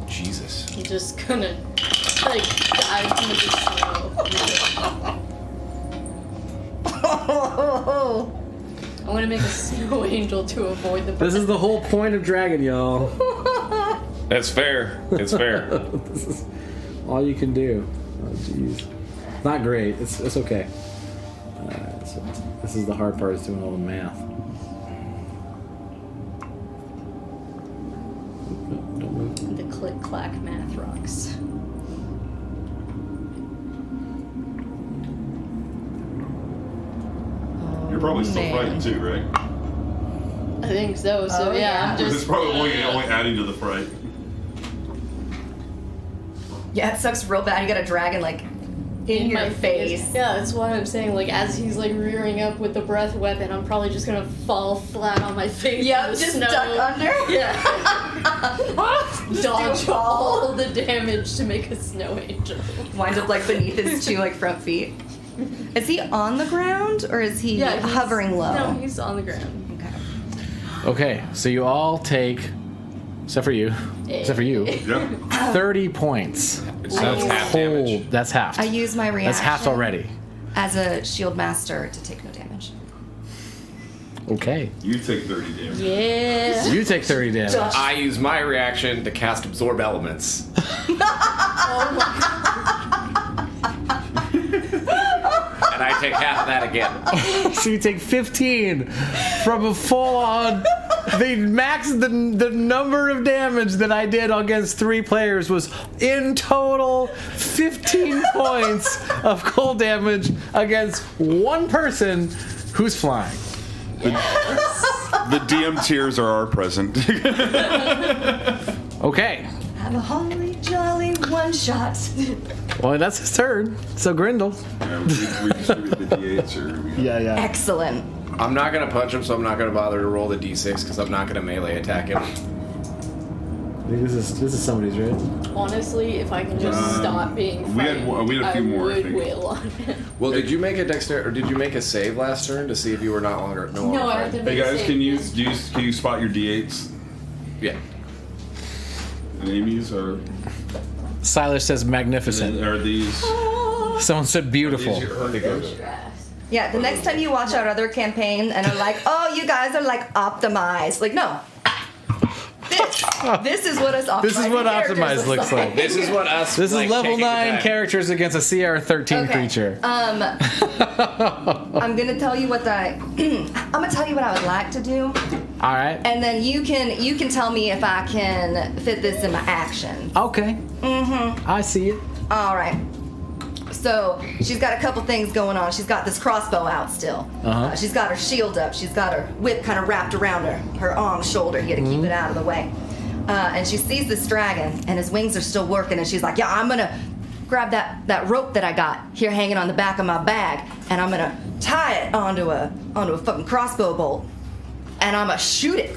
S5: Jesus.
S3: I'm just gonna like dive into the snow. I'm gonna make a snow angel to avoid the.
S1: This is the whole point of Dragon, y'all.
S5: That's fair. It's fair.
S1: This is all you can do. Oh, jeez. Not great. It's okay. So this is the hard part, is doing all the math. Don't move.
S3: The click clack math rocks.
S4: You're probably still
S2: Man.
S4: frightened too, right?
S3: I think so. So
S2: Oh,
S3: yeah,
S2: yeah.
S3: I'm
S4: It's
S3: just.
S4: probably only adding to the fright.
S2: Yeah, it sucks real bad. You got a dragon like in your
S3: my
S2: face.
S3: Yeah, that's why I'm saying, like, as he's like rearing up with the breath weapon, I'm probably just gonna fall flat on my face.
S2: Yep,
S3: in the
S2: just
S3: snow.
S2: duck under.
S3: Yeah. Dodge
S2: do all.
S3: all the damage to make a snow angel.
S2: Wind up like beneath his two like front feet. Is he on the ground or is he
S3: Yeah, he's-
S2: hovering low?
S3: No, he's on the ground.
S2: Okay.
S1: Okay, so you all take, except for you,
S4: Yeah.
S1: 30 points.
S5: So that's half damage.
S1: That's half.
S2: I use my reaction.
S1: That's half already.
S2: As a shield master to take no damage.
S1: Okay.
S4: You take 30 damage.
S3: Yeah.
S1: You take 30 damage.
S5: I use my reaction to cast absorb elements. And I take half of that again.
S1: So you take 15 from a full-on. The max, the number of damage that I did against 3 players was in total 15 points of cold damage against 1 person who's flying.
S8: The DM tears are our present.
S1: Okay.
S2: Have a holly jolly one shot.
S1: Well, that's his turn. So Grendel.
S4: Yeah, we distribute the D8s or we
S1: Yeah.
S2: Excellent.
S5: I'm not gonna punch him, so I'm not gonna bother to roll the d6 because I'm not gonna melee attack him.
S1: This is somebody's, right?
S3: Honestly, if I can just stop being
S4: we had
S3: frightened,
S4: a few more, I
S3: would
S4: think.
S3: wail on it.
S5: Well, did you make a or did you make a save last turn to see if you were no longer
S3: No, I have to
S5: frightened?
S3: make
S4: Hey guys,
S3: a
S4: can
S3: save.
S4: you spot your D8s?
S5: Yeah.
S8: And Amy's are.
S1: Silas says magnificent.
S8: Are these?
S1: Someone said beautiful.
S8: These your Artigos?
S2: Yeah, the next time you watch our other campaign and are like, oh, you guys are like optimized. Like, no. This is what us optimized.
S1: This is what optimized looks like.
S5: This is what us.
S1: This
S5: like,
S1: is level
S5: taking
S1: 9
S5: back.
S1: characters against a CR13
S2: Okay.
S1: creature.
S2: I'm gonna tell you what I'm gonna tell you what I would like to do,
S1: All right.
S2: and then you can tell me if I can fit this in my action.
S1: Okay. I see it.
S2: All right. So she's got a couple things going on. She's got this crossbow out still. She's got her shield up. She's got her whip kind of wrapped around her arm, shoulder. You got to keep it out of the way. And she sees this dragon, and his wings are still working. And she's like, "Yeah, I'm gonna grab that rope that I got here hanging on the back of my bag, and I'm gonna tie it onto a fucking crossbow bolt, and I'm gonna shoot it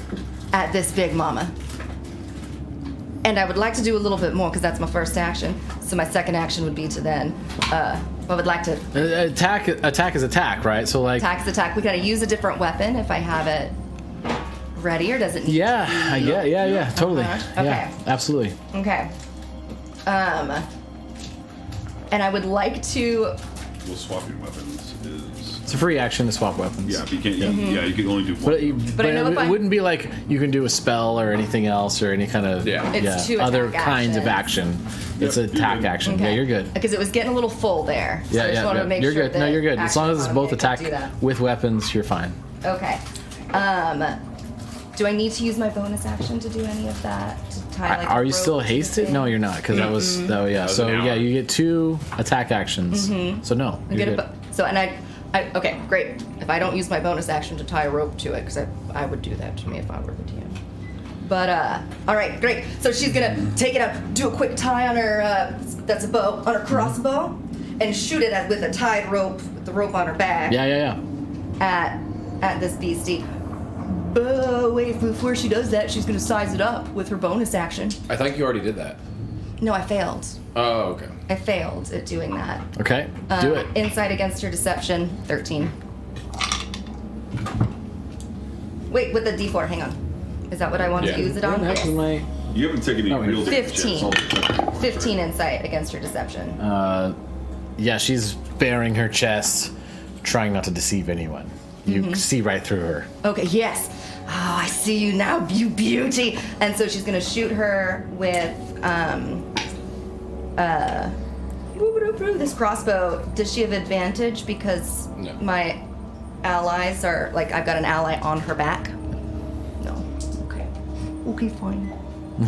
S2: at this big mama." And I would like to do a little bit more because that's my first action. So my second action would be to then, I would like to
S1: Attack is attack, right? So like.
S2: attack. We gotta use a different weapon if I have it ready, or does it need
S1: Yeah, totally.
S2: Okay.
S1: Yeah, absolutely.
S2: Okay. And I would like to.
S8: Well, swapping weapons is.
S1: It's a free action to swap weapons.
S8: Yeah, but you can't. Yeah, you can only do one.
S1: But
S2: I know if
S1: it
S2: I-
S1: wouldn't be like you can do a spell or anything else or any kind of
S2: It's two
S1: other
S2: attack
S1: kinds of
S2: actions.
S1: action. It's
S8: Yep,
S1: an attack
S8: you're good.
S1: action. Yeah, you're good.
S2: Because it was getting a little full there. So
S1: Yeah,
S2: I just wanted to make
S1: you're
S2: sure
S1: good. No,
S2: that
S1: you're good. As long as it's
S2: action
S1: both
S2: could
S1: attack
S2: do that.
S1: with weapons, you're fine.
S2: Okay. Do I need to use my bonus action to do any of that? To tie, like, a
S1: Are you
S2: rope
S1: still
S2: to the
S1: hasted?
S2: thing?
S1: No, you're not, because that was oh yeah.
S5: was
S1: So
S5: an hour.
S1: yeah, you get 2 attack actions. So no,
S2: I
S1: you're
S2: get
S1: good.
S2: so and I okay, great. If I don't use my bonus action to tie a rope to it, because I would do that to me if I were the DM. But all right, great. So she's gonna take it out, do a quick tie on her. That's a bow on her crossbow, and shoot it with a tied rope, with the rope on her back.
S1: Yeah.
S2: At this beastie. But wait, before she does that, she's gonna size it up with her bonus action.
S6: I think you already did that.
S2: No, I failed.
S6: Oh, okay.
S2: I failed at doing that.
S1: Okay, do it.
S2: Insight against her deception, 13. Wait, with the D4, hang on. Is that what I want
S6: Yeah.
S2: to use it on?
S1: What happened to my?
S8: You haven't taken any real damage yet.
S2: 15.
S8: It's all-
S2: 15 insight against her deception.
S1: Yeah, she's baring her chest, trying not to deceive anyone. You see right through her.
S2: Okay, yes. Oh, I see you now, you beauty. And so she's gonna shoot her with this crossbow. Does she have advantage because
S6: No.
S2: my allies are like I've got an ally on her back? No. Okay. Okay, fine.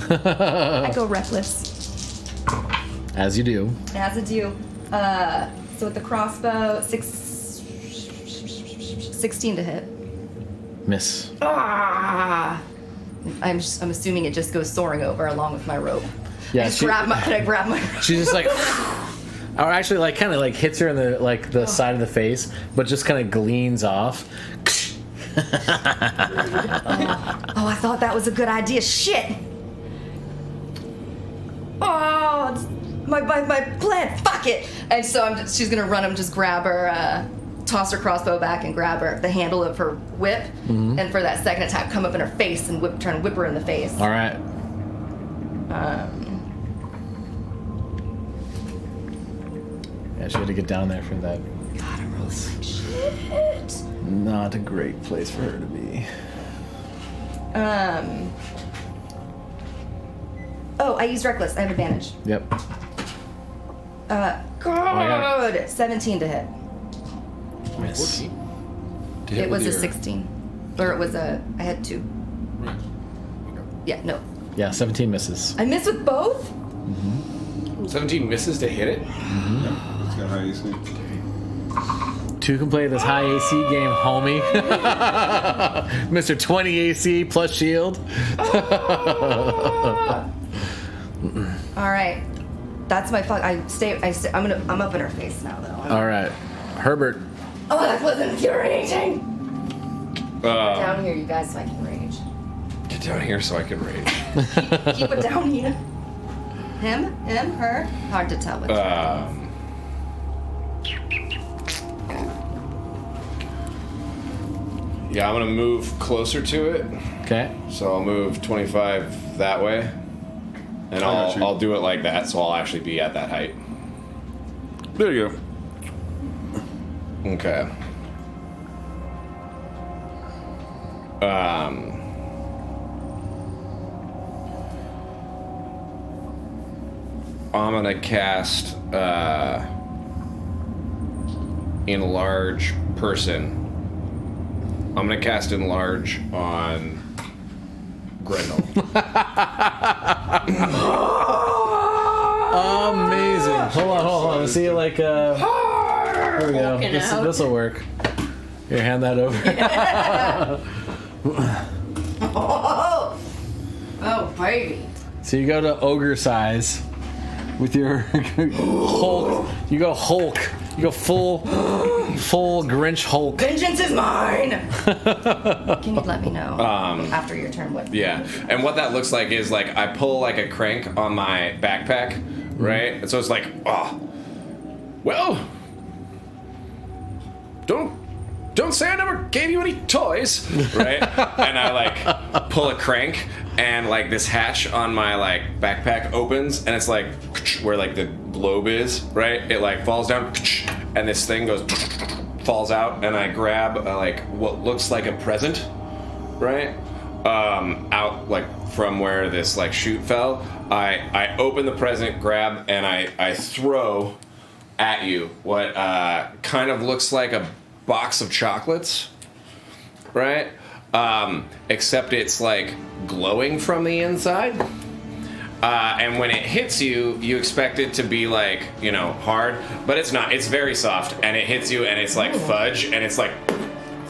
S2: I go reckless.
S1: As you do.
S2: As a do. So with the crossbow, 16 to hit.
S1: Miss.
S2: Ah! I'm assuming it just goes soaring over along with my rope.
S1: Yeah,
S2: I grab my
S1: she's just like, or actually like kind of like hits her in the like the side of the face, but just kind of gleans off.
S2: Oh, I thought that was a good idea. Shit! Oh, it's my plan. Fuck it! And so she's gonna run and just grab her, toss her crossbow back and grab her the handle of her whip, and for that second attack, come up in her face and whip her in the face.
S1: All right. Yeah, she had to get down there for that.
S2: God, I'm rolling like shit.
S1: Not a great place for her to be.
S2: Oh, I used reckless. I have advantage.
S1: Yep.
S2: Good. 17 to hit.
S1: Miss.
S2: It was a 16. Or it was a. I had 2. Yeah, no.
S1: Yeah, 17 misses.
S2: I missed with both?
S6: 17 misses to hit it?
S8: It's got high AC.
S1: 2 can play this high AC game, homie. Mr. 20 AC plus shield.
S2: All right. That's my fuck. I'm up in her face now, though.
S1: All right. Herbert.
S2: Oh, that was infuriating. Down here, you guys, so I can rage.
S6: Get down here so I can rage.
S2: Keep it down here. Him, her. Hard to tell. Which
S6: Yeah, I'm gonna move closer to it.
S1: Okay.
S6: So I'll move 25 that way.
S5: And
S8: got you.
S5: I'll do it like that, so I'll actually be at that height.
S8: There you go.
S5: Okay. I'm gonna cast Enlarge Person. I'm gonna cast Enlarge on Grendel.
S1: Amazing. Hold on. Let's see, like, here we go.
S3: Walking
S1: This
S3: out.
S1: will work. Here, hand that over.
S2: Oh, baby.
S1: So you go to ogre size with your Hulk. You go Hulk. You go full Grinch Hulk.
S2: Vengeance is mine! Can you let me know after your turn what?
S5: Yeah, and what that looks like is like I pull like a crank on my backpack, right? And so it's like, well, don't say I never gave you any toys, right? And I like pull a crank, and like this hatch on my like backpack opens, and it's like where like the globe is, right? It like falls down, and this thing goes falls out, and I grab like what looks like a present, right? Out like from where this like chute fell. I open the present, grab, and I throw at you what kind of looks like a box of chocolates, right? Except it's like glowing from the inside. And when it hits you, you expect it to be like, you know, hard, but it's not. It's very soft, and it hits you, and it's like fudge, and it's like,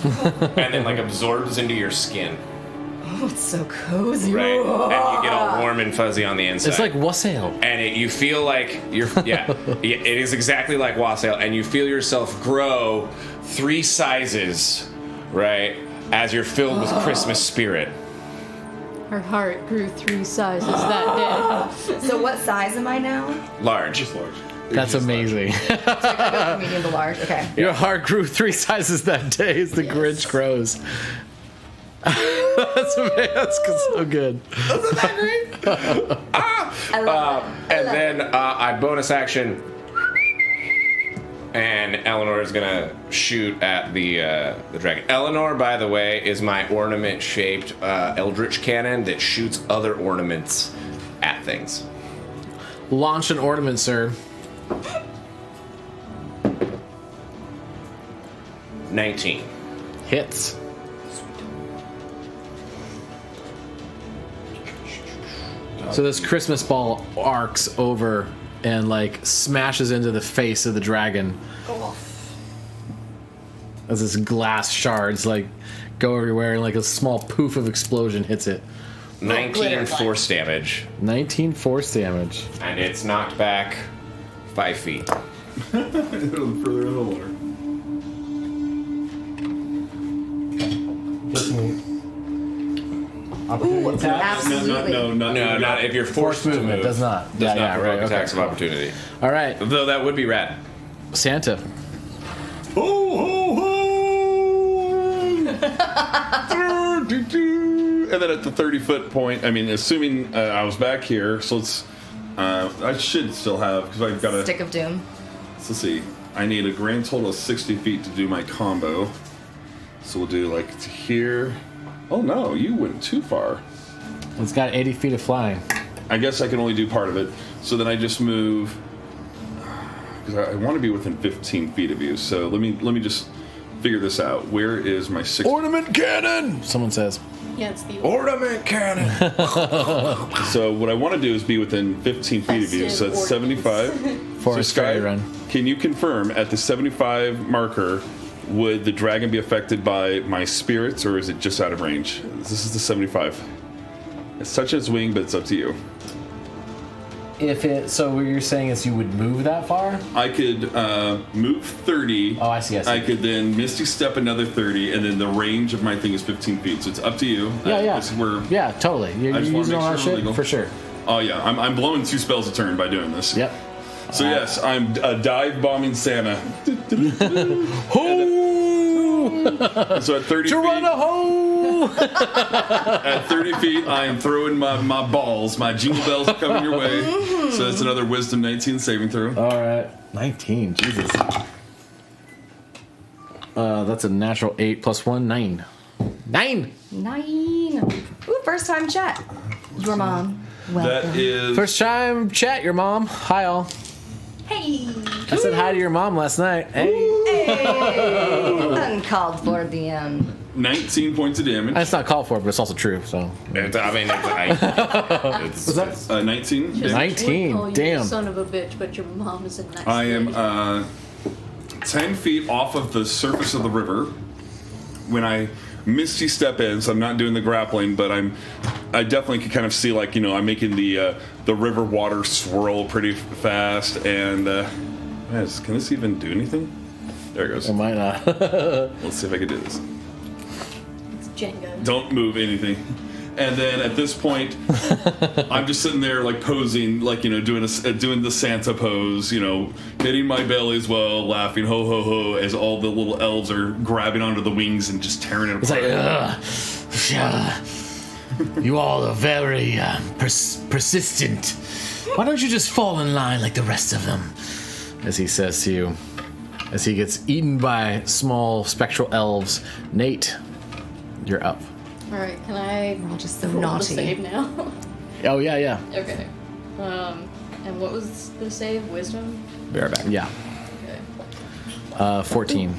S5: and then like absorbs into your skin,
S2: Oh, it's so cozy.
S5: right? And you get all warm and fuzzy on the inside.
S1: It's like wassail.
S5: And you feel like you're, it is exactly like wassail, and you feel yourself grow 3 sizes, right, as you're filled with Christmas spirit.
S3: Her heart grew 3 sizes that day.
S2: So what size am I now?
S5: Large.
S1: That's amazing.
S2: I go from medium to large. Okay.
S1: Your heart grew 3 sizes that day as the Grinch grows. That's amazing. That's so good.
S2: I love it.
S5: And then I bonus action, and Eleanor is gonna shoot at the dragon. Eleanor, by the way, is my ornament-shaped eldritch cannon that shoots other ornaments at things.
S1: Launch an ornament, sir.
S5: 19.
S1: Hits. So this Christmas ball arcs over and like smashes into the face of the dragon. As this glass shards like go everywhere and like a small poof of explosion hits it.
S5: 19 force damage,
S1: 19 force damage.
S5: and it's knocked back 5 feet.
S8: Further in the water.
S2: Absolutely.
S8: No,
S5: No, not if you're forced to
S1: movement
S5: move.
S1: does not.
S5: Does
S1: Yeah,
S5: not
S1: yeah,
S5: provoke
S1: right, okay,
S5: attacks of
S1: cool.
S5: opportunity.
S1: All right,
S5: Though that would be rad.
S1: Santa.
S8: Ho, ho, ho! And then at the 30-foot point, I mean, assuming I was back here, so let's. I should still have, because I've got a.
S2: Stick of Doom.
S8: So let's see. I need a grand total of 60 feet to do my combo. So we'll do like to here. Oh no, you went too far.
S1: It's got 80 feet of flying.
S8: I guess I can only do part of it. So then I just move. Because I want to be within 15 feet of you. So let me just figure this out. Where is my 60?
S1: Ornament cannon! Someone says.
S3: Yeah, it's the
S5: Ornament cannon!
S8: So what I want to do is be within 15 feet of you. So it's 75.
S1: For
S8: So
S1: a
S8: Sky,
S1: Sky run.
S8: can you confirm at the 75 marker, would the dragon be affected by my spirits, or is it just out of range? This is the 75. It's touching its wing, but it's up to you.
S1: If it, so what you're saying is you would move that far?
S8: I could move 30.
S1: Oh, I see.
S8: I could then Misty Step another 30, and then the range of my thing is 15 feet. So it's up to you.
S1: Yeah.
S8: This is where,
S1: Yeah, totally. You're
S8: I just wanna
S1: using
S8: make
S1: all that
S8: sure we're
S1: shit?
S8: legal.
S1: For sure.
S8: Oh yeah, I'm blowing 2 spells a turn by doing this.
S1: Yep.
S8: So yes, I'm dive bombing Santa.
S1: Ho!
S8: So at 30 feet,
S1: Geronimo!
S4: At 30 feet, I am throwing my balls. My jingle bells are coming your way. So that's another Wisdom 19 saving throw.
S1: All right. 19. Jesus. That's a natural 8 plus 1, 9. 9!
S2: 9. Ooh, first time chat. Your mom. Welcome.
S4: That is.
S1: First time chat, your mom. Hi, all.
S2: Hey.
S1: I said hi to your mom last night. Hey.
S2: Hey. Uncalled for DM.
S4: 19 points of damage.
S1: It's not called for, but it's also true, so.
S5: It's
S4: 19 damage.
S1: 19,
S3: Call you
S1: damn.
S3: son of a bitch, but your mom is a nice
S4: I am
S3: lady.
S4: 10 feet off of the surface of the river when I misty step in, so I'm not doing the grappling, but I definitely can kind of see, like, I'm making the river water swirl pretty fast, and can this even do anything? There it goes.
S1: It might not.
S4: Let's see if I can do this.
S3: It's Jenga.
S4: Don't move anything. And then at this point, I'm just sitting there like posing, like doing the Santa pose, hitting my belly as well, laughing ho ho ho as all the little elves are grabbing onto the wings and just tearing it apart.
S1: It's like, you all are very persistent. Why don't you just fall in line like the rest of them? As he says to you, as he gets eaten by small spectral elves. Nate, you're up.
S3: Alright, can I
S2: We're all just so
S3: roll the
S2: naughty.
S3: save now?
S1: Oh, yeah.
S3: Okay. And what was the save? Wisdom?
S1: Bareback. Yeah.
S3: Okay.
S1: 14.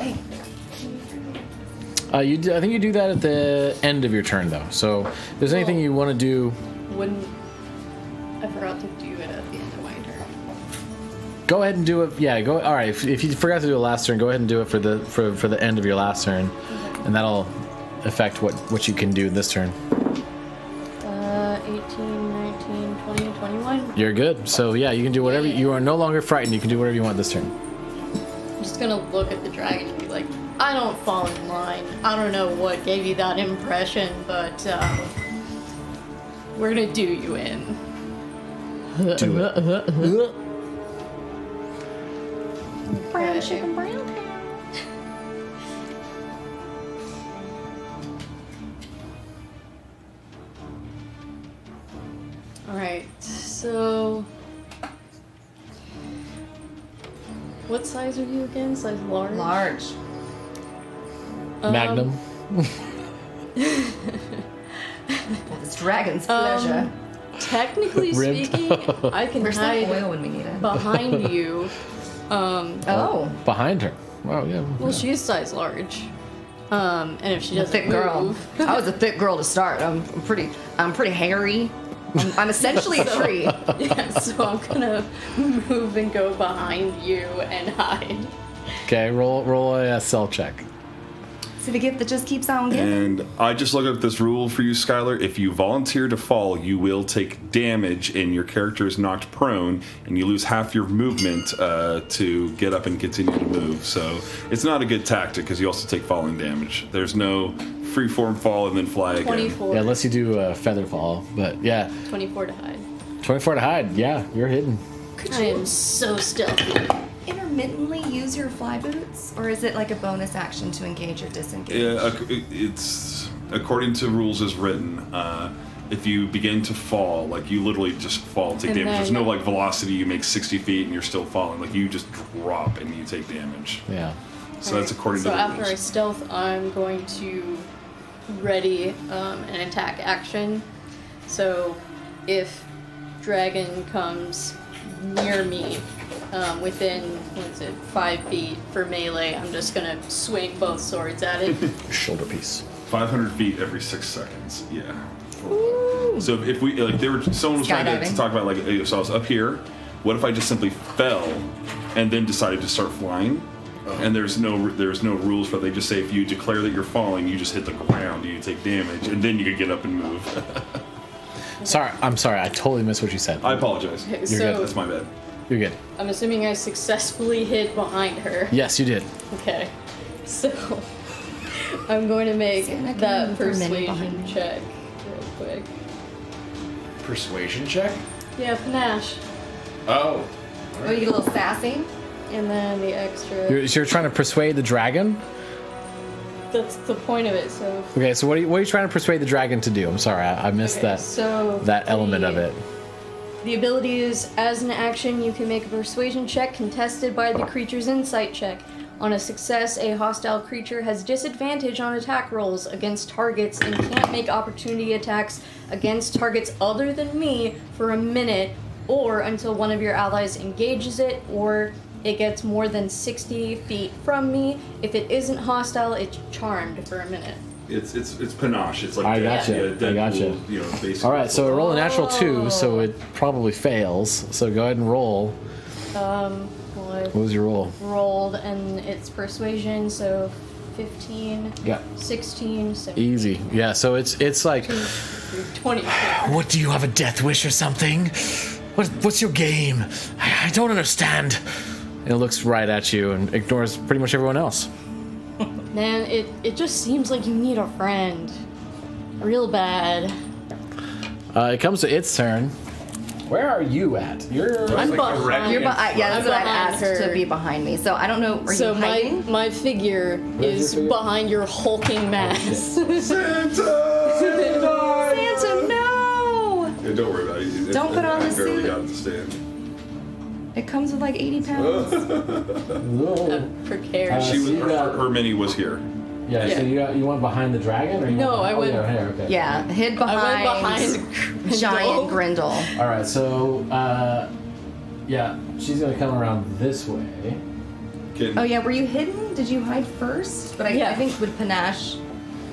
S1: I think you do that at the end of your turn, though. So, if there's anything you want to do,
S3: Wouldn't... I forgot to do it at the end of my turn.
S1: go ahead and do it. Yeah, go. All right. If you forgot to do it last turn, go ahead and do it for the end of your last turn, and that'll affect what you can do this turn.
S3: 18, 19, 20, 21.
S1: You're good. So yeah, you can do whatever. You are no longer frightened. You can do whatever you want this turn.
S3: I'm just gonna look at the dragon and be like, I don't fall in line. I don't know what gave you that impression, but we're gonna do you in.
S1: Do it.
S2: Brown
S3: Okay.
S2: chicken, brown.
S3: Alright, so... What size are you again? Size large?
S2: Large.
S1: Magnum.
S2: This dragon's pleasure.
S3: Technically
S1: Ribbed.
S3: speaking, I can
S2: Where's that
S3: hide
S2: oil when we need it?
S3: behind you.
S2: Oh,
S1: Behind her. Wow. Yeah.
S3: Well, she's size large. And if she
S2: I'm a
S3: doesn't
S2: thick girl.
S3: move,
S2: I was a thick girl to start. I'm pretty hairy. I'm essentially a tree.
S3: yeah, so I'm gonna move and go behind you and hide.
S1: Okay. Roll a cell check.
S2: See the gift that just keeps on giving.
S4: And I just looked up this rule for you, Skylar. If you volunteer to fall, you will take damage, and your character is knocked prone, and you lose half your movement to get up and continue to move. So it's not a good tactic because you also take falling damage. There's no freeform fall and then fly again.
S3: 24.
S1: Yeah, unless you do a feather fall. But yeah,
S3: 24 to hide.
S1: 24 to hide. Yeah, you're hidden.
S3: I am so stealthy.
S2: Intermittently use your fly boots, or is it like a bonus action to engage or disengage?
S4: Yeah, it's according to rules as written. If you begin to fall, like you literally just fall and take
S3: And
S4: damage. There's
S3: then-
S4: no like velocity. You make 60 feet and you're still falling. Like you just drop and you take damage.
S1: Yeah.
S4: So that's according
S3: So
S4: to the
S3: after I
S4: rules.
S3: stealth, I'm going to ready an attack action. So if dragon comes near me, within 5 feet for melee, I'm just gonna swing both swords at it.
S1: Shoulder piece.
S4: 500 feet every 6 seconds. Yeah. So if we like, someone was trying to
S2: Skydiving.
S4: talk about like, so I was up here. What if I just simply fell and then decided to start flying? And there's no rules for it. They just say if you declare that you're falling, you just hit the ground, you take damage, and then you can get up and move.
S1: I'm sorry. I totally missed what you said.
S4: I apologize.
S3: Okay,
S1: good.
S3: so
S4: That's my bad.
S1: You're good.
S3: I'm assuming I successfully hid behind her.
S1: Yes, you did.
S3: Okay. So I'm going to make
S2: See, I can
S3: that
S2: move for a minute
S3: persuasion
S2: behind me.
S3: check real quick.
S5: Persuasion check?
S3: Yeah, panache.
S5: Oh.
S2: Oh, you get a little sassy.
S3: And then the extra
S1: You're trying to persuade the dragon?
S3: that's the point of it. So
S1: Okay, so what are you trying to persuade the dragon to do? I'm sorry, I missed
S3: okay, so
S1: that element of it.
S3: The ability is, as an action, you can make a persuasion check contested by the creature's insight check. On a success, a hostile creature has disadvantage on attack rolls against targets and can't make opportunity attacks against targets other than me for a minute, or until one of your allies engages it, or it gets more than 60 feet from me. If it isn't hostile, it's charmed for a minute.
S4: It's panache. It's like
S1: I gotcha.
S4: Deadpool,
S1: I gotcha.
S4: You know, basically.
S1: All right, so roll a natural 2, so it probably fails. So go ahead and roll.
S3: Well, I
S1: What was your roll?
S3: rolled, and it's persuasion, so 15,
S1: Yeah.
S3: 16, 17,
S1: Easy. Yeah, so it's like,
S3: 20.
S1: what, do you have a death wish or something? What's your game? I don't understand. And it looks right at you and ignores pretty much everyone else.
S3: Man, it just seems like you need a friend. Real bad.
S1: It comes to its turn. Where are you at?
S3: I'm behind.
S2: You're yeah, that's
S3: I'm
S2: what I'd
S3: behind
S2: asked
S3: her.
S2: to be behind me. So I don't know. Are
S3: So
S2: you hiding?
S3: my figure
S1: Where's
S3: is
S1: your figure?
S3: behind your hulking mass.
S2: Santa, no!
S4: Yeah, don't worry about it.
S2: Don't put on
S4: I
S2: the
S4: barely
S2: suit.
S4: got it to stand.
S2: It comes with like 80 pounds.
S3: Prepared.
S4: She was
S1: you got-
S4: her mini was here.
S1: Yeah, so you went behind the dragon? Or you
S3: No,
S1: went
S3: I went-
S1: here, okay.
S2: Yeah, hid
S3: I
S2: behind,
S3: went behind
S2: giant Grindle.
S1: All right, so, yeah, she's going to come around this way.
S4: Kidding.
S2: Oh yeah, were you hidden? Did you hide first? But I
S3: Yeah.
S2: think with panache.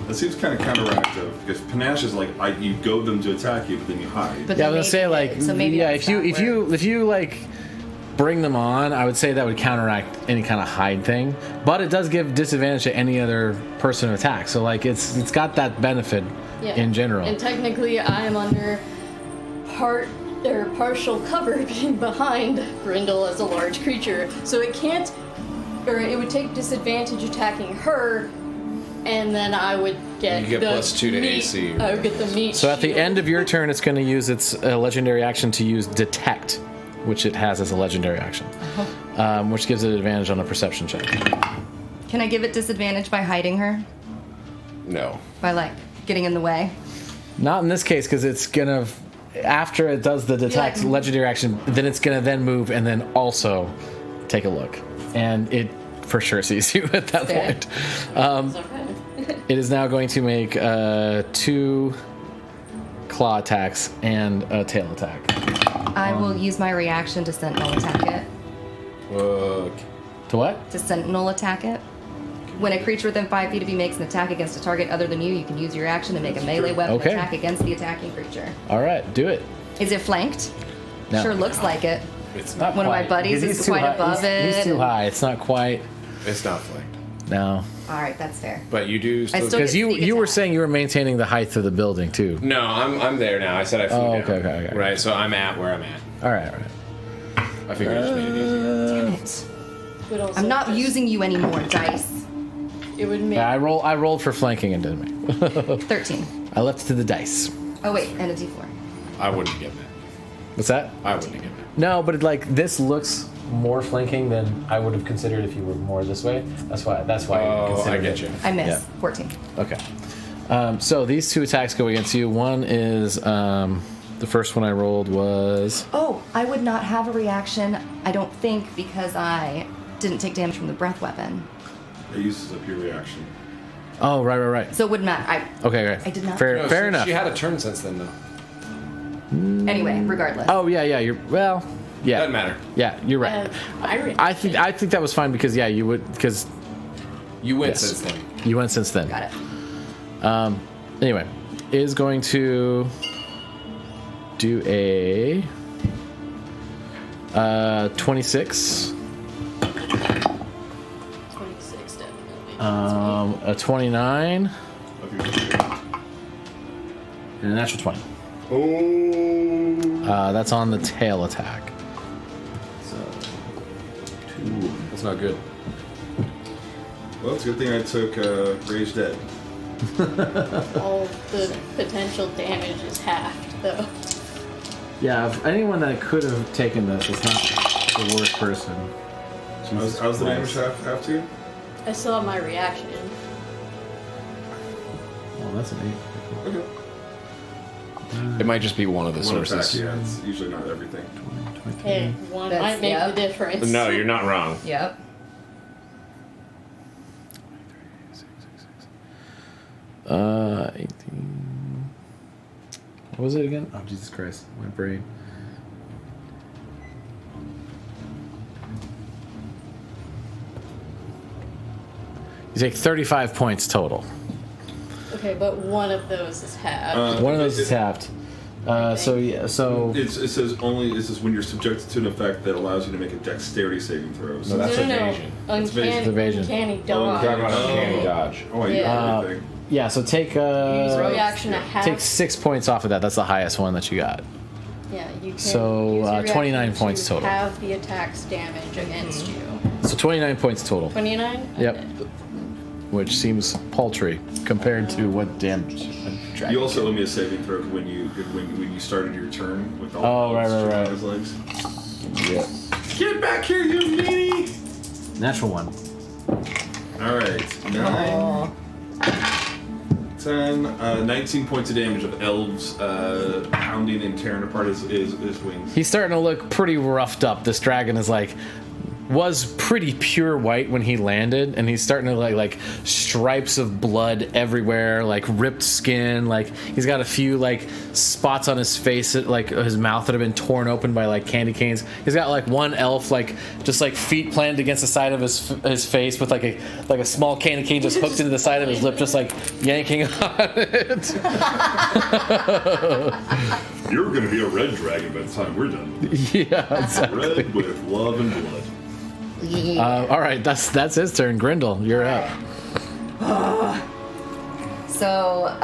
S4: That seems kind of counteractive because panache is like you goad them to attack you, but then you hide.
S2: But
S1: Yeah, I
S2: then
S1: was gonna say
S2: maybe-
S1: like
S2: so maybe
S1: yeah,
S2: that's
S1: if you like bring them on, I would say that would counteract any kind of hide thing. But it does give disadvantage to any other person who attacks. So like it's got that benefit
S3: Yeah.
S1: in general.
S3: And technically, I am under partial cover being behind Grindle as a large creature, so it can't, or it would take disadvantage attacking her, and then I would get
S5: You get
S3: the
S5: +2 to
S3: meat-
S5: AC.
S3: I would get the meat.
S1: So at the
S3: shield.
S1: end of your turn, it's going to use its legendary action to use detect, which it has as a legendary action, which gives it advantage on a perception check.
S2: Can I give it disadvantage by hiding her?
S5: No.
S2: By like getting in the way?
S1: Not in this case, because it's gonna after it does the detect
S2: like-
S1: legendary action, then it's gonna then move and then also take a look, and it for sure sees you at that
S2: Fair.
S1: point.
S3: It's okay.
S1: It is now going to make 2 claw attacks and a tail attack.
S2: I will use my reaction to sentinel attack it.
S1: To what?
S2: To sentinel attack it. When a creature within 5 feet of you makes an attack against a target other than you, you can use your action to make a melee weapon
S1: Okay.
S2: attack against the attacking creature.
S1: All right, do it.
S2: Is it flanked?
S1: No.
S2: Sure looks like it.
S1: It's not
S2: One of my
S1: quite,
S2: buddies
S1: because
S2: is
S1: he's too
S2: quite
S1: high-
S2: above
S1: he's
S2: it
S1: too
S2: and-
S1: high. It's not quite.
S5: It's not flanked.
S1: No,
S2: All right, that's fair.
S5: But you do still.
S2: still-
S1: because you
S2: sneak
S1: you were
S2: attack.
S1: saying you were maintaining the height of the building too.
S5: No, I'm there now. I said I flew
S1: Oh,
S5: down.
S1: okay.
S5: Right, so I'm at where I'm at.
S1: All right.
S5: I figured I just made it easier.
S3: But also
S2: I'm not
S3: just-
S2: using you anymore, dice.
S3: It would make.
S1: Yeah, I rolled for flanking and didn't make.
S2: 13.
S1: I left it to the dice.
S2: Oh wait, and a d4.
S5: I wouldn't get that.
S1: What's that?
S5: I wouldn't get that.
S1: No, but this looks more flanking than I would have considered if you were more this way. That's why.
S5: Oh, I
S1: considered
S5: get
S1: it.
S5: you.
S2: I miss.
S1: Yeah.
S2: 14.
S1: Okay. So these 2 attacks go against you. One is the first one I rolled was
S2: Oh, I would not have a reaction, I don't think, because I didn't take damage from the breath weapon.
S4: It uses up your reaction.
S1: oh right.
S2: So it wouldn't matter.
S1: Okay, right.
S2: I did not-
S1: Fair,
S5: No,
S1: fair
S5: she-
S1: enough.
S5: She had a turn since then, though.
S2: Anyway, regardless.
S1: Oh yeah. You're well. Yeah.
S5: Doesn't matter.
S1: Yeah, you're right.
S3: my
S1: I think that was fine because you would because
S5: You went
S1: Yes.
S5: since then.
S1: you went since then.
S2: Got it.
S1: Anyway, is going to do a 26,
S3: 26 definitely.
S1: a 29, and a natural 20.
S4: Oh.
S1: That's on the tail attack. So,
S5: That's not good.
S4: Well, it's a good thing I took Rage Dead.
S3: All the potential damage is halved, though.
S1: yeah, if anyone that could have taken this is not the worst person.
S4: How's the damage have to you?
S3: I still have my reaction.
S1: Oh, that's an 8.
S4: Okay.
S5: It might just be one of the
S4: One
S5: sources.
S4: attack, yeah, it's usually not everything.
S1: 23.
S3: Hey, one
S2: That's-
S3: might make
S2: yeah.
S3: the difference.
S5: No, you're not wrong.
S2: Yep.
S1: 18. What was it again? Oh, Jesus Christ. My brain. You take 35 points total.
S3: Okay, but one of those is half.
S1: One of those is halved. So yeah, so
S4: It says when you're subjected to an effect that allows you to make a dexterity saving throw. So
S5: No, that's
S3: no.
S5: evasion.
S3: Uncanny,
S1: evasion.
S3: uncanny
S4: Oh,
S3: dodge.
S5: Talk about
S4: Oh.
S5: uncanny dodge.
S4: oh, I use
S3: Yeah.
S4: everything.
S1: yeah, so take
S3: Use reaction a half.
S1: take 6 points off of that. That's the highest one that you got.
S3: Yeah, you can.
S1: So,
S3: use your reaction
S1: 29
S3: to
S1: points total.
S3: Have the attack's damage against you.
S1: So 29 points total.
S3: 29.
S1: Yep.
S3: Okay.
S1: Which seems paltry compared to what damage a dragon
S4: You also
S1: can.
S4: owe me a saving throw when you started your turn with all
S1: Oh, right,
S4: the
S1: right, right.
S4: his legs.
S1: Yeah.
S4: Get back here, you meanie!
S1: Natural one.
S4: All right, 9, 10, 19 points of damage of elves pounding and tearing apart his wings.
S1: He's starting to look pretty roughed up. This dragon is was pretty pure white when he landed, and he's starting to like stripes of blood everywhere, like ripped skin. Like he's got a few like spots on his face, like his mouth that have been torn open by like candy canes. He's got like one elf just feet planted against the side of his face with like a small candy cane just hooked into the side of his lip, just like yanking on it.
S8: You're going to be a red dragon by the time we're done.
S1: Yeah, exactly.
S8: Red with love and blood.
S1: All right, that's his turn. Grindel, you're up.
S2: So,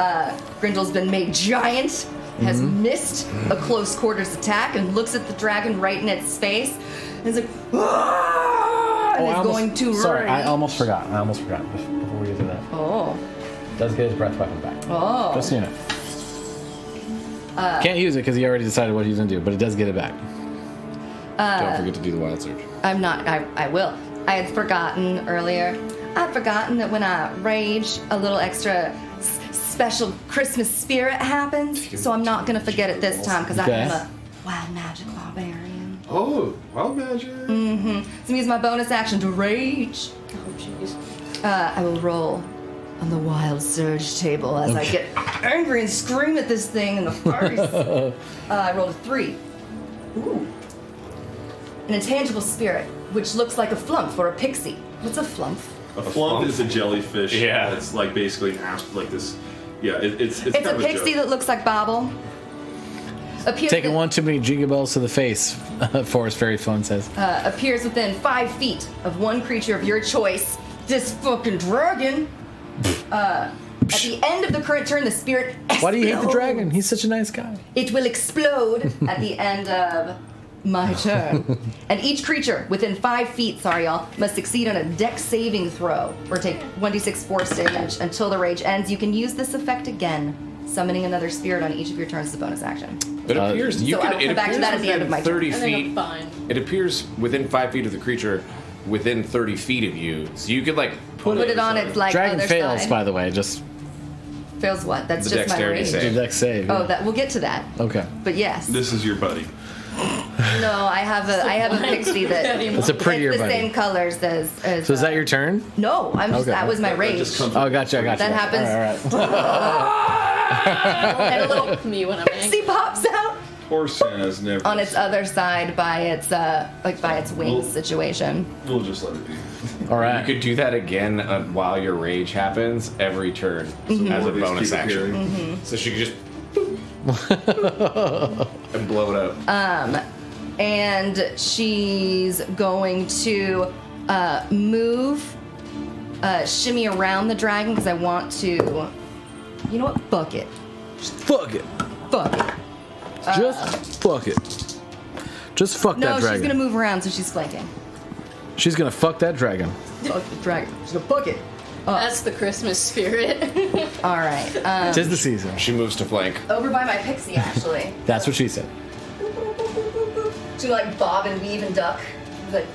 S2: Grindel's been made giant, has missed a close quarters attack, and looks at the dragon right in its face, and is like, "Ah!" and is going to
S1: Sorry, I
S2: rage.
S1: almost forgot before we get to that.
S2: Oh.
S1: Does get his breath weapon back.
S2: Oh.
S1: Just so you know. Can't use it because he already decided what he's gonna do, but it does get it back.
S5: Don't forget to do the wild surge.
S2: I'm not. I will. I had forgotten earlier. I'd forgotten that when I rage, a little extra special Christmas spirit happens. So I'm not gonna forget it this time because I
S1: Okay.
S2: am a wild magic barbarian.
S4: Oh, wild magic!
S2: So I'm gonna use my bonus action to rage.
S3: Oh, jeez.
S2: I will roll on the wild surge table as I get angry and scream at this thing in the face. I rolled a 3. Ooh. An intangible spirit, which looks like a flump or a pixie. What's a flump?
S4: A flump is a jellyfish.
S5: Yeah.
S4: It's like basically like this. Yeah, it's
S2: It's
S4: kind
S2: a
S4: of
S2: pixie
S4: joke.
S2: that looks like Bobble. Appears
S1: Taking
S2: with-
S1: one too many Jingle Bells to the face, Forest Fairy Phone says.
S2: appears within 5 feet of one creature of your choice. This fucking dragon. At the end of the current turn, the spirit
S1: Why do you hate the
S2: explodes.
S1: dragon? He's such a nice guy.
S2: It will explode at the end of my turn. And each creature within 5 feet, sorry y'all, must succeed on a dex saving throw or take 1d6 force damage until the rage ends. You can use this effect again, summoning another spirit on each of your turns as a bonus action.
S5: It appears you
S2: So I
S5: can.
S2: will
S5: It
S2: come back to
S5: appears
S2: that at the end
S5: within
S2: of my turn.
S5: 30
S3: I think I'm
S5: feet.
S3: fine.
S5: It appears within 5 feet of the creature, within 30 feet of you. So you could put
S2: Put it on its like
S1: Dragon
S2: other
S1: fails,
S2: side.
S1: by the way. Just
S2: Fails what? That's
S5: The
S2: just my
S5: dexterity
S2: rage.
S5: save.
S1: do dex save.
S2: Oh,
S1: yeah.
S2: that we'll get to that.
S1: Okay.
S2: But yes.
S4: This is your buddy.
S2: No, I have a pixie that
S1: It's a prettier
S2: it's the
S1: buddy.
S2: same colors as
S1: So is that your turn?
S2: No, I'm just
S1: Okay.
S2: that was my
S4: That
S2: rage.
S4: just comes
S1: Oh, gotcha.
S2: That happens.
S1: All right.
S2: And a little
S3: Me when I'm
S2: pixie
S3: angry.
S2: pops out
S4: Horse has never.
S2: on its other side by its by its wings situation.
S4: We'll just let it be.
S1: All
S5: You
S1: right.
S5: could do that again while your rage happens every turn as a
S4: These
S5: bonus
S4: keep
S5: action.
S4: appearing.
S5: So she could just and blow it up.
S2: And she's going to move, shimmy around the dragon because I want to. You know what? Fuck it.
S1: Fuck it.
S2: Fuck it.
S1: Just fuck it. Just fuck
S2: No,
S1: that
S2: she's
S1: dragon.
S2: gonna move around, so she's flanking.
S1: She's gonna fuck that dragon.
S2: Fuck the dragon. She's gonna fuck it.
S3: That's the Christmas spirit.
S2: All right.
S1: Tis the season.
S5: She moves to flank.
S2: Over by my pixie, actually.
S1: That's what she said.
S2: To like bob and weave and duck. Like,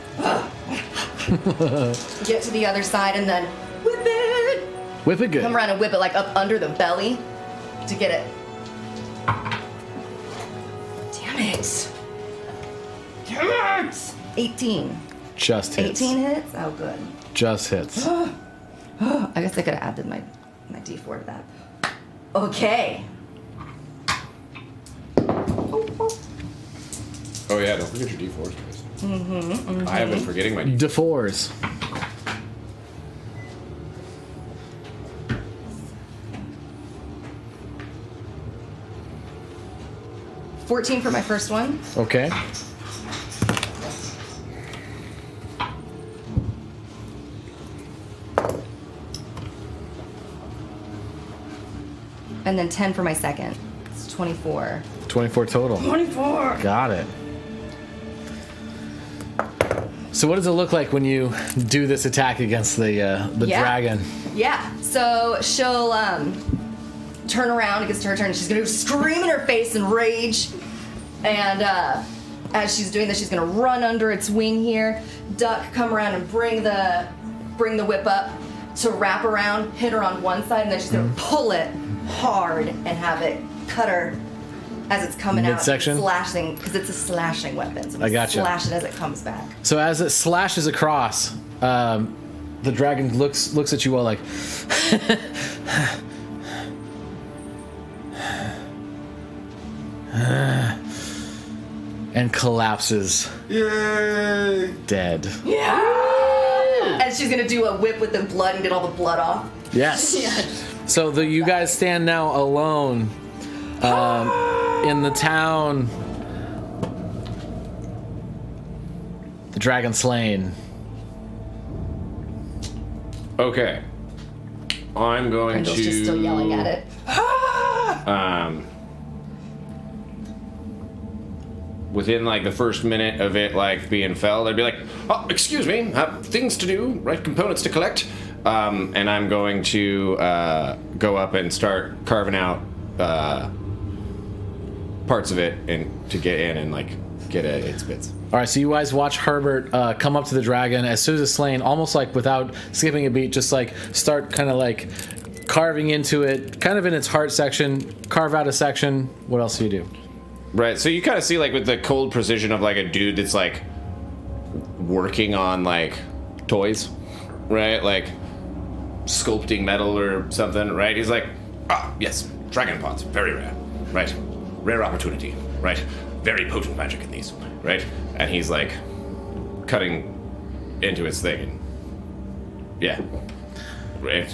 S2: get to the other side and then whip it.
S1: Whip it good.
S2: Come around and whip it like up under the belly to get it. Damn it. Damn it. 18.
S1: Just hits.
S2: 18 hits? Oh, good.
S1: Just hits.
S2: I guess I could have added my D4 to that. Okay.
S5: Oh yeah, don't forget your D4s, guys. I have been forgetting my D4s.
S1: D4s.
S2: $14 for my first one.
S1: Okay.
S2: And then 10 for my second. It's 24.
S1: 24 total.
S2: 24!
S1: Got it. So what does it look like when you do this attack against the
S2: Yeah.
S1: dragon?
S2: Yeah, so she'll turn around, it gets to her turn, and she's gonna scream in her face in rage. And as she's doing this, she's gonna run under its wing here, duck, come around and bring the whip up to wrap around, hit her on one side, and then she's gonna pull it hard and have it cut her as it's coming
S1: Midsection?
S2: out, slashing, because it's a slashing weapon. So
S1: I gotcha.
S2: slash it as it comes back.
S1: So as it slashes across, the dragon looks at you all like, and collapses
S4: Yay!
S1: dead.
S2: Yeah! And she's gonna do a whip with the blood and get all the blood off.
S1: Yes. So you guys stand now alone in the town. The dragon slain.
S5: Okay. I'm going
S2: Grendel's
S5: to.
S2: just still yelling at it.
S5: Within like the first minute of it like being felled, I'd be like, "Oh, excuse me, have things to do, right? Components to collect." And I'm going to go up and start carving out parts of it and to get in and like get at its bits.
S1: All right, so you guys watch Herbert come up to the dragon as soon as it's slain, almost like without skipping a beat, just like start kind of like carving into it, kind of in its heart section, carve out a section. What else do you do?
S5: Right, so you kind of see like with the cold precision of like a dude that's like working on like toys, right? Like sculpting metal or something, right? He's like, yes, dragon pots, very rare, right? Rare opportunity, right? Very potent magic in these, right? And he's like cutting into his thing. And yeah,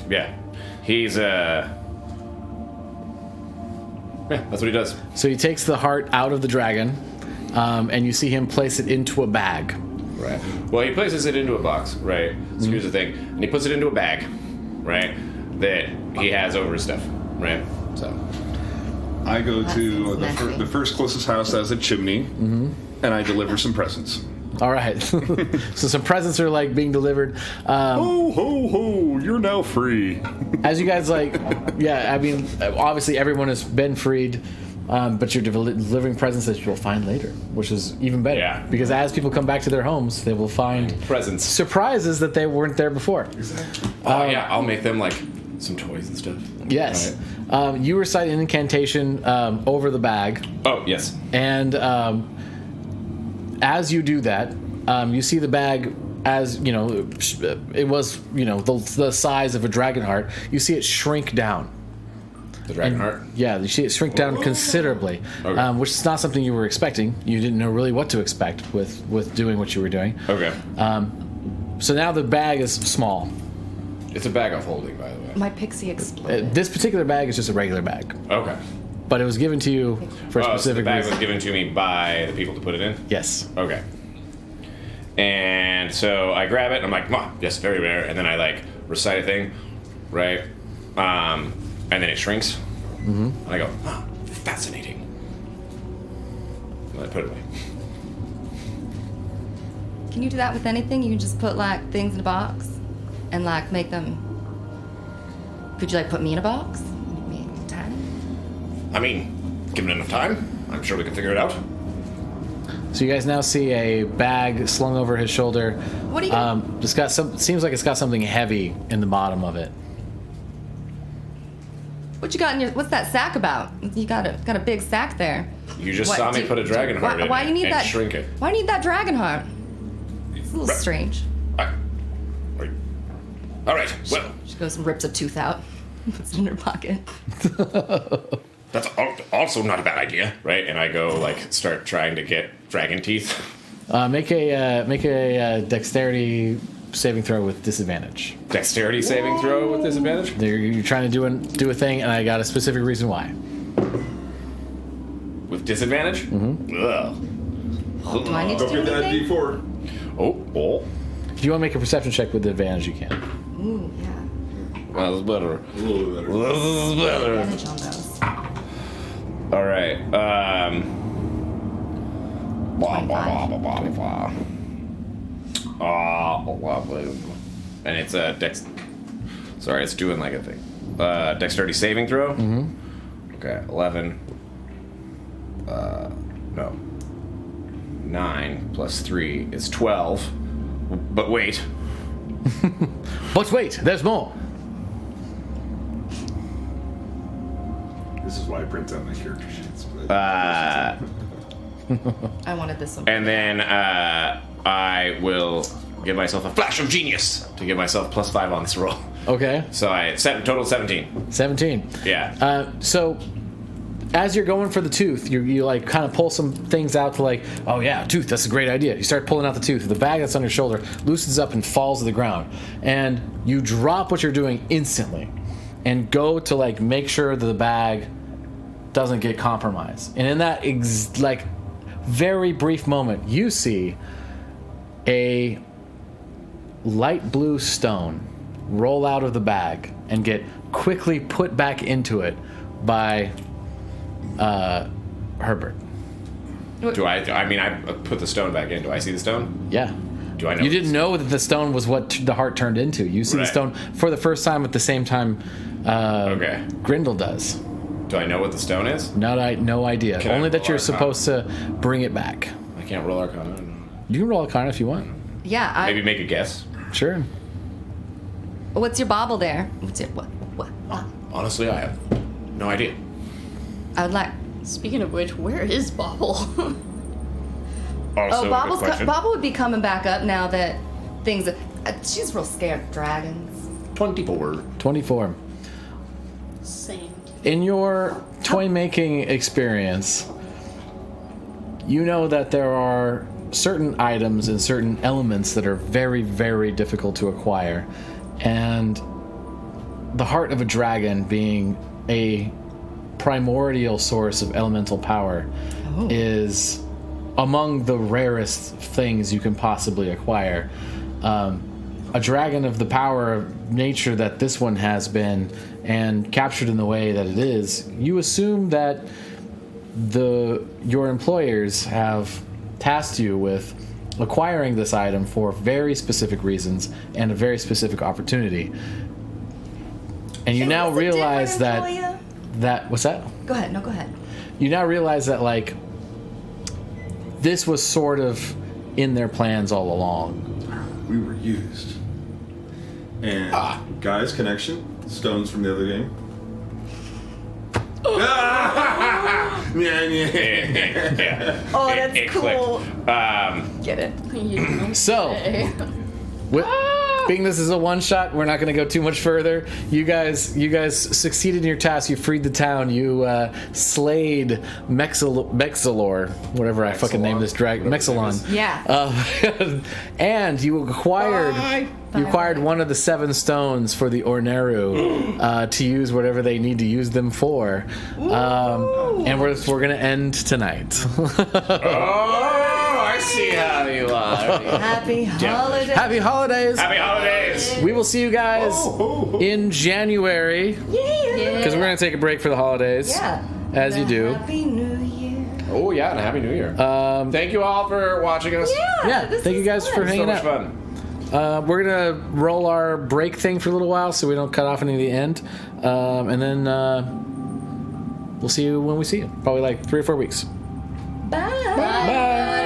S5: yeah, he's yeah, that's what he does.
S1: So he takes the heart out of the dragon, and you see him place it into a bag.
S5: Right. Well, he places it into a box, right? So here's the thing, and he puts it into a bag, right? That he has over his stuff, right? So
S8: I go to
S2: That sounds
S8: the first closest house that has a chimney, and I deliver some presents.
S1: All right. So some presents are like being delivered.
S8: Ho, ho, ho, you're now free.
S1: As you guys like, yeah, I mean, obviously everyone has been freed, but you're delivering presents that you'll find later, which is even better.
S5: Yeah.
S1: Because as people come back to their homes, they will find
S5: presents.
S1: surprises that they weren't there before.
S5: Oh yeah, I'll make them like some toys and stuff.
S1: Yes. You recite an incantation over the bag,
S5: Oh yes.
S1: and as you do that, you see the bag as, you know, it was, you know, the size of a dragon heart. You see it shrink down.
S5: The dragon heart.
S1: Yeah, you see it shrink down considerably,
S5: Okay.
S1: which is not something you were expecting. You didn't know really what to expect with doing what you were doing.
S5: Okay.
S1: So now the bag is small.
S5: It's a bag of holding, by the way.
S2: My pixie exploded.
S1: This particular bag is just a regular bag,
S5: Okay.
S1: but it was given to you for a
S5: Oh, so the
S1: specific
S5: bag
S1: reason.
S5: was given to me by the people to put it in.
S1: Yes.
S5: Okay. And so I grab it, and I'm like, yes, very rare. And then I like recite a thing, right? And then it shrinks. And I go, fascinating. And I put it away.
S2: Can you do that with anything? You can just put like things in a box and like make them. Could you like put me in a box? Make me tiny?
S7: I mean, given enough time, I'm sure we can figure it out.
S1: So you guys now see a bag slung over his shoulder.
S2: What are you?
S1: It's got seems like it's got something heavy in the bottom of it.
S2: What you got in your? What's that sack about? You got a big sack there.
S5: You just saw me put a dragon heart in
S2: why
S5: it
S2: you need
S5: and
S2: that?
S5: shrink it.
S2: Why do you need that dragon heart? It's a little strange.
S5: All right. Well,
S2: She goes and rips a tooth out, puts it in her pocket.
S5: that's also not a bad idea, right? And I go like start trying to get dragon teeth.
S1: Make a dexterity saving throw with disadvantage.
S5: Dexterity saving throw with disadvantage.
S1: You're trying to do a thing, and I got a specific reason why.
S5: With disadvantage. Mm-hmm. Ugh.
S2: Do I need to
S4: Don't
S2: do
S4: get that
S2: anything?
S4: D4.
S5: Oh.
S1: If you want to make a perception check with advantage, you can.
S2: Ooh, yeah.
S5: Well, that's better.
S4: A little bit better.
S5: This is better.
S2: Advantage on those.
S5: All right. Blah, blah,
S2: 25.
S5: blah, blah, blah, blah. And it's a dex. Sorry, it's doing like a thing. Dexterity saving throw. Mm-hmm. Okay, 11. No. 9 plus 3 is 12. But wait.
S1: But wait, there's more.
S4: This is why I print out my character sheets.
S2: I wanted this one.
S5: And then I will give myself a flash of genius to give myself +5 on this roll.
S1: Okay.
S5: So I set total 17.
S1: 17.
S5: Yeah.
S1: So as you're going for the tooth, you like kind of pull some things out to like, oh yeah, tooth, that's a great idea. You start pulling out the tooth. The bag that's on your shoulder loosens up and falls to the ground. And you drop what you're doing instantly and go to like make sure that the bag doesn't get compromised. And in that like very brief moment, you see a light blue stone roll out of the bag and get quickly put back into it by Herbert.
S5: Do I mean, I put the stone back in. Do I see the stone?
S1: Yeah.
S5: Do I know?
S1: You didn't know that the stone was what the heart turned into. You see
S5: Right.
S1: the stone for the first time at the same time
S5: Okay.
S1: Grindel does.
S5: Do I know what the stone is?
S1: No idea.
S5: Can I
S1: Only that
S5: roll
S1: you're
S5: Arcana?
S1: supposed to bring it back.
S5: I can't roll Arcana.
S1: You can roll Arcana if you want.
S2: Yeah.
S5: Maybe make a guess.
S1: Sure.
S2: What's your bobble there? What's your what?
S5: Honestly, I have no idea.
S2: I would like.
S3: Speaking of which, where is Bobble?
S5: Also,
S2: Oh,
S5: a good question.
S2: Bobble would be coming back up now that things. She's real scared of dragons.
S5: 24.
S1: 24.
S3: Same.
S1: In your toy making experience, you know that there are certain items and certain elements that are very, very difficult to acquire. And the heart of a dragon being a primordial source of elemental power is among the rarest things you can possibly acquire. A dragon of the power of nature that this one has been and captured in the way that it is, you assume that your employers have tasked you with acquiring this item for very specific reasons and a very specific opportunity. And you now realize that what's that?
S2: Go ahead. No, go ahead.
S1: You now realize that like this was sort of in their plans all along.
S4: We were used. And guys, connection. Stones from the other game.
S5: Yeah.
S2: Oh, that's
S5: it
S2: cool.
S5: clicked.
S2: Get it?
S3: You know.
S1: So, being this is a one shot, we're not going to go too much further. You guys succeeded in your task. You freed the town. You slayed Mexalor, whatever I fucking named this dragon, Mexalon.
S2: Yeah.
S1: And you acquired one of the 7 stones for the Orneru to use whatever they need to use them for. And we're going to end tonight.
S5: Oh, I see how you are.
S2: Happy holidays.
S1: Happy holidays.
S5: Happy holidays.
S1: We will see you guys in January because we're going to take a break for the holidays.
S2: Yeah.
S1: As you do.
S2: Happy New Year.
S5: Oh yeah, and a Happy New Year. Thank you all for watching us.
S1: Yeah, thank you guys for
S5: So
S1: hanging
S5: much
S1: out.
S5: fun.
S1: We're going to roll our break thing for a little while so we don't cut off any of the end. And then we'll see you when we see you. Probably like 3 or 4 weeks.
S2: Bye.
S1: Bye.